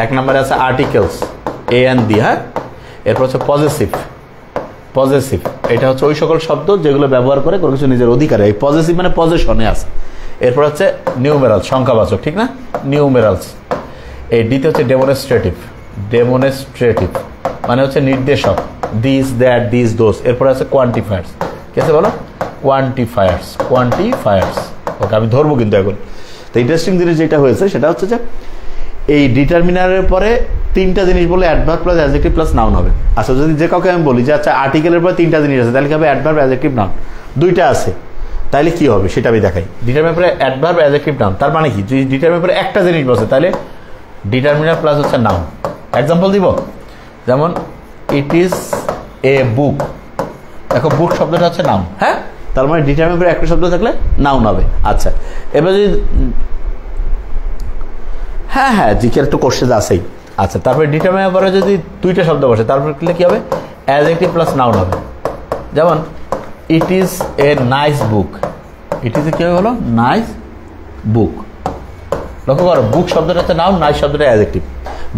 1 নম্বরে আছে আর্টিকেলস এ অ্যান্ড দি। হ্যাঁ, এরপর হচ্ছে পজেসিভ, এটা হচ্ছে ওই সকল শব্দ যেগুলো ব্যবহার করে কোনো কিছু নিজের অধিকারে, এই পজেসিভ মানে পজেশনে আছে। এরপর হচ্ছে নিউমেরালস, সংখ্যাবাচক, ঠিক না? নিউমেরালস। এই ডিতে হচ্ছে ডেমনস্ট্রেটিভ মানে হচ্ছে নির্দেশক, দিস দ্যাট দিস দোজ। এরপর আছে কোয়ান্টিফায়ার্স, কি আছে বলো? কোয়ান্টিফায়ার্স। ওকে, আমি ধরবো কিন্তু এখন। তো ইন্টারেস্টিং জিনিস যেটা হয়েছে সেটা হচ্ছে যে এই ডিটারমিনারের পরে 3টা জিনিস বলে adverb plus adjective plus noun হবে। আচ্ছা, যদি যে কাউকে আমি বলি যে আচ্ছা আর্টিকেলের পরে 3টা জিনিস আছে, তাহলে কি হবে? Adverb, adjective, noun. 2টা আছে, তাহলে কি হবে সেটা আমি দেখাই। ডিটারমিনার পরে অ্যাডভার্ব, অ্যাডজেক্টিভ, নাউন, তার মানে কি? যদি ডিটারমিনার পরে একটা জিনিস বসে তাহলে ডিটারমিনার প্লাস হচ্ছে নাউন। এক্সাম্পল দিব, যেমন ইট ইজ এ বুক। দেখো বুক শব্দটা হচ্ছে নাউন। হ্যাঁ, তার মানে ডিটারমিনের পরে একটা শব্দ থাকলে নাউন হবে। আচ্ছা, এবার যদি হ্যাঁ জিকের তো কোশ্চেন আছেই। আচ্ছা, তারপরে ডিটারমিনের পরে যদি দুইটা শব্দ বসে তারপরে কি হবে? অ্যাডজেক্টিভ প্লাস নাউন হবে। যেমন it is a nice book, it is কি হলো? Nice book. লক্ষ্য করো, বুক শব্দটা হচ্ছে নাউন, নাইস শব্দটা অ্যাডজেক্টিভ।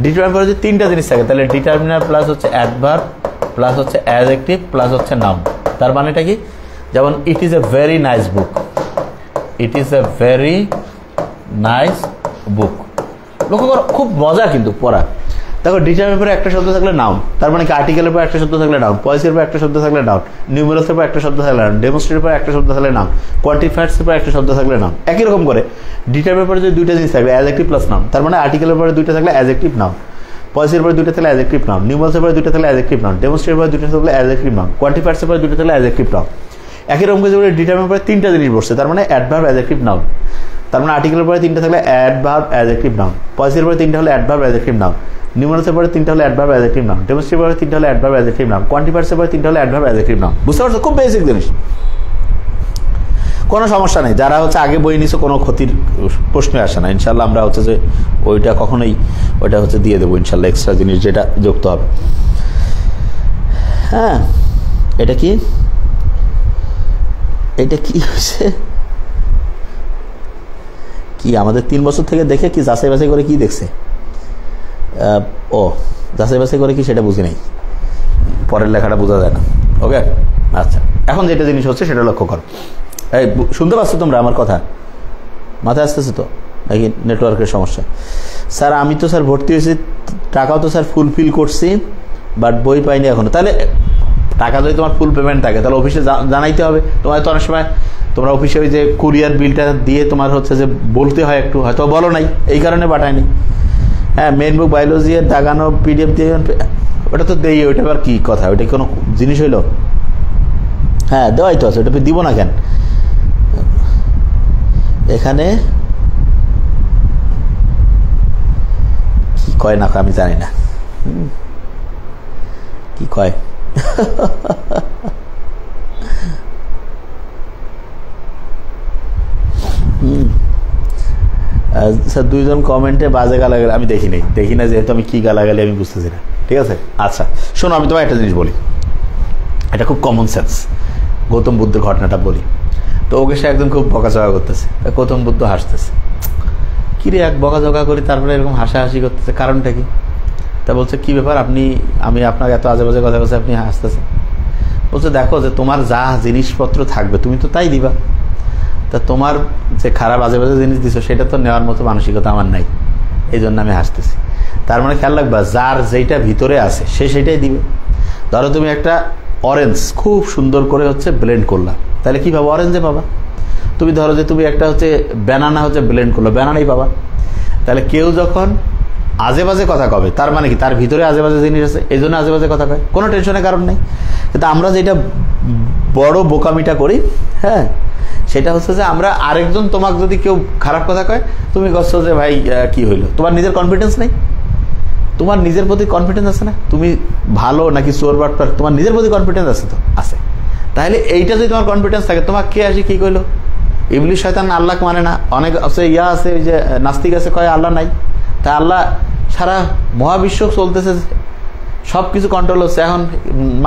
ডিটারমিনার পরে যদি তিনটা জিনিস থাকে তাহলে ডিটারমিনার প্লাস হচ্ছে অ্যাডভার্ব প্লাস হচ্ছে অ্যাডজেক্টিভ প্লাস হচ্ছে নাউন। তার মানেটা কি? যেমন it is a very nice book, it is a very nice book. লক্ষ্য করো, খুব মজা কিন্তু পড়া। দেখো, ডিটারমিনার পরে একটা শব্দ থাকলে নাউন, তার মানে কি আর্টিকেলের পর একটা শব্দ থাকলে নাউন, পয়েসির পর একটা শব্দ থাকলে নাউন, নিউমেরাসের পর একটা শব্দ থাকলে নাউন, ডেমনস্ট্রেটের পর একটা শব্দ থাকলে নাউন, কোয়ান্টিফায়ার্সের পর একটা শব্দ থাকলে নাউন। একই রকম করে ডিটারমিনার পরে যদি দুইটা জিনিস থাকবে অ্যাডজেক্টিভ প্লাস নাউন, তার মানে আর্টিকেলের পরে দুইটা থাকলে অ্যাডজেক্টিভ নাউন, পয়েসির পরে দুইটা থাকলে অ্যাডজেক্টিভ নাউন, নিউমেরাসের পরে দুইটা থাকলে অ্যাডজেক্টিভ নাউন, ডেমনস্ট্রেটের পরে দুইটা থাকলে অ্যাডজেক্টিভ নাউন, কোয়ান্টিফায়ার্সের পরে দুইটা থাকলে অ্যাডজেক্টিভ নাউন। একই রকম করে ডিটারমিনার পরে তিনটা জিনিস বসছে, তার মানে অ্যাডভার্ব অ্যাডজেক্টিভ নাউন, তার মানে আর্টিকেলের পরে তিনটা থাকলে অ্যাডভার্ব অ্যাডজেক্টিভ নাউন, পয়েসির পরে তিনটা হলে অ্যাডভার্ব অ্যাডজেক্টিভ নাউন, নিউমেরাসের পরে তিনটা হলে অ্যাডভার্ব অ্যাডজেক্টিভ নাউন, ডেমনস্ট্রেটের পরে তিনটা হলে অ্যাডভার্ব অ্যাডজেক্টিভ নাউন, কোয়ান্টিফায়ার্সের পরে তিনটা হলে অ্যাডভার্ব অ্যাডজেক্টিভ নাউন। বুঝতে পারছো? খুব বেসিক জিনিস, কোনো সমস্যা নেই। যারা হচ্ছে আগে বই নিছো কোনো ক্ষতির প্রশ্ন আসে না ইনশাল্লাহ। আমরা হচ্ছে যে ওইটা কখনোই ওইটা হচ্ছে দিয়ে দেবো ইনশাল্লাহ, এক্সট্রা জিনিস যেটা যুক্ত হবে। হ্যাঁ, এটা কি হয়েছে? কি আমাদের 3 বছর থেকে দেখে কি যাচাই বাছাই করে কি দেখছে? ও যাচাই বাছাই করে কি সেটা বুঝি নাই, পরের লেখাটা বোঝা যায় না। ওকে, আচ্ছা, এখন যেটা জিনিস হচ্ছে সেটা লক্ষ্য করো। এই শুনতে পাচ্ছ তোমরা আমার কথা? মাথায় আসতেছে তো নাকি নেটওয়ার্কের সমস্যা? স্যার আমি তো স্যার ভর্তি হয়েছি, টাকাও তো স্যার ফুলফিল করছি, বাট বই পাইনি এখনো। তাহলে টাকা যদি তোমার ফুল পেমেন্ট থাকে তাহলে অফিসে জানাইতে হবে। তোমার তো অনেক সময় তোমরা অফিসে ওই যে কুরিয়ার বিলটা দিয়ে তোমার হচ্ছে যে বলতে হয় একটু, হয়তো বলো নাই, এই কারণে পাঠায়নি। হ্যাঁ, মেন বুক বায়োলজি এর দাগানো পিডিএফ দিয়ে ওটা তো দেই, ওইটা আবার কি কথা? ওইটা কোনো জিনিস হইলো? হ্যাঁ, দেওয়াই তো আছে, ওটা দিব না কেন? এখানে কি কয় না আমি জানি না, কি কয়। স্যার 2 জন কমেন্টে বাজে গালাগালি, আমি দেখি না যেহেতু আমি কি গালাগালি আমি বুঝতেছি না। ঠিক আছে, আচ্ছা শোনো, আমি তোমার একটা জিনিস বলি, এটা খুব কমন সেন্স। গৌতম বুদ্ধের ঘটনাটা বলি তো, ওকে সে একদম খুব বকাঝকা করতেছে, গৌতম বুদ্ধ হাসতেছে। কিরে এক বকাঝকা করি তারপরে এরকম হাসাহাসি করতেছে, কারণটা কি? তা বলছে কি ব্যাপার, আমি আপনাকে এত আজে বাজে কথা বলছি, আপনি হাসতেছেন? বলছে দেখো, যে তোমার যা জিনিসপত্র থাকবে তুমি তো তাই দিবা, তা তোমার যে খারাপ আজে বাজে জিনিস দিছো সেটা তো নেওয়ার মতো মানসিকতা আমার নাই, এই জন্য আমি হাসতেছি। তার মানে খেয়াল রাখবা, যার যেটা ভিতরে আছে সে সেটাই দিবে। ধরো তুমি একটা অরেঞ্জ খুব সুন্দর করে হচ্ছে ব্লেন্ড করলা, তাহলে কি পাবা? অরেঞ্জে পাবা। তুমি ধরো যে তুমি একটা হচ্ছে ব্যানানা হচ্ছে ব্লেন্ড করলো, ব্যানানাই পাবা। তাহলে কেউ যখন আজে বাজে কথা কবে, তার মানে কি তার ভিতরে আজে বাজে জিনিস আছে, এই জন্য আজে বাজে কথা কয়, কোনো টেনশনের কারণ নেই। কিন্তু আমরা যেটা বড় বোকামিটা করি, হ্যাঁ, সেটা হচ্ছে যে আমরা আরেকজন, তোমাকে যদি কেউ খারাপ কথা কয়, তুমি বলছো যে ভাই কি হইলো, তোমার নিজের কনফিডেন্স নেই, তোমার নিজের প্রতি কনফিডেন্স আছে না, তুমি ভালো নাকি চোর বাটপার, তোমার নিজের প্রতি কনফিডেন্স আছে তো? আছে। তাহলে এইটা যদি তোমার কনফিডেন্স থাকে, তোমার কে আসি কি কইলো? ইবলিশ শয়তান আল্লাহ মানে না, অনেক আছে আছে যে নাস্তিক আছে কয় আল্লাহ নাই। তা আল্লাহ সারা মহাবিশ্ব চলতেছে, সব কিছু কন্ট্রোল হচ্ছে, এখন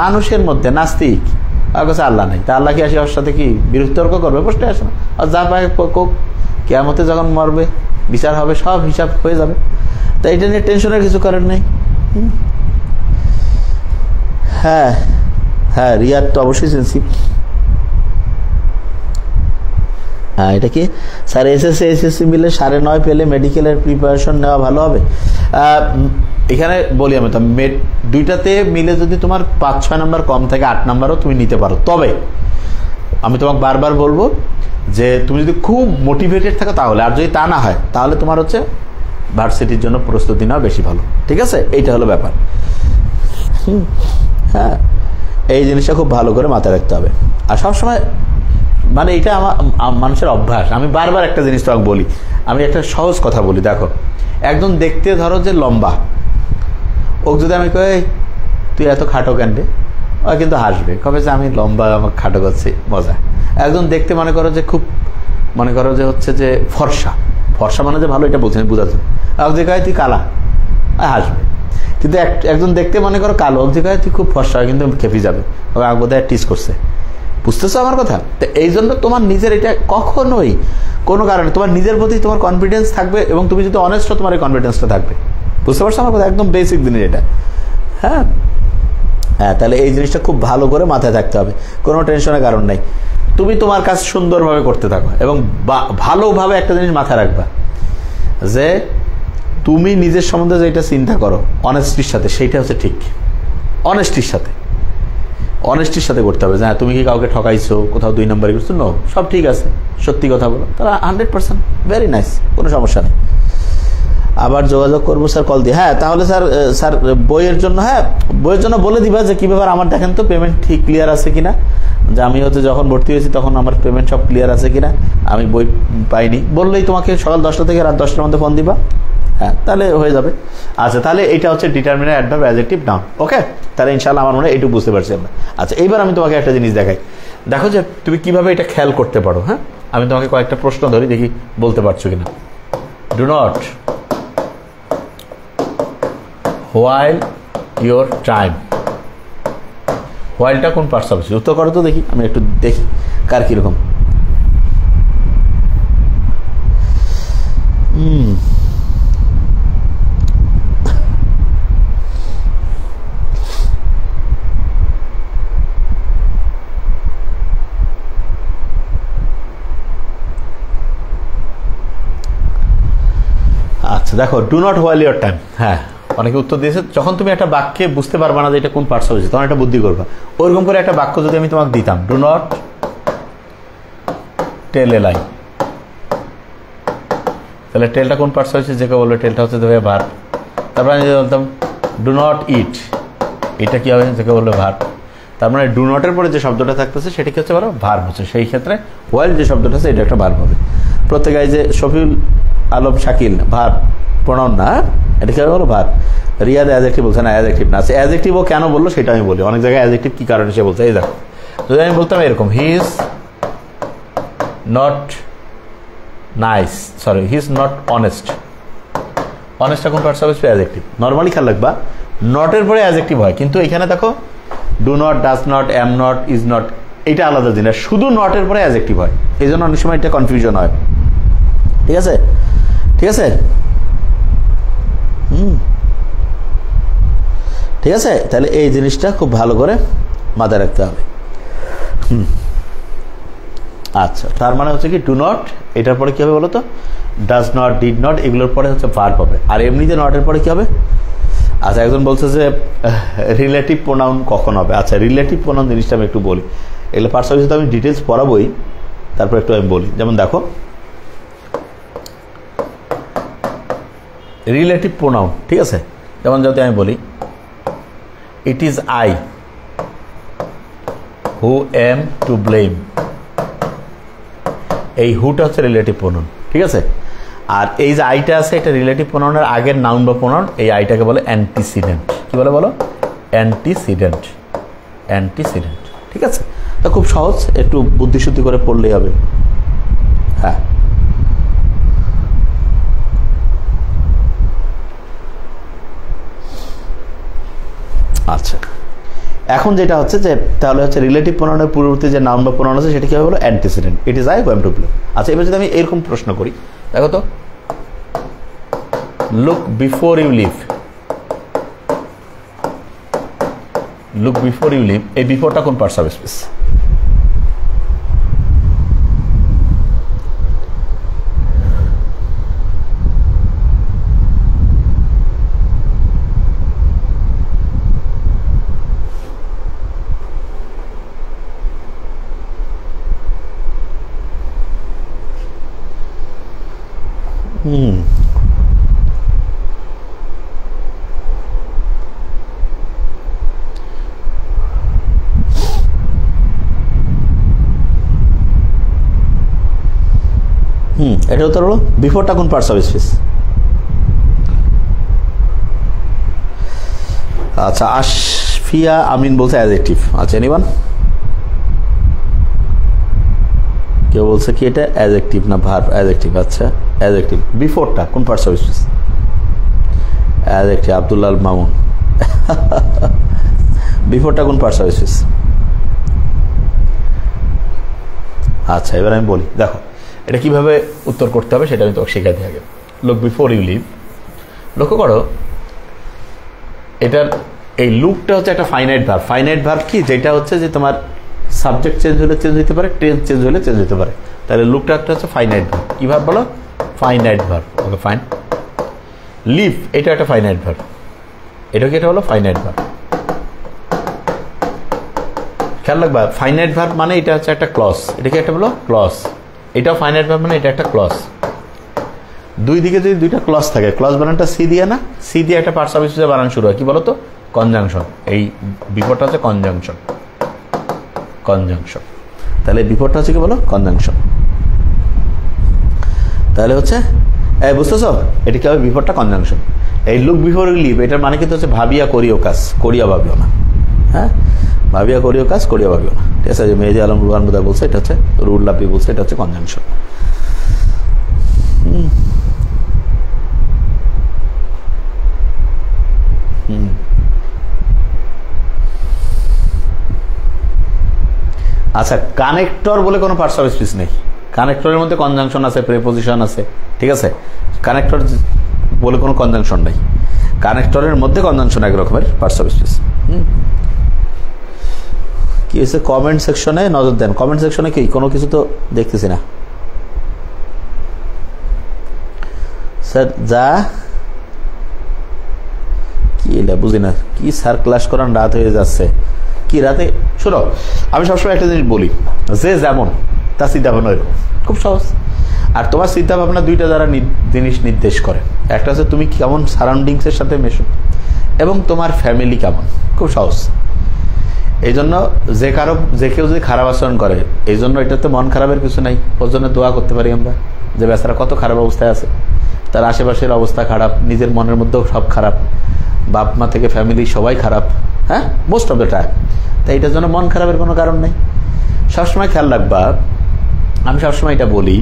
মানুষের মধ্যে নাস্তিক আর কাছে আল্লাহ নাই, তা আল্লাহ কি আসে ওর সাথে কি বিরুদ্ধতর্ক করবে? প্রশ্ন আসে না। আর যা পায় কোক, কিয়ামতে যখন মরবে বিচার হবে, সব হিসাব হয়ে যাবে। তা এটা নিয়ে টেনশনের কিছু করার নেই। হ্যাঁ হ্যাঁ, রিয়াদ তো অবশ্যই সেন্সিভ। হ্যাঁ, এটা কি স্যার এসএসসি মিলে 9.5 পেলে মেডিকেলের প্রিপারেশন নেওয়া ভালো হবে? এখানে বলি আমি তো, দুইটাতে মিলে যদি তোমার 5-6 নাম্বার কম থাকে, 8 নাম্বারও তুমি নিতে পারো। তবে আমি তোমাকে বারবার বলবো যে তুমি যদি খুব মোটিভেটেড থাকো তাহলে, আর যদি তা না হয় তাহলে তোমার হচ্ছে ভার্সিটির জন্য প্রস্তুতি নেওয়া বেশি ভালো। ঠিক আছে, এইটা হলো ব্যাপার। হ্যাঁ, এই জিনিসটা খুব ভালো করে মাথায় রাখতে হবে। আর সবসময় মানে এটা আমার মানুষের অভ্যাস। আমি বারবার একটা জিনিস তোমাকে বলি, আমি একটা সহজ কথা বলি। দেখো, একজন দেখতে ধরো যে লম্বা, ও যদি আমি কই তুই এত খাটো কেন রে, ও কিন্তু হাসবে, কবে যে আমি লম্বা, আমাকে খাটো করছি, মজা। একজন দেখতে মনে করো যে খুব মনে করো যে হচ্ছে যে ফর্সা, ফর্সা মানে যে ভালো এটা বলছেন বোঝাচ্ছে, এক জায়গায় তুই কালা হাসবে, কিন্তু একজন দেখতে মনে করো কালো, এক জায়গায় তুই খুব ফর্সা কিন্তু খেপে যাবে, বোধহয় টিজ করছে। বুঝতেছো আমার কথা? তো এই জন্য তোমার নিজের এটা কখনোই কোনো কারণে তোমার নিজের প্রতি তোমার কনফিডেন্স থাকবে, এবং তুমি যদি অনেস্ট হো তোমার এই কনফিডেন্সটা থাকবে। বুঝতে পারছো আমার কথা? একদম বেসিক জিনিস এটা। হ্যাঁ হ্যাঁ, তাহলে এই জিনিসটা খুব ভালো করে মাথায় থাকতে হবে, কোনো টেনশনের কারণ নেই। তুমি তোমার কাজ সুন্দরভাবে করতে থাকো, এবং ভালোভাবে একটা জিনিস মাথায় রাখবা যে তুমি নিজের সম্বন্ধে যেটা চিন্তা করো অনেস্টির সাথে, সেইটা হচ্ছে ঠিক। অনেস্টির সাথে করতে হবে। হ্যাঁ, তুমি কি কাউকে ঠকাইছো, কোথাও 2 নম্বরই করছো? নো, সব ঠিক আছে, সত্যি কথা বলো, তারা 100% ভেরি নাইস, কোনো সমস্যা নেই। আবার যোগাযোগ করবো স্যার কল দিয়ে। হ্যাঁ, তাহলে স্যার বইয়ের জন্য, হ্যাঁ বইয়ের জন্য বলে দিবা যে কি ব্যাপার আমার দেখেন তো পেমেন্ট ঠিক ক্লিয়ার আছে কিনা, যে আমি হচ্ছে যখন ভর্তি হয়েছি তখন আমার পেমেন্ট সব ক্লিয়ার আছে কিনা, আমি বই পাইনি, বললেই তোমাকে সকাল 10টা থেকে রাত 10টার মধ্যে ফোন দিবা। হ্যাঁ, তাহলে হয়ে যাবে। আচ্ছা, তাহলে এটা হচ্ছে ডিটারমিনার, অ্যাডভার্ব, অ্যাডজেক্টিভ, নাউন। ওকে, তাহলে ইনশাআল্লাহ আমার মনে হয় এইটুকু বুঝতে পারছি আমরা। আচ্ছা, এইবার আমি তোমাকে একটা জিনিস দেখাই, দেখো যে তুমি কিভাবে এটা খেয়াল করতে পারো। হ্যাঁ, আমি তোমাকে কয়েকটা প্রশ্ন ধরি, দেখি বলতে পারছো কিনা। Do not while your time, হোয়াইলটা কোন পার্টস হবে? উত্তর করো তো দেখি, আমি একটু দেখি কার কিরকম। আচ্ছা দেখো, do not while your time. হ্যাঁ, অনেকে উত্তর দিয়েছে যখন তুমি একটা বাক্যে বুঝতে পারবা না যে এটা কোন পার্টস হয়েছে, তখন একটা বুদ্ধি করবা। ওইরকম করে একটা বাক্য যদি আমি তোমাকে দিতাম, ডু নট টেল এ লাই, তাহলে টেলটা কোন পার্টস হয়েছে? যে কেউ বললো টেলটা হচ্ছে ভার্ব। তারপরে আমি যদি বলতাম ডু নট ইট, এটা কি হবে? যে কেউ বললো ভার্ব। তার মানে ডু নটের পরে যে শব্দটা থাকতেছে সেটা কি হচ্ছে? বলো ভার্ব হচ্ছে। সেই ক্ষেত্রে হোয়াইল যে শব্দটা আছে এটা একটা ভার্ব হবে। প্রত্যেকে যে শফিউল আলম শাকিল, ভার্ব, প্রনাউন না, এটা কি হবে? বলো ভার্ব। রিয়াদ অ্যাডজেক্টিভ বলছে না, অ্যাডজেক্টিভ না। আচ্ছা, অ্যাডজেক্টিভ ও কেন বললো সেটা আমি বলি। অনেক জায়গায় অ্যাডজেক্টিভ কি কারণে সে বলছে, এই দেখো, যদি আমি বলতাম এরকম, he is not nice, sorry he is not honest, অনেস্টটা কোন পার্টস হবে? অ্যাডজেক্টিভ। নর্মালি খেয়াল রাখবা নটের পরে অ্যাডজেক্টিভ হয়, কিন্তু এখানে দেখো do not, does not, am not, is not, এটা আলাদা জিনিস, শুধু নটের পরে অ্যাডজেক্টিভ হয়। এই জন্য অনেক সময় এটা কনফিউশন হয়। ঠিক আছে, ঠিক আছে, ঠিক আছে। তাহলে এই জিনিসটা খুব ভালো করে মাথায় রাখতে হবে। আচ্ছা, তার মানে হচ্ছে কি ডু নট, এটার পরে কি হবে বলো তো? ডাজ নট, ডিড নট, এগুলোর পরে হচ্ছে ভার্ব হবে। আর এমনিতে নটের পরে কি হবে? আচ্ছা, একজন বলছে যে রিলেটিভ প্রোনাউন কখন হবে। আচ্ছা, রিলেটিভ প্রোনাউন জিনিসটা আমি একটু বলি, এগুলো পার্টস অফ স্পিচ আমি ডিটেলস পড়াবোই, তারপর একটু আমি বলি। যেমন দেখো, রিলেটিভ প্রোনাউন, ঠিক আছে, যেমন যদি আমি বলি ইট is I who am to blame, এই হুটা হচ্ছে রিলেটিভ প্রোনাউন, ঠিক আছে। আর এই যে আইটা আছে এটা রিলেটিভ প্রোনাউনের আগের নাউন বা প্রোনাউন, এই আইটাকে বলে অ্যান্টিসিডেন্ট। কি বলে বলো? অ্যান্টিসিডেন্ট, অ্যান্টিসিডেন্ট, ঠিক আছে। তো খুব সহজ, একটু বুদ্ধিশুদ্ধি করে পড়লেই হবে। হ্যাঁ, আচ্ছা, এখন যেটা হচ্ছে যে তাহলে হচ্ছে রিলেটিভ প্রোনাউনের পূর্ববর্তী যে নাউন বা প্রোনাউন আছে সেটা কি হবে বলো? Antecedent. It is I who am to blame. আচ্ছা, এবার যদি আমি এরকম প্রশ্ন করি, দেখো তো, look before you leave, look before you leave, এই বিফোরটা কোন পার্টস অফ স্পিচ? এটা উত্তর হলো বিফোরটা কোন পার্টস অফ স্পিচ? আচ্ছা, আশফিয়া আমিন বলছে অ্যাডজেক্টিভ। আচ্ছা, এনিওয়ান? কেউ বলছে কি এটা অ্যাডজেক্টিভ না ভার্ব? অ্যাডজেক্টিভ। আচ্ছা অ্যাডজেক্টিভ। বিফোরটা কোন parts of speech? Adjective. Abdullah Al Mamun. বিফোরটা কোন পার্টস অফ স্পিচ? আচ্ছা এবার আমি বলি, দেখো এটা কিভাবে উত্তর করতে হবে সেটা আমি তো শেখাতে আগে। লুক বিফোর ইউ লিভ, লক্ষ্য করো এটার এই লুকটা হচ্ছে একটা ফাইনাইট ভার্ব। ফাইনাইট ভার্ব কি? যেটা হচ্ছে যে তোমার সাবজেক্ট চেঞ্জ হলে চেঞ্জ হতে পারে, টেন্স চেঞ্জ হলে চেঞ্জ হতে পারে। তাহলে লুকটা একটা হচ্ছে ফাইনাইট ভার্ব। কি ভার্ব বলো? Finite verb. Okay fine. Leave এটা একটা ফাইনাইট ভার্ব। এটা কি? এটা হলো ফাইনাইট ভার্ব। খেয়াল রাখবা ফাইনাইট ভার্ব মানে এটা হচ্ছে একটা ক্লজ। এটা কি একটা বলো? ক্লজ। এটাও ফাইনাইট ভার্ব মানে এটা একটা ক্লজ। দুই দিকে যদি দুইটা ক্লজ থাকে, ক্লজ বানানটা সি দিয়ে না? সি দিয়ে একটা পার্টস অফ স্পিচে বানান শুরু হয়। কি বলো তো? কনজাংশন। এই বিফোরটা হচ্ছে কনজাংশন। কনজাংশন। তাহলে বিফোরটা হচ্ছে কি বলো? কনজাংশন। তাহলে হচ্ছে বুঝতেছ এটা কি হবে? বিফোরটা কনজাংশন। এই লুক বিফোর ইউ লিভ এটার মানে কিন্তু হচ্ছে ভাবিয়া করিও কাজ, করিয়া ভাবিও না। হ্যাঁ, ভাবিয়া করিও কাজ, করিয়া ভাবিও না। ঠিক আছে, যে মেহেদি আলম রুহান বোধহয় বলছে এটা হচ্ছে, রুহুল্লাপি বলছে এটা হচ্ছে কনজাংশন। আচ্ছা, কানেক্টর বলে কোনো পার্টস অফ স্পিচ নেই। কানেক্টরের মধ্যে কনজাংশন আছে, প্রিপোজিশন আছে। ঠিক আছে, কানেক্টর বলে কোনো কনজাংশন নাই। কানেক্টরের মধ্যে কনজাংশন এক রকমের পার্টস অফ স্পিচ। কি হয়েছে? কমেন্ট সেকশনে নজর দেন। কমেন্ট সেকশনে কি কোনো কিছু তো দেখতেছি না স্যার। যা কি এটা বুঝি না কি স্যার, ক্লাস করান রাত হয়ে যাচ্ছে কি রাতে? শোনো, আমি সবসময় একটা জিনিস বলি, যে যেমন তার চিন্তা ভাবনা এরকম, খুব সহজ। আর তোমার চিন্তা ভাবনা দুইটা দ্বারা জিনিস নির্দেশ করে। একটা হচ্ছে তুমি কেমন সারাউন্ডিংসের সাথে মেশো এবং তোমার ফ্যামিলি কেমন। খুব সহজ। এই জন্য যে কেউ যদি খারাপ আচরণ করে, এই জন্য এটাতে মন খারাপের কিছু নাই। ওর জন্য দোয়া করতে পারি আমরা যে বেচারা কত খারাপ অবস্থায় আছে, তার আশেপাশের অবস্থা খারাপ, নিজের মনের মধ্যেও সব খারাপ, বাপ মা থেকে ফ্যামিলি সবাই খারাপ। হ্যাঁ, মোস্ট অফ দ্য টাইম। তাই এটার জন্য মন খারাপের কোনো কারণ নেই। সবসময় খেয়াল রাখবা, আমি সবসময় এটা বলি,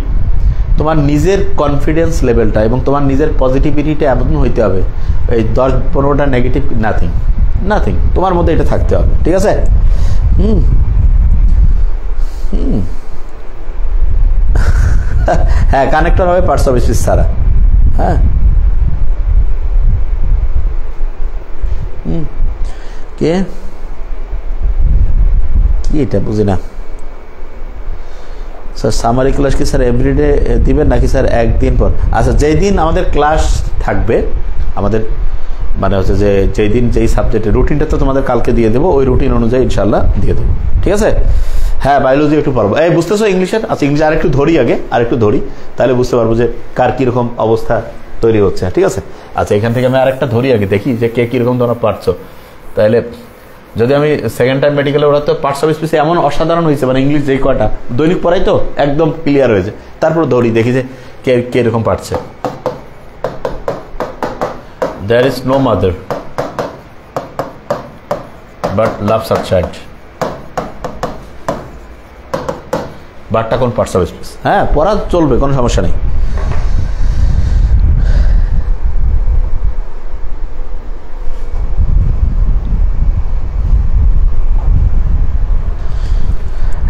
তোমার নিজের কনফিডেন্স লেভেলটা এবং তোমার নিজের পজিটিভিটিটা এমন হইতে হবে, এই 10-15টা নেগেটিভ নাথিং তোমার মধ্যে এটা থাকতে হবে। ঠিক আছে? হ্যাঁ, কানেক্টর হবে পার্টস অফ স্পিচ ছাড়া। হ্যাঁ, কে কি এটা বুঝি না স্যার। সামারি ক্লাস কি স্যার এভরিডে দিবেন নাকি স্যার একদিন পর? আচ্ছা, যেই দিন আমাদের ক্লাস থাকবে, আমাদের মানে হচ্ছে যে যেই দিন যেই সাবজেক্টের রুটিনটা তো তোমাদের কালকে দিয়ে দেবো, ওই রুটিন অনুযায়ী ইনশাল্লাহ দিয়ে দেবো। ঠিক আছে? হ্যাঁ, বায়োলজি একটু পড়বো। এই বুঝতেছো ইংলিশের? আচ্ছা, ইংলিশ আরেকটু ধরি আগে, আরেকটু ধরি, তাহলে বুঝতে পারবো যে কার কীরকম অবস্থা তৈরি হচ্ছে। ঠিক আছে? আচ্ছা, এখান থেকে আমি আরেকটা ধরি আগে, দেখি যে কে কীরকম তোমরা পারছো। তাহলে যদি আমি সেকেন্ড টাইম মেডিকেলে, ওরা তো পার্টস অফ স্পিচ এমন অসাধারণ হয়েছে, মানে ইংলিশ যেই কটা দৈনিক পড়াই তো একদম ক্লিয়ার হয়েছে। তারপর ধরি, দেখি যে কে কীরকম পারছে। There is no mother but loves her child. বাটটা কোন পার্টস অফ স্পিচ? হ্যাঁ, পড়া চলবে, কোনো সমস্যা নেই।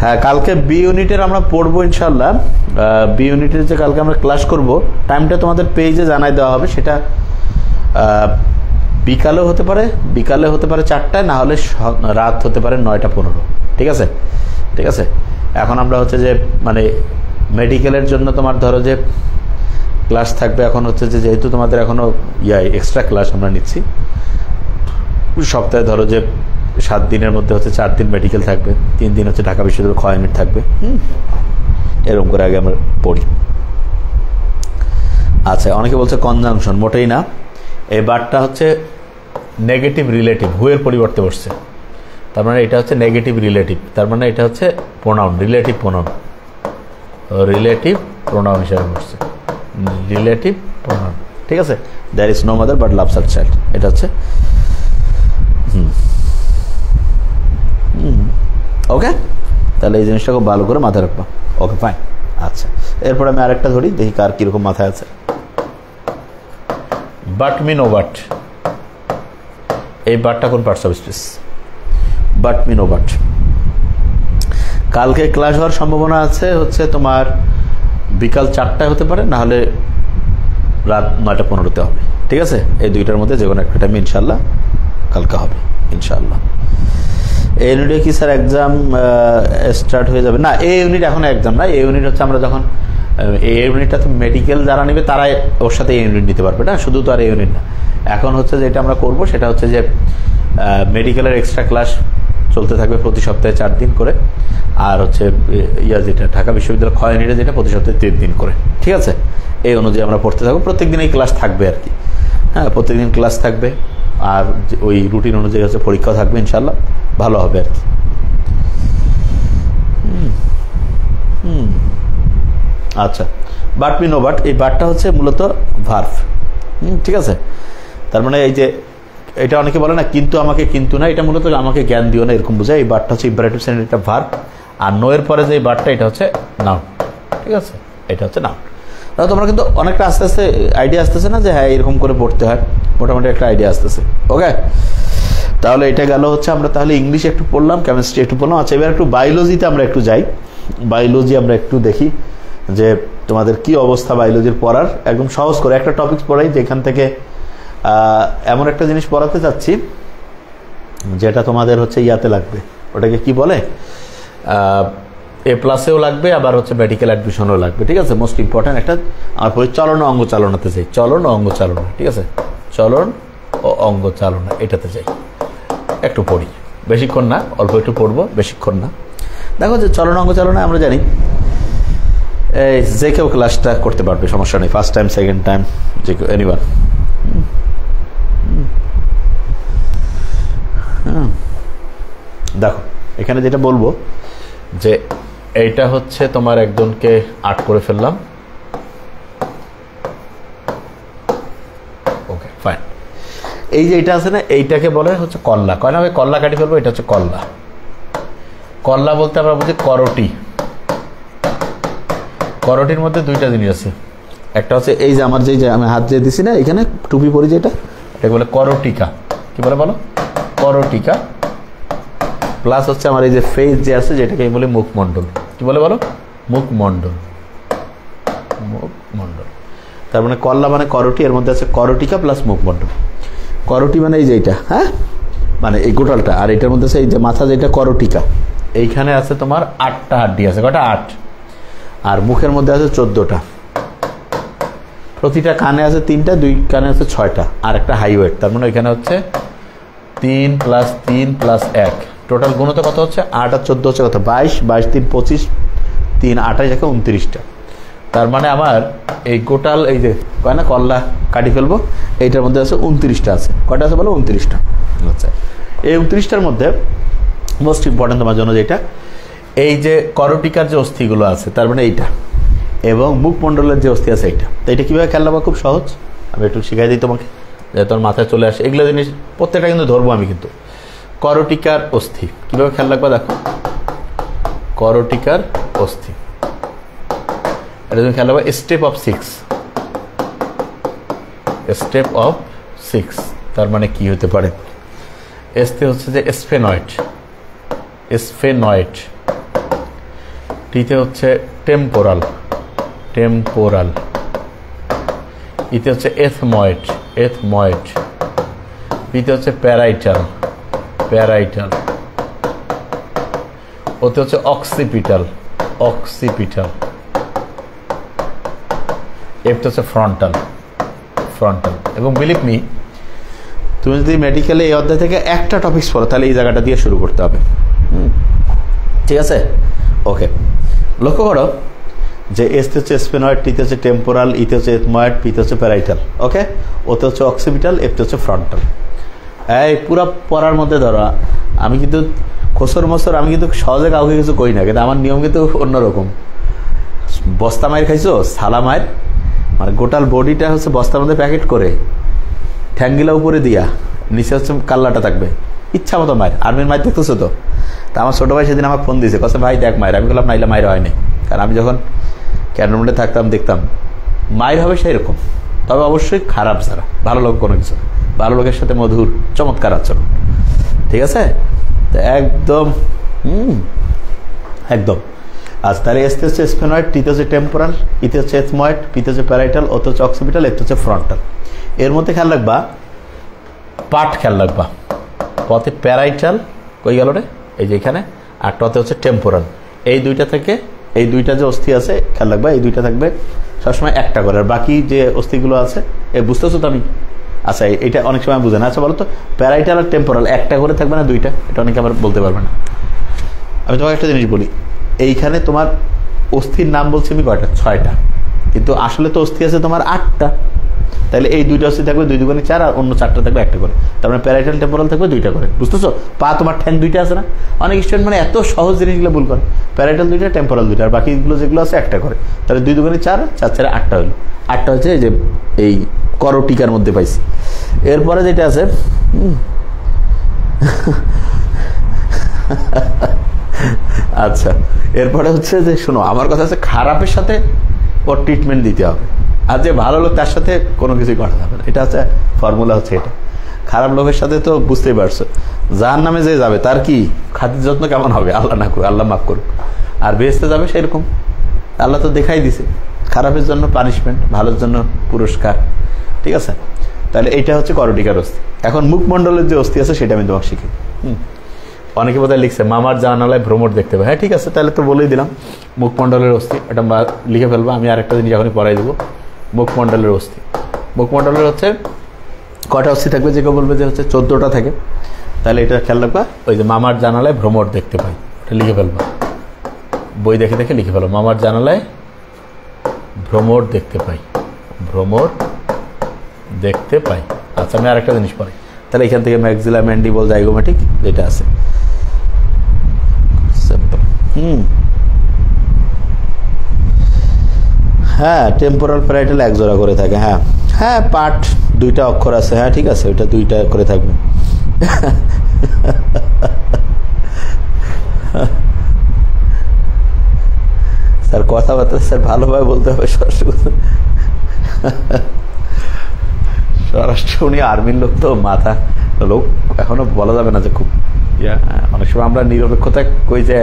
হ্যাঁ, কালকে বি ইউনিটের আমরা পড়বো ইনশাল্লাহ। বি ইউনিটের যে কালকে আমরা ক্লাস করব, টাইমটা তোমাদের পেজে জানাই দেওয়া হবে। সেটা বিকালেও হতে পারে, 4টায়, না হলে রাত হতে পারে 9:15। ঠিক আছে? ঠিক আছে। এখন আমরা হচ্ছে যে মানে মেডিকেলের জন্য তোমার ধরো যে ক্লাস থাকবে, এখন হচ্ছে যে যেহেতু তোমাদের এখনও এক্সট্রা ক্লাস আমরা নিচ্ছি, সপ্তাহে ধরো যে 7 দিনের মধ্যে হচ্ছে 4 দিন মেডিকেল থাকবে, 3 দিন হচ্ছে ঢাকা বিশ্ববিদ্যালয় খ ইউনিট থাকবে। এরকম করে আগে আমরা পড়ি। আচ্ছা, অনেকে বলছে কনজাংশন, মোটেই না। এই বারটা হচ্ছে নেগেটিভ রিলেটিভ, হুয়ের পরিবর্তে বসছে। তার মানে এটা হচ্ছে নেগেটিভ রিলেটিভ, তার মানে এটা হচ্ছে pronoun, relative pronoun, relative pronoun হিসাবে বসছে, রিলেটিভ প্রোনাউন। ঠিক আছে? There is no mother but loves her child, এটা হচ্ছে ওকে। তাহলে এই জিনিসটা খুব ভালো করে মাথায় রাখবো। Okay fine. আচ্ছা, এরপর আমি আরেকটা ধরি, দেখি কার কীরকম মাথায় আছে। বাট মিন ও বাট, এই বাটটা কোন parts of speech? But mean ও বাট। কালকে ক্লাস হওয়ার সম্ভাবনা আছে হচ্ছে তোমার বিকাল 4টায় হতে পারে, না হলে রাত 9:15 হবে। ঠিক আছে, এই দুইটার মধ্যে যে কোনো একটা টাইম ইনশাল্লাহ কালকে হবে ইনশাল্লাহ। এই ইউনিটে কি স্যার এক্সাম স্টার্ট হয়ে যাবে? না, এই ইউনিট এখন এক্সাম না। এই ইউনিট হচ্ছে আমরা যখন এই ইউনিটটা তো মেডিকেল যারা নেবে তারাই ওর সাথে এই ইউনিট নিতে পারবে না, শুধু তো আর এই ইউনিট না। এখন হচ্ছে যেটা আমরা করব সেটা হচ্ছে যে মেডিকেলের এক্সট্রা ক্লাস চলতে থাকবে প্রতি সপ্তাহে 4 দিন করে, আর হচ্ছে যেটা ঢাকা বিশ্ববিদ্যালয় ক্ষয় ইউনিটে যেটা প্রতি সপ্তাহে 3 দিন করে। ঠিক আছে, এই অনুযায়ী আমরা পড়তে থাকবো। প্রত্যেকদিন এই ক্লাস থাকবে আর কি। হ্যাঁ, প্রত্যেকদিন ক্লাস থাকবে, আর ওই রুটিন অনুযায়ী হচ্ছে পরীক্ষা থাকবে ইনশাল্লাহ, ভালো হবে আর কি। আচ্ছা, বাট মিন ও বাট, এই বাটটা হচ্ছে মূলত ভার্ব। ঠিক আছে, তার মানে এই যে এটা অনেকে বলে না কিন্তু আমাকে কিন্তু না, এটা মূলত আমাকে জ্ঞান দিও না এরকম বোঝায়। এই বাটটা হচ্ছে ইম্পারেটিভ সেন্টেন্সের একটা ভার্ব, আর নো এর পরে যে এই বাটটা এটা হচ্ছে নাউন। ঠিক আছে, এটা হচ্ছে নাউন। তাহলে তোমরা কিন্তু অনেকটা আস্তে আস্তে আইডিয়া আসতেছে না যে হ্যাঁ এরকম করে পড়তে হয়, মোটামুটি একটা আইডিয়া আসতেছে। ওকে, তাহলে এটা গেল হচ্ছে আমরা তাহলে ইংলিশ একটু পড়লাম, কেমিস্ট্রি একটু পড়লাম। আচ্ছা, এবার একটু বায়োলজিতে আমরা একটু যাই। বায়োলজি আমরা একটু দেখি যে তোমাদের কি অবস্থা বায়োলজির পড়ার। একদম সহজ করে একটা টপিক পড়াই, যেখান থেকে এমন একটা জিনিস পড়াতে চাচ্ছি যেটা তোমাদের হচ্ছে ইয়াতে লাগবে, ওটাকে কি বলে, A+এও লাগবে, আবার হচ্ছে মেডিকেল অ্যাডমিশনও লাগবে। ঠিক আছে, মোস্ট ইম্পর্ট্যান্ট একটা আমার চলন ও অঙ্গ চালনাতে চাই। চলন ও অঙ্গ চালনা, ঠিক আছে, চলন ও অঙ্গ চালনা এটাতে চাই। একটু পড়ি, বেশিক্ষণ না, অল্প একটু পড়বো, বেশিক্ষণ না। দেখো যে চলন অঙ্গ চালনা আমরা জানি এই যে কেউ ক্লাসটা করতে পারবে, সমস্যা নেই। ফার্স্ট টাইম, সেকেন্ড টাইম, যে কেউ, এনিওয়ান। দেখো এখানে যেটা বলবো যে এইটা হচ্ছে তোমার একজনকে আর্ট করে ফেললাম। Okay fine. এই যে এটা আছে না, এইটাকে বলে হচ্ছে কল্লা। কয় না ভাই কল্লা কাটি ফেলবো, এটা হচ্ছে কল্লা। কল্লা বলতে আমরা বুঝি করটি। করটির মধ্যে দুইটা জিনিস আছে, একটা হচ্ছে এই যে আমার যে আমি হাত দিয়ে দিছি না এখানে টুপি পরি যেটা, এটাকে বলে করটিকা। কি বলে বলো? করটিকা। প্লাস হচ্ছে আমার এই যে ফেস যে আছে যেটাকে বলে মুখমণ্ডল। কি বলে বলো? মুখমণ্ডল। মুখমণ্ডল। তার মানে কল্লা মানে করটি, এর মধ্যে আছে করটিকা প্লাস মুখমণ্ডল। করটি মানে এই যে এইটা, হ্যাঁ, মানে এই গোটালটা, আর এটার মধ্যে আছে এই যে মাথা যেটা করটিকা। এইখানে আছে তোমার 8টা হাড্ডি আছে, কটা? 8। আর মুখের মধ্যে আছে 14টা। প্রতিটা কানে আছে 3টা, 2 কানে আছে 6টা, আর একটা হাইওয়েট। তার মানে এখানে হচ্ছে 3 + 3 + 1, টোটাল গুণত কত হচ্ছে? 8 আর 14 হচ্ছে কত? 22, 22 3 25, 3 28 একে 29টা। তার মানে আমার এই গোটাল এই যে কয় না কল্লা কাটি ফেলবো, এইটার মধ্যে আছে 29টা আছে। কয়টা আছে বলো? 29টা। আচ্ছা, এই 29টার মধ্যে মোস্ট ইম্পর্টেন্ট তোমার জন্য যেটা, এই যে করটিকার যে অস্থিগুলো আছে, তার মানে এইটা, এবং মুখমণ্ডলের যে অস্থি আছে এইটা। তো এটা কীভাবে খেয়াল রাখবো? খুব সহজ, আমি একটু শিখাই দিই তোমাকে, যাতে তোমার মাথায় চলে আসে। এগুলো জিনিস প্রত্যেকটা কিন্তু ধরবো আমি কিন্তু। করটিকার অস্থি কীভাবে খেয়াল রাখবো? দেখো, করটিকার অস্থি, এটা তুমি খেয়াল রাখবো। স্টেপ অফ 6, স্টেপ অফ 6, তার মানে কি হতে পারে? এসতে হচ্ছে যে স্ফেনয়েড, স্ফেনয়েড। টিতে হচ্ছে টেম্পোরাল, টেম্পোরাল। ইতে হচ্ছে এথময়েড, এথময়েড। পিতে হচ্ছে প্যারাইটাল, প্যারাইটাল। ওতে হচ্ছে অক্সিপিটাল, অক্সিপিটাল। এফতে হচ্ছে ফ্রন্টাল, ফ্রন্টাল। এবং বিলিভ মি, তুমি যদি মেডিকেলে এই অধ্যায় থেকে একটা টপিক্স পড়ো তাহলে এই জায়গাটা দিয়ে শুরু করতে হবে। ঠিক আছে? ওকে, লক্ষ্য করো যে এসতে হচ্ছে স্পেনয়েড, টিতে হচ্ছে টেম্পোরাল, ইতে হচ্ছে এথময়েড, পিতে হচ্ছে প্যারাইটাল। ওকে, ওতে হচ্ছে অক্সিপিটাল, এফতে হচ্ছে ফ্রন্টাল। এই পুরো পড়ার মধ্যে ধরো আমি কিন্তু খোসর মসর, আমি কিন্তু সহজে কাউকে কিছু কই না, কিন্তু আমার নিয়ম কিন্তু অন্যরকম। বস্তা মায়ের খাইছো? সালা মায়ের, মানে গোটাল বডিটা হচ্ছে বস্তার মধ্যে প্যাকেট করে ঠ্যাঙ্গিলা উপরে দিয়া, নিচে হচ্ছে কাল্লাটা থাকবে, ইচ্ছা মতো মায়ের। আর্মির মায়ের দেখতেছো তো, তা আমার ছোটো ভাই সেদিন আমার ফোন দিয়েছে, কছে ভাই দেখ মায়ের। আমি বললাম নাইলে মায়ের হয়নি, কারণ আমি যখন ক্যান্টনমেন্টে থাকতাম দেখতাম মায়ের হবে সেই রকম, তবে অবশ্যই খারাপ ছাড়া, ভালো লোক কোনো কিছু, ভালো লোকের সাথে মধুর চমৎকার আচরণ, ঠিক আছে? তো একদম একদম। আজ তাহলে এসতে হচ্ছে স্ফেনয়েড, টিতে হচ্ছে টেম্পোরাল, ইতে হচ্ছে এথময়েড, পিতে হচ্ছে প্যারাইটাল, ওতে হচ্ছে অক্সিপিটাল, এতে হচ্ছে ফ্রন্টাল। এর মধ্যে খেয়াল রাখবা পার্ট, খেয়াল রাখবা পথে প্যারাইটাল কই গেল রে, এই যে এখানে, আর টতে হচ্ছে টেম্পোরাল। এই দুইটা থেকে এই দুইটা যে অস্থি আছে খেয়াল রাখবা, এই দুইটা থাকবে সবসময় একটা করে, আর বাকি যে অস্থিগুলো আছে এই বুঝতেছো তো আমি? আচ্ছা এটা অনেক সময় বুঝে না। আচ্ছা বলো তো প্যারাইটাল আর টেম্পোরাল একটা করে থাকবে না দুইটা? এটা অনেকে আবার বলতে পারবে না। আমি তোমাকে একটা জিনিস বলি, এইখানে তোমার অস্থির নাম বলছি আমি কয়টা? 6টা, কিন্তু আসলে তো অস্থি আছে তোমার 8টা। তাহলে এই দুইটা অস্থি থাকবে 2 দুগুণে 4, আর অন্য 4টা থাকবে একটা করে। তার মানে প্যারাইটাল টেম্পোরাল থাকবে 2টা করে, বুঝতেছো? পা তোমার ঠ্যাং 2টা আছে না? অনেক স্টুডেন্ট মানে এত সহজ জিনিসগুলো ভুল করে, প্যারাইটাল 2টা, টেম্পোরাল 2টা, আর বাকিগুলো যেগুলো আছে একটা করে। তাহলে 2 দুগুণে 4, 4 4 8টা হলো। 8টা হচ্ছে এই যে এই করটিকার মধ্যে পাইছি। এরপরে যেটা আছে আচ্ছা, এরপরে হচ্ছে যে শোনো আমার কথা আছে, খারাপের সাথে ওর ট্রিটমেন্ট দিতে হবে, আর যে ভালো লোক তার সাথে কোনো কিছুই করা যাবে না। এটা হচ্ছে ফর্মুলা, হচ্ছে এটা। খারাপ লোকের সাথে তো বুঝতেই পারছো, যার নামে যে যাবে তার কি খাতির যত্ন কেমন হবে, আল্লাহ না করুক, আল্লাহ মাফ করুক। আর বেহেশতে যাবে সেরকম, আল্লাহ তো দেখাই দিছে, খারাপের জন্য পানিশমেন্ট, ভালোর জন্য পুরস্কার, ঠিক আছে? তাহলে এইটা হচ্ছে করটিকার অস্থি। এখন মুখমণ্ডলের যে অস্থি আছে সেটা আমি তোমাকে শিখি। অনেকে বোধহয় লিখছে মামার জানালায় ভ্রমর দেখতে পাই। হ্যাঁ ঠিক আছে, তাহলে তো বলেই দিলাম মুখমণ্ডলের অস্থি, এটা লিখে ফেলবো। আমি আরেকটা জিনিস এখনই পড়াই দেবো, মুখমণ্ডলের অস্থি। মুখমণ্ডলের হচ্ছে কটা অস্থি থাকবে, যে কেউ বলবে যে হচ্ছে 14টা থাকে। তাহলে এটা খেয়াল রাখবা, ওই যে মামার জানালায় ভ্রমর দেখতে পাই, ওটা লিখে ফেলবা, বই দেখে দেখে লিখে ফেলো, মামার জানালায় ভ্রমর দেখতে পাই, ভ্রমর দেখতে পাই। আচ্ছা আমি আরেকটা জিনিস পড়াই, তাহলে এখান থেকে ম্যাক্সিলা, ম্যান্ডিবল, জাইগোমেটিক যেটা আছে, হ্যাঁ টেম্পোরাল প্যারাইটাল 1 জোড়া করে থাকে। হ্যাঁ হ্যাঁ, পার্ট 2টা অক্ষর আছে, হ্যাঁ ঠিক আছে, ওইটা 2টা করে থাকবে। স্যার কথাবার্তা স্যার ভালোভাবে বলতে হবে, স্বরাষ্ট্র উনি আর্মির লোক তো, মাথা লোক, এখনো বলা যাবে না যে খুব অনেক সময় আমরা নিরপেক্ষতা কই যে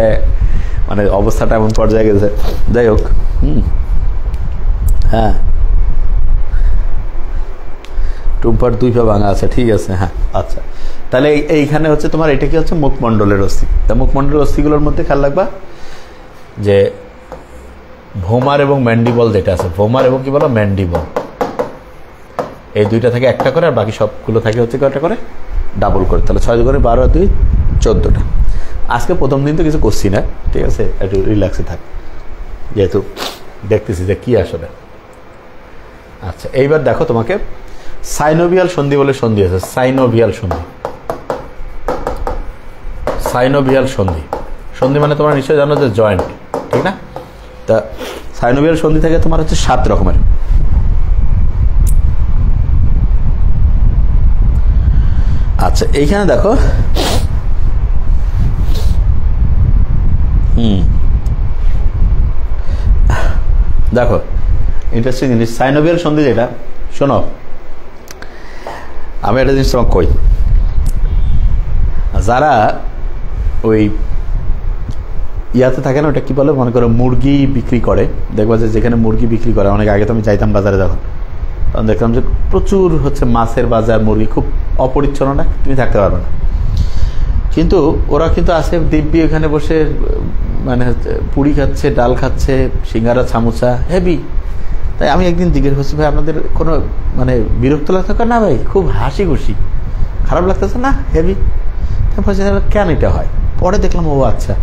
মানে অবস্থাটা এমন পর্যায়ে গেছে। যাই হোক, হ্যাঁ টুম্পার 2 পা ভাঙা আছে, ঠিক আছে। হ্যাঁ আচ্ছা, তাহলে এইখানে হচ্ছে তোমার এটা কি হচ্ছে মুখমণ্ডলের অস্থি। তা মুখমণ্ডলের অস্থিগুলোর মধ্যে খেয়াল রাখবা যে ভোমার এবং ম্যান্ডিবল যেটা আছে, ভোমার এবং কি বলো ম্যান্ডিবল, এই 2টা থেকে একটা করে, আর বাকি সবগুলো থাকে হচ্ছে কয়টা করে, ডাবল করে। তাহলে 6 করে 12 আর 2 14টা। আজকে প্রথম দিন তো কিছু করছি না, ঠিক আছে, একটু রিল্যাক্সে থাক, যেহেতু দেখতেছি যে কি আসলে। আচ্ছা এইবার দেখো, তোমাকে সাইনোভিয়াল সন্ধি বলে সন্ধি আছে, সাইনোভিয়াল সন্ধি। সাইনোভিয়াল সন্ধি, সন্ধি মানে তোমরা নিশ্চয়ই জানো যে জয়েন্ট, ঠিক না? তা সাইনোভিয়াল সন্ধি থেকে তোমার হচ্ছে 7 রকমের। আচ্ছা এইখানে দেখো, দেখো ইন্টারেস্টিং জিনিস, সাইনোভিয়াল সন্ধি যেটা, শোনো আমি একটা জিনিস তোমাকে কই, যারা ওই ইয়াতে থাকে না, ওটা কি বলে, মনে করো মুরগি বিক্রি করে, দেখবা যে যেখানে মুরগি বিক্রি করে, অনেক আগে তো আমি যাইতাম বাজারে, তখন দেখলাম যে প্রচুর হচ্ছে মাছের বাজার, মুরগি খুব অপরিচ্ছন্ন, না তুমি থাকতে পারবে না, কিন্তু ওরা কিন্তু আসে দিব্যি ওখানে বসে মানে পুরি খাচ্ছে, ডাল খাচ্ছে, সিঙ্গারা, সামোসা, হেভি। তাই আমি একদিন জিজ্ঞেস করছি, ভাই আপনাদের কোনো মানে বিরক্ত লাগতে না? ভাই খুব হাসি খুশি, খারাপ লাগতেছে না, হেভি। তারপর কেন এটা হয়, পরে দেখলাম ও আচ্ছা,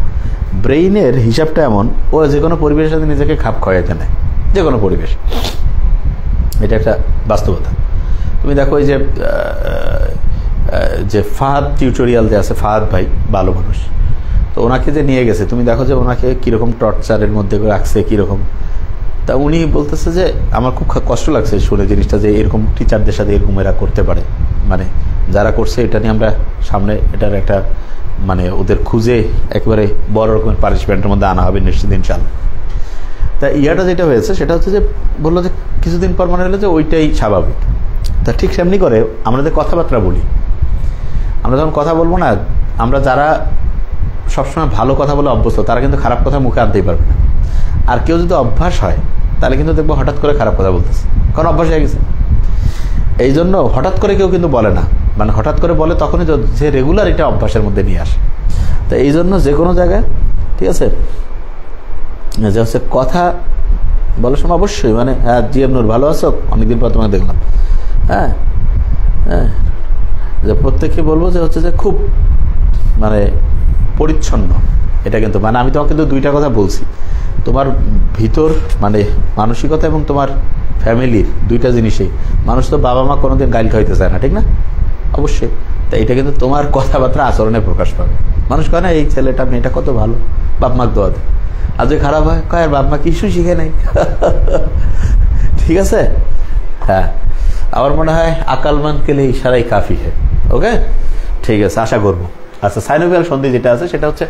ব্রেইনের হিসাবটা এমন, ও যে কোনো পরিবেশের সাথে নিজেকে খাপ খাওয়াইতে নেয়, যে কোনো পরিবেশ, এটা একটা বাস্তবতা। তুমি দেখো এই যে ফাহাদ টিউটোরিয়াল যে আছে, ফাহাদ ভাই ভালো মানুষ, তো ওনাকে যে নিয়ে গেছে, তুমি দেখো যে ওনাকে কীরকম টর্চারের মধ্যে রাখছে, কীরকম। তা উনি বলতেছে যে আমার খুব কষ্ট লাগছে শুনে জিনিসটা, যে এরকম টিচারদের সাথে এরকম এরা করতে পারে, মানে যারা করছে এটা নিয়ে আমরা সামনে এটার একটা মানে ওদের খুঁজে একেবারে বড় রকমের পানিশমেন্টের মধ্যে আনা হবে নিশ্চিত ইনশাল্লাহ। তা ইয়াটা যেটা হয়েছে সেটা হচ্ছে যে বললো যে কিছুদিন পর মনে হলো যে ওইটাই স্বাভাবিক। তা ঠিক সেমনি করে আমরা যে কথাবার্তা বলি, আমরা যখন কথা বলবো না, আমরা যারা সবসময় ভালো কথা বলে অভ্যস্ত তারা কিন্তু খারাপ কথা মুখে আনতেই পারবে না। আর কেউ যদি অভ্যাস হয় তাহলে কিন্তু দেখবো হঠাৎ করে খারাপ কথা বলতেছে, কারণ অভ্যাস হয়ে গেছে। এই জন্য হঠাৎ করে কেউ কিন্তু বলে না, মানে হঠাৎ করে বলে তখনই যে রেগুলার এটা অভ্যাসের মধ্যে নিয়ে আসে। তো এই জন্য যে কোনো জায়গায় ঠিক আছে যে হচ্ছে কথা বলার সময় অবশ্যই মানে হ্যাঁ জিএম নূর ভালো আছো, অনেকদিন পর তোমাকে দেখলাম, হ্যাঁ হ্যাঁ, যে প্রত্যেককে বলবো যে হচ্ছে যে খুব মানে পরিচ্ছন্ন। এটা কিন্তু মানে আমি তোমাকে কিন্তু দুইটা কথা বলছি, তোমার ভিতর মানে মানসিকতা এবং তোমার ফ্যামিলির দুইটা জিনিসই। মানুষ তো বাবা মা কোনোদিন গাইল খাইতে চায় না, ঠিক না? অবশ্যই। তা এটা কিন্তু তোমার কথাবার্তা আচরণে প্রকাশ পাবে। মানুষ কয় না এই ছেলেটা মেয়েটা কত ভালো, বাপ মাকে দোয়া দেয়, আর যদি খারাপ হয় কয় আর বাপ মা কিছু শিখে নেই। ঠিক আছে, হ্যাঁ। আমার মনে হয় আকালমান কে লিয়ে ইশারাই কাফি হ্যাঁ। ওকে, ঠিক আছে, আশা করবো। আচ্ছা, সাইনোভিয়াল সন্ধি যেটা আছে সেটা হচ্ছে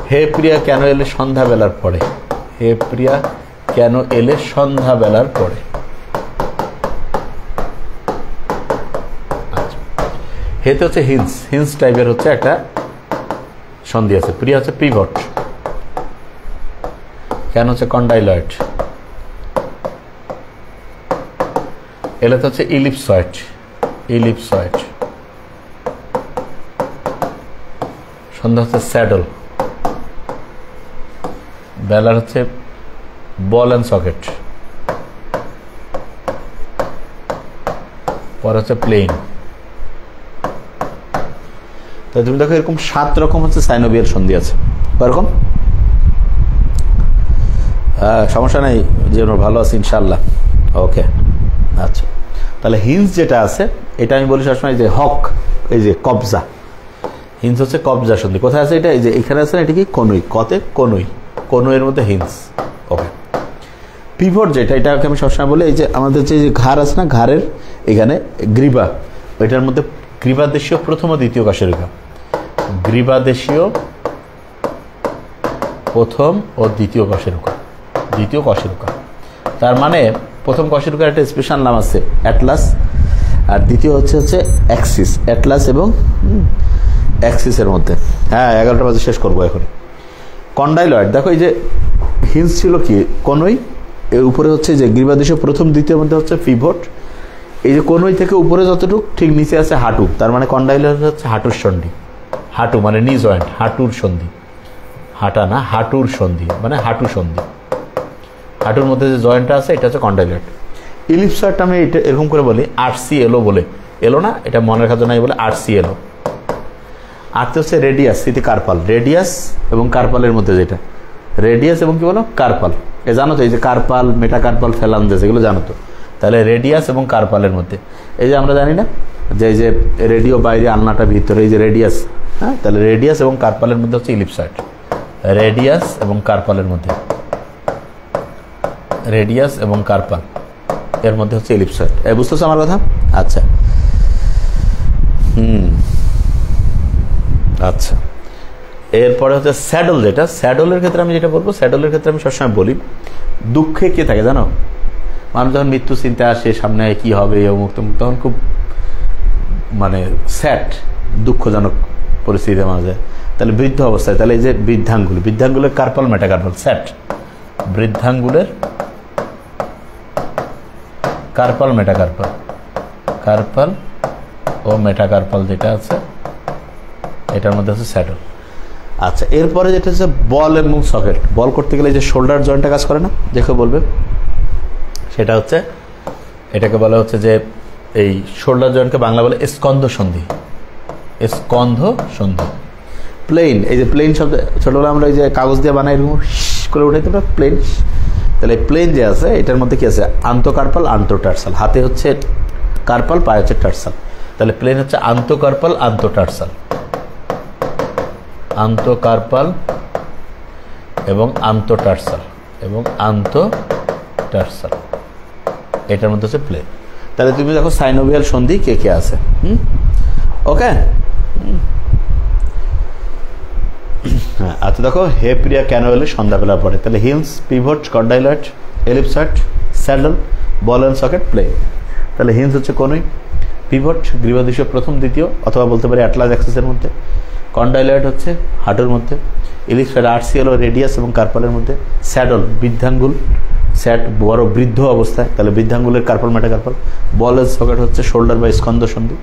হে প্রিয়া কেন এলে সন্ধ্যাবেলার পরে, হে প্রিয়া কেন এলে সন্ধ্যাবেলার পরে। আচ্ছা, হেতে হচ্ছে হিন্স, হিন্স টাইপের হচ্ছে একটা সন্ধি আছে। প্রিয়া হচ্ছে পিভট, কেন হচ্ছে কন্ডাইলয়েড, এলাতে হচ্ছে ইলিপসয়েড, ইলিপসয়েড। সন্ধ্যা হচ্ছে স্যাডল, বেলার হচ্ছে বল অ্যান্ড সকেট, পরে হচ্ছে প্লেন। তো তুমি দেখো এরকম 7 রকম হচ্ছে সাইনোভিয়াল সন্ধি আছে। এরকম সমস্যা নেই, যেন ভালো আছে ইনশাল্লাহ। ওকে, আচ্ছা, তাহলে হিন্স যেটা আছে এটা আমি বলি সবসময় যে হক, এই যে কবজা, হিন্স হচ্ছে কবজা সন্ধি। কোথায় আছে এটা? এই যে এখানে আছে, এটা কি কনুই, কতে কনুই, কনুইয়ের মধ্যে হিন্স। ওকে, পিভট যেটা, এটাকে আমি সবসময় বলি এই যে আমাদের যে ঘাড় আছে না, ঘাড়ের এখানে গ্রীবা, ওইটার মধ্যে গ্রীবাদেশীয় প্রথম ও দ্বিতীয় কশেরুকা, গ্রীবাদেশীয় প্রথম ও দ্বিতীয় কশেরুকা, দ্বিতীয় কশেরুকা। তার মানে প্রথম কশেরুকার একটা স্পেশাল নাম আছে অ্যাটলাস, আর দ্বিতীয় হচ্ছে অ্যাক্সিস, অ্যাটলাস এবং অ্যাক্সিসের মধ্যে। হ্যাঁ, 11টা বাজে শেষ করবো এখন। কন্ডাইলয়েড দেখো, এই যে হিন্স ছিল কি কনুই, এর উপরে হচ্ছে যে গ্রীবাদেশীয় প্রথম দ্বিতীয় মধ্যে হচ্ছে পিভট। এই যে কনুই থেকে উপরে যতটুকু ঠিক নিচে আছে হাঁটু, তার মানে কন্ডাইলয়েড হচ্ছে হাঁটুর সন্ধি। হাঁটু মানে নি জয়েন্ট, হাঁটুর সন্ধি, হাঁটা না, হাঁটুর সন্ধি মানে হাঁটু সন্ধি। হাঁটুর মধ্যে যে জয়েন্টটা আছে এটা হচ্ছে কন্ডাইলয়েড। ইলিপসয়েডটা আমি এটা এরকম করে বলি RCLO বলে, এলো না, এটা মনের কাছে নাই বলে RCLO। আরতে হচ্ছে রেডিয়াস, স্মৃতি কার্পাল, রেডিয়াস এবং কার্পালের মধ্যে যেটা, রেডিয়াস এবং কি বলো কার্পাল, এ জানো তো, এই যে কার্পাল, মেটাকার্পাল, ফ্যালাঞ্জেস, এগুলো জানো তো। তাহলে রেডিয়াস এবং কার্পালের মধ্যে, এই যে আমরা জানি না যে এই যে রেডিও বাইরে আলনাটা ভিতরে, এই যে রেডিয়াস, হ্যাঁ, তাহলে রেডিয়াস এবং কার্পালের মধ্যে হচ্ছে ইলিপসয়েড। রেডিয়াস এবং কার্পালের মধ্যে, রেডিয়াস এবং কার্পাল এর মধ্যে হচ্ছে ইলিপসয়েড। বুঝতেছো আমার কথা? আচ্ছা, আচ্ছা, এরপরে হচ্ছে স্যাডল, যেটা স্যাডলের ক্ষেত্রে আমি যেটা বলবো, স্যাডলের ক্ষেত্রে আমি সবসময় বলি দুঃখে কে থাকে জানো? মানুষ যখন মৃত্যু চিন্তা আসে, সামনে কি হবে অমুক তমুক, তখন খুব মানে স্যাড, দুঃখজনক পরিস্থিতিতে মারা যায়। তাহলে বৃদ্ধ অবস্থায়, তাহলে এই যে বৃদ্ধাঙ্গুল, বৃদ্ধাঙ্গুলের কার্পাল মেটাকার্পাল, স্যাড, বৃদ্ধাঙ্গুলের কার্পাল মেটাকার্পাল, কার্পাল ও মেটাকার্পাল যেটা আছে এটার মধ্যে আছে স্যাডল। আচ্ছা, এরপরে যেটা হচ্ছে বল এবং সকেট। বল করতে গেলে যে শোল্ডার জয়েন্টটা কাজ করে না, দেখো বলবে, সেটা হচ্ছে, এটাকে বলা হচ্ছে যে এই শোল্ডার জয়েন্টকে বাংলা বলে স্কন্ধ সন্ধি, স্কন্ধ সন্ধি। প্লেন, এই যে প্লেন শব্দ ছোটবেলা আমরা এই যে কাগজ দিয়ে বানাই এরকম করে উঠাইতে পারি প্লেন, তাহলে প্লেন যে আছে এটার মধ্যে কি আছে? আন্তঃকার্পাল, আন্তঃটার্সাল। হাতে হচ্ছে কার্পাল, পায়ে হচ্ছে টার্সাল। তাহলে প্লেন হচ্ছে আন্তঃকার্পাল, আন্তঃটার্সাল, আন্তঃকার্পাল এবং আন্তঃটার্সাল এবং আন্তঃটার্সাল, এটার মধ্যে হচ্ছে প্লেন। তাহলে তুমি দেখো সাইনোভিয়াল সন্ধি কে কে আছে। ওকে, হ্যাঁ আচ্ছা দেখো হেপ্রিয়া ক্যানোয়েলে সন্ধ্যাবেলার পরে, তাহলে hinge, pivot, condyloid, ellipsoid, saddle, ball and socket, plane. তাহলে হিলস হচ্ছে কোনই, পিভট গ্রীবাদিশীয় প্রথম দ্বিতীয় অথবা বলতে পারি অ্যাটলাস অ্যাক্সিসের মধ্যে, কন্ডাইলয়েড হচ্ছে হাঁটুর মধ্যে, এলিপসয়েড আর্সিএল ও রেডিয়াস এবং কার্পালের মধ্যে, স্যাডল বৃদ্ধাঙ্গুল, স্যাট বড় বৃদ্ধ অবস্থায়, তাহলে বৃদ্ধাঙ্গুলের carpal metacarpal, ball and socket হচ্ছে শোল্ডার বা স্কন্ধ সন্ধি,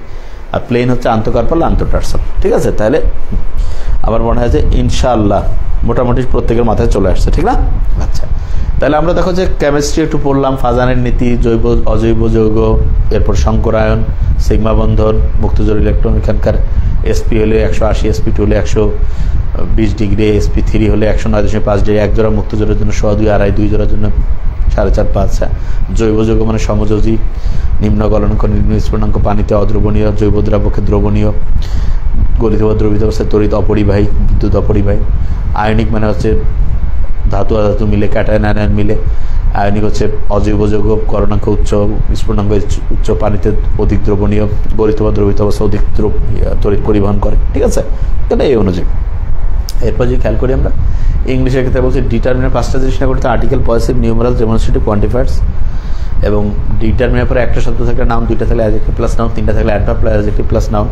আর প্লেন হচ্ছে আন্তঃকার্পাল আন্তঃটার্সাল। ঠিক আছে, তাহলে আমার মনে হয় যে ইনশাআল্লাহ মোটামুটি প্রত্যেকের মাথায় চলে আসছে, ঠিক না? আচ্ছা, তাহলে আমরা দেখো যে কেমিস্ট্রি একটু পড়লাম, ফাজানের নীতি, জৈব অজৈব যৌগ, এরপর সংকরায়ন, সিগমা বন্ধন, মুক্তজোড় ইলেকট্রন, এখানকার এসপি হলে 180, এসপি2 হলে 120 ডিগ্রি, এসপি3 হলে 109.5 ডিগ্রি, এক জোড়া মুক্তজোড়ের জন্য 1.2, 2.5, 2 জোড়ার জন্য 4.5, 5। জৈব যৌগ মানে সমযোজী, নিম্ন গলনাঙ্ক, নিম্ন স্ফুটনাঙ্ক, পানিতে অদ্রবণীয়, জৈব দ্রাবকে দ্রবণীয়, গলিত বা দ্রবিত অবস্থায় তড়িৎ অপরিবাহী, বিদ্যুৎ অপরিবাহী। আয়নিক মানে হচ্ছে ধাতু অধাতু মিলে, ক্যাটায়ন আয়ন মিলে। আয়নিক হচ্ছে অজৈব যৌগ, গলনাঙ্ক উচ্চ, স্ফুটনাঙ্ক উচ্চ, পানিতে অধিক দ্রবণীয়, গলিত বা দ্রবিত অবস্থা অধিক তড়িৎ পরিবহন করে। ঠিক আছে, তাহলে এই অনুযায়ী এরপর যে খেয়াল করি আমরা ইংলিশের ক্ষেত্রে বলছি ডিটারমিনার 5টা জিনিস না করতে, article, positive, numeral, demonstrative, quantifiers. এবং ডিটারমিনার পরে একটা শব্দ থাকলে নাউন, 2টা থাকলে অ্যাডজেক্টিভ প্লাস নাউন, 3টা থাকলে adverb plus adjective plus noun.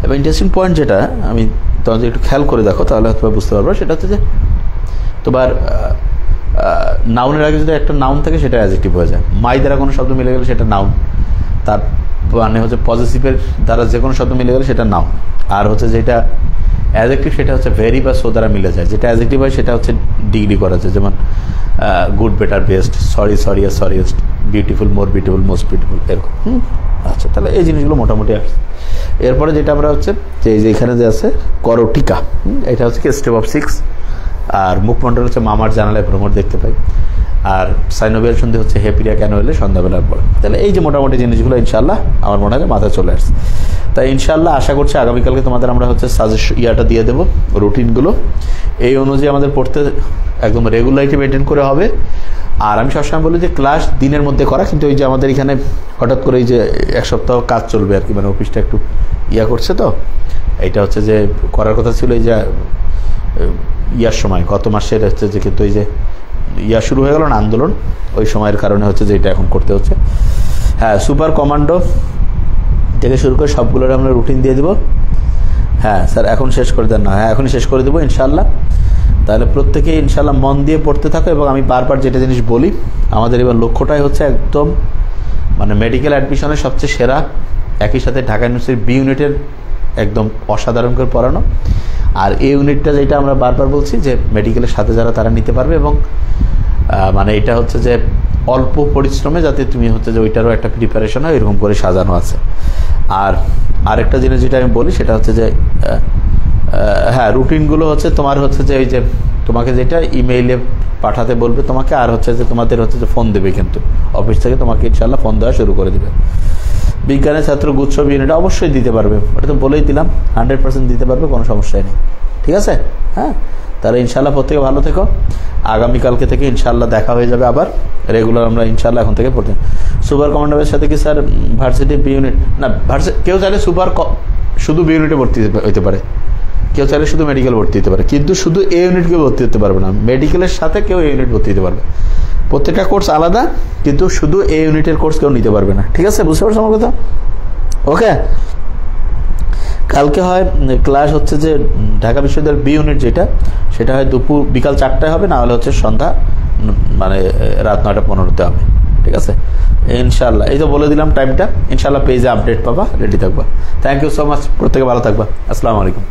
এবং ইন্টারেস্টিং পয়েন্ট যেটা আমি তোমাদের একটু খেয়াল করে দেখো তাহলে হয়তো বুঝতে পারবো, সেটা হচ্ছে যে তোমার নাউনের আগে যদি একটা নাউন থাকে সেটা অ্যাডজেক্টিভ হয়ে যায়। মাই দ্বারা কোনো শব্দ মিলে গেলে সেটা নাউন, তার মানে হচ্ছে পজিটিভের দ্বারা যে কোনো শব্দ মিলে গেলে সেটা নাউন। আর হচ্ছে যেটা অ্যাডজেক্টিভ সেটা হচ্ছে ভেরি বা সো দ্বারা মিলে যায়। যেটা অ্যাডজেক্টিভ হয় সেটা হচ্ছে ডিগ্রি করা যায়, যেমন good, better, best, sorry, sorriest, sorriest, beautiful, more beautiful, most beautiful, এরকম। আচ্ছা, তাহলে এই জিনিসগুলো মোটামুটি আসছে। এরপরে যেটা আমরা হচ্ছে যে এখানে যে আছে করটিকা, এটা হচ্ছে কি স্টেপ অফ 6। আর মুখমণ্ডল হচ্ছে মামার জানালায় ভ্রমর দেখতে পাই। আর সাইনোভিয়াল সন্ধি হচ্ছে হেপিরিয়া ক্যানোয়েলে সন্ধ্যাবেলার পর। তাহলে এই যে মোটামুটি জিনিসগুলো ইনশাআল্লাহ আমার মনে হয় মাথায় চলে আসছে। তাই ইনশাআল্লাহ আশা করছি আগামীকালকে তোমাদের আমরা হচ্ছে ইয়াটা দিয়ে দেবো, রুটিনগুলো। এই অনুযায়ী আমাদের পড়তে একদম রেগুলারিটি মেনটেন করে হবে। আর আমি সবসময় বলি যে ক্লাস দিনের মধ্যে করা, কিন্তু ওই যে আমাদের এখানে হঠাৎ করে এই যে এক সপ্তাহ কাজ চলবে আর কি, মানে অফিসটা একটু করছে, তো এইটা হচ্ছে যে করার কথা ছিল এই যে ইয়ার সময় গত মাসের হচ্ছে যে, কিন্তু এই যে শুরু হয়ে গেল না আন্দোলন, ওই সময়ের কারণে হচ্ছে যে এটা এখন করতে হচ্ছে। হ্যাঁ, সুপার কমান্ডো থেকে শুরু করে সবগুলোর আমরা রুটিন দিয়ে দিব। হ্যাঁ স্যার, এখন শেষ করে দেন না? হ্যাঁ, এখনই শেষ করে দেবো ইনশাআল্লাহ। তাহলে প্রত্যেকেই ইনশাআল্লাহ মন দিয়ে পড়তে থাকো। এবং আমি বারবার যেটা জিনিস বলি, আমাদের এবার লক্ষ্যটাই হচ্ছে একদম মানে মেডিকেল অ্যাডমিশনের সবচেয়ে সেরা, একই সাথে ঢাকা ইউনিভার্সিটির বি ইউনিটের একদম অসাধারণ করে পড়ানো। আর এই ইউনিটটা যেটা আমরা বারবার বলছি যে মেডিকেলের সাথে যারা তারা নিতে পারবে, এবং মানে এটা হচ্ছে যে অল্প পরিশ্রমে যাতে তুমি হচ্ছে যে ওইটারও একটা প্রিপারেশন হয়, এরকম করে সাজানো আছে। আর আরেকটা জিনিস যেটা আমি বলি সেটা হচ্ছে যে হ্যাঁ, রুটিনগুলো হচ্ছে তোমার হচ্ছে যে ওই যে তোমাকে যেটা ইমেইলে পাঠাতে বলবে তোমাকে, আর হচ্ছে যে তোমাদের হচ্ছে যে ফোন দেবে, কিন্তু অফিস থেকে তোমাকে ইনশাআল্লাহ ফোন দেওয়া শুরু করে দেবে। বিজ্ঞানের ছাত্র গুচ্ছ ইউনিট অবশ্যই দিতে পারবে, ওটা তো বলেই দিলাম, 100% দিতে পারবে, কোনো সমস্যাই নেই। ঠিক আছে? হ্যাঁ, তাহলে ইনশাআল্লাহ প্রত্যেকে ভালো থেকো। আগামীকালকে থেকে ইনশাআল্লাহ দেখা হয়ে যাবে আবার রেগুলার, আমরা ইনশাআল্লাহ এখন থেকে পড়তে। সুপার কমান্ডারের সাথে কি স্যার ভার্সিটি বি ইউনিট না, কেউ চাইলে শুধু বি ইউনিটে ভর্তি হতে পারে, কেউ চাইলে শুধু মেডিকেল ভর্তি হতে পারে, কিন্তু শুধু এ ইউনিট কেউ ভর্তি হতে পারবে না। মেডিকেলের সাথে কেউ এ ইউনিট ভর্তি হতে পারবে, প্রত্যেকটা কোর্স আলাদা, কিন্তু শুধু এ ইউনিটের কোর্স কেউ নিতে পারবে না। ঠিক আছে, বুঝতে পারছো আমার কথা? ওকে, কালকে হয় ক্লাস হচ্ছে যে ঢাকা বিশ্ববিদ্যালয়ের বি ইউনিট যেটা, সেটা হয় বিকাল 4টায় হবে, না হলে হচ্ছে সন্ধ্যা মানে রাত 9:15 হবে। ঠিক আছে ইনশাআল্লাহ, এই তো বলে দিলাম টাইমটা। ইনশাআল্লাহ পেজে আপডেট পাবা, রেডি থাকবা। থ্যাংক ইউ সো মাচ, প্রত্যেকে ভালো থাকবা। আসসালামু আলাইকুম।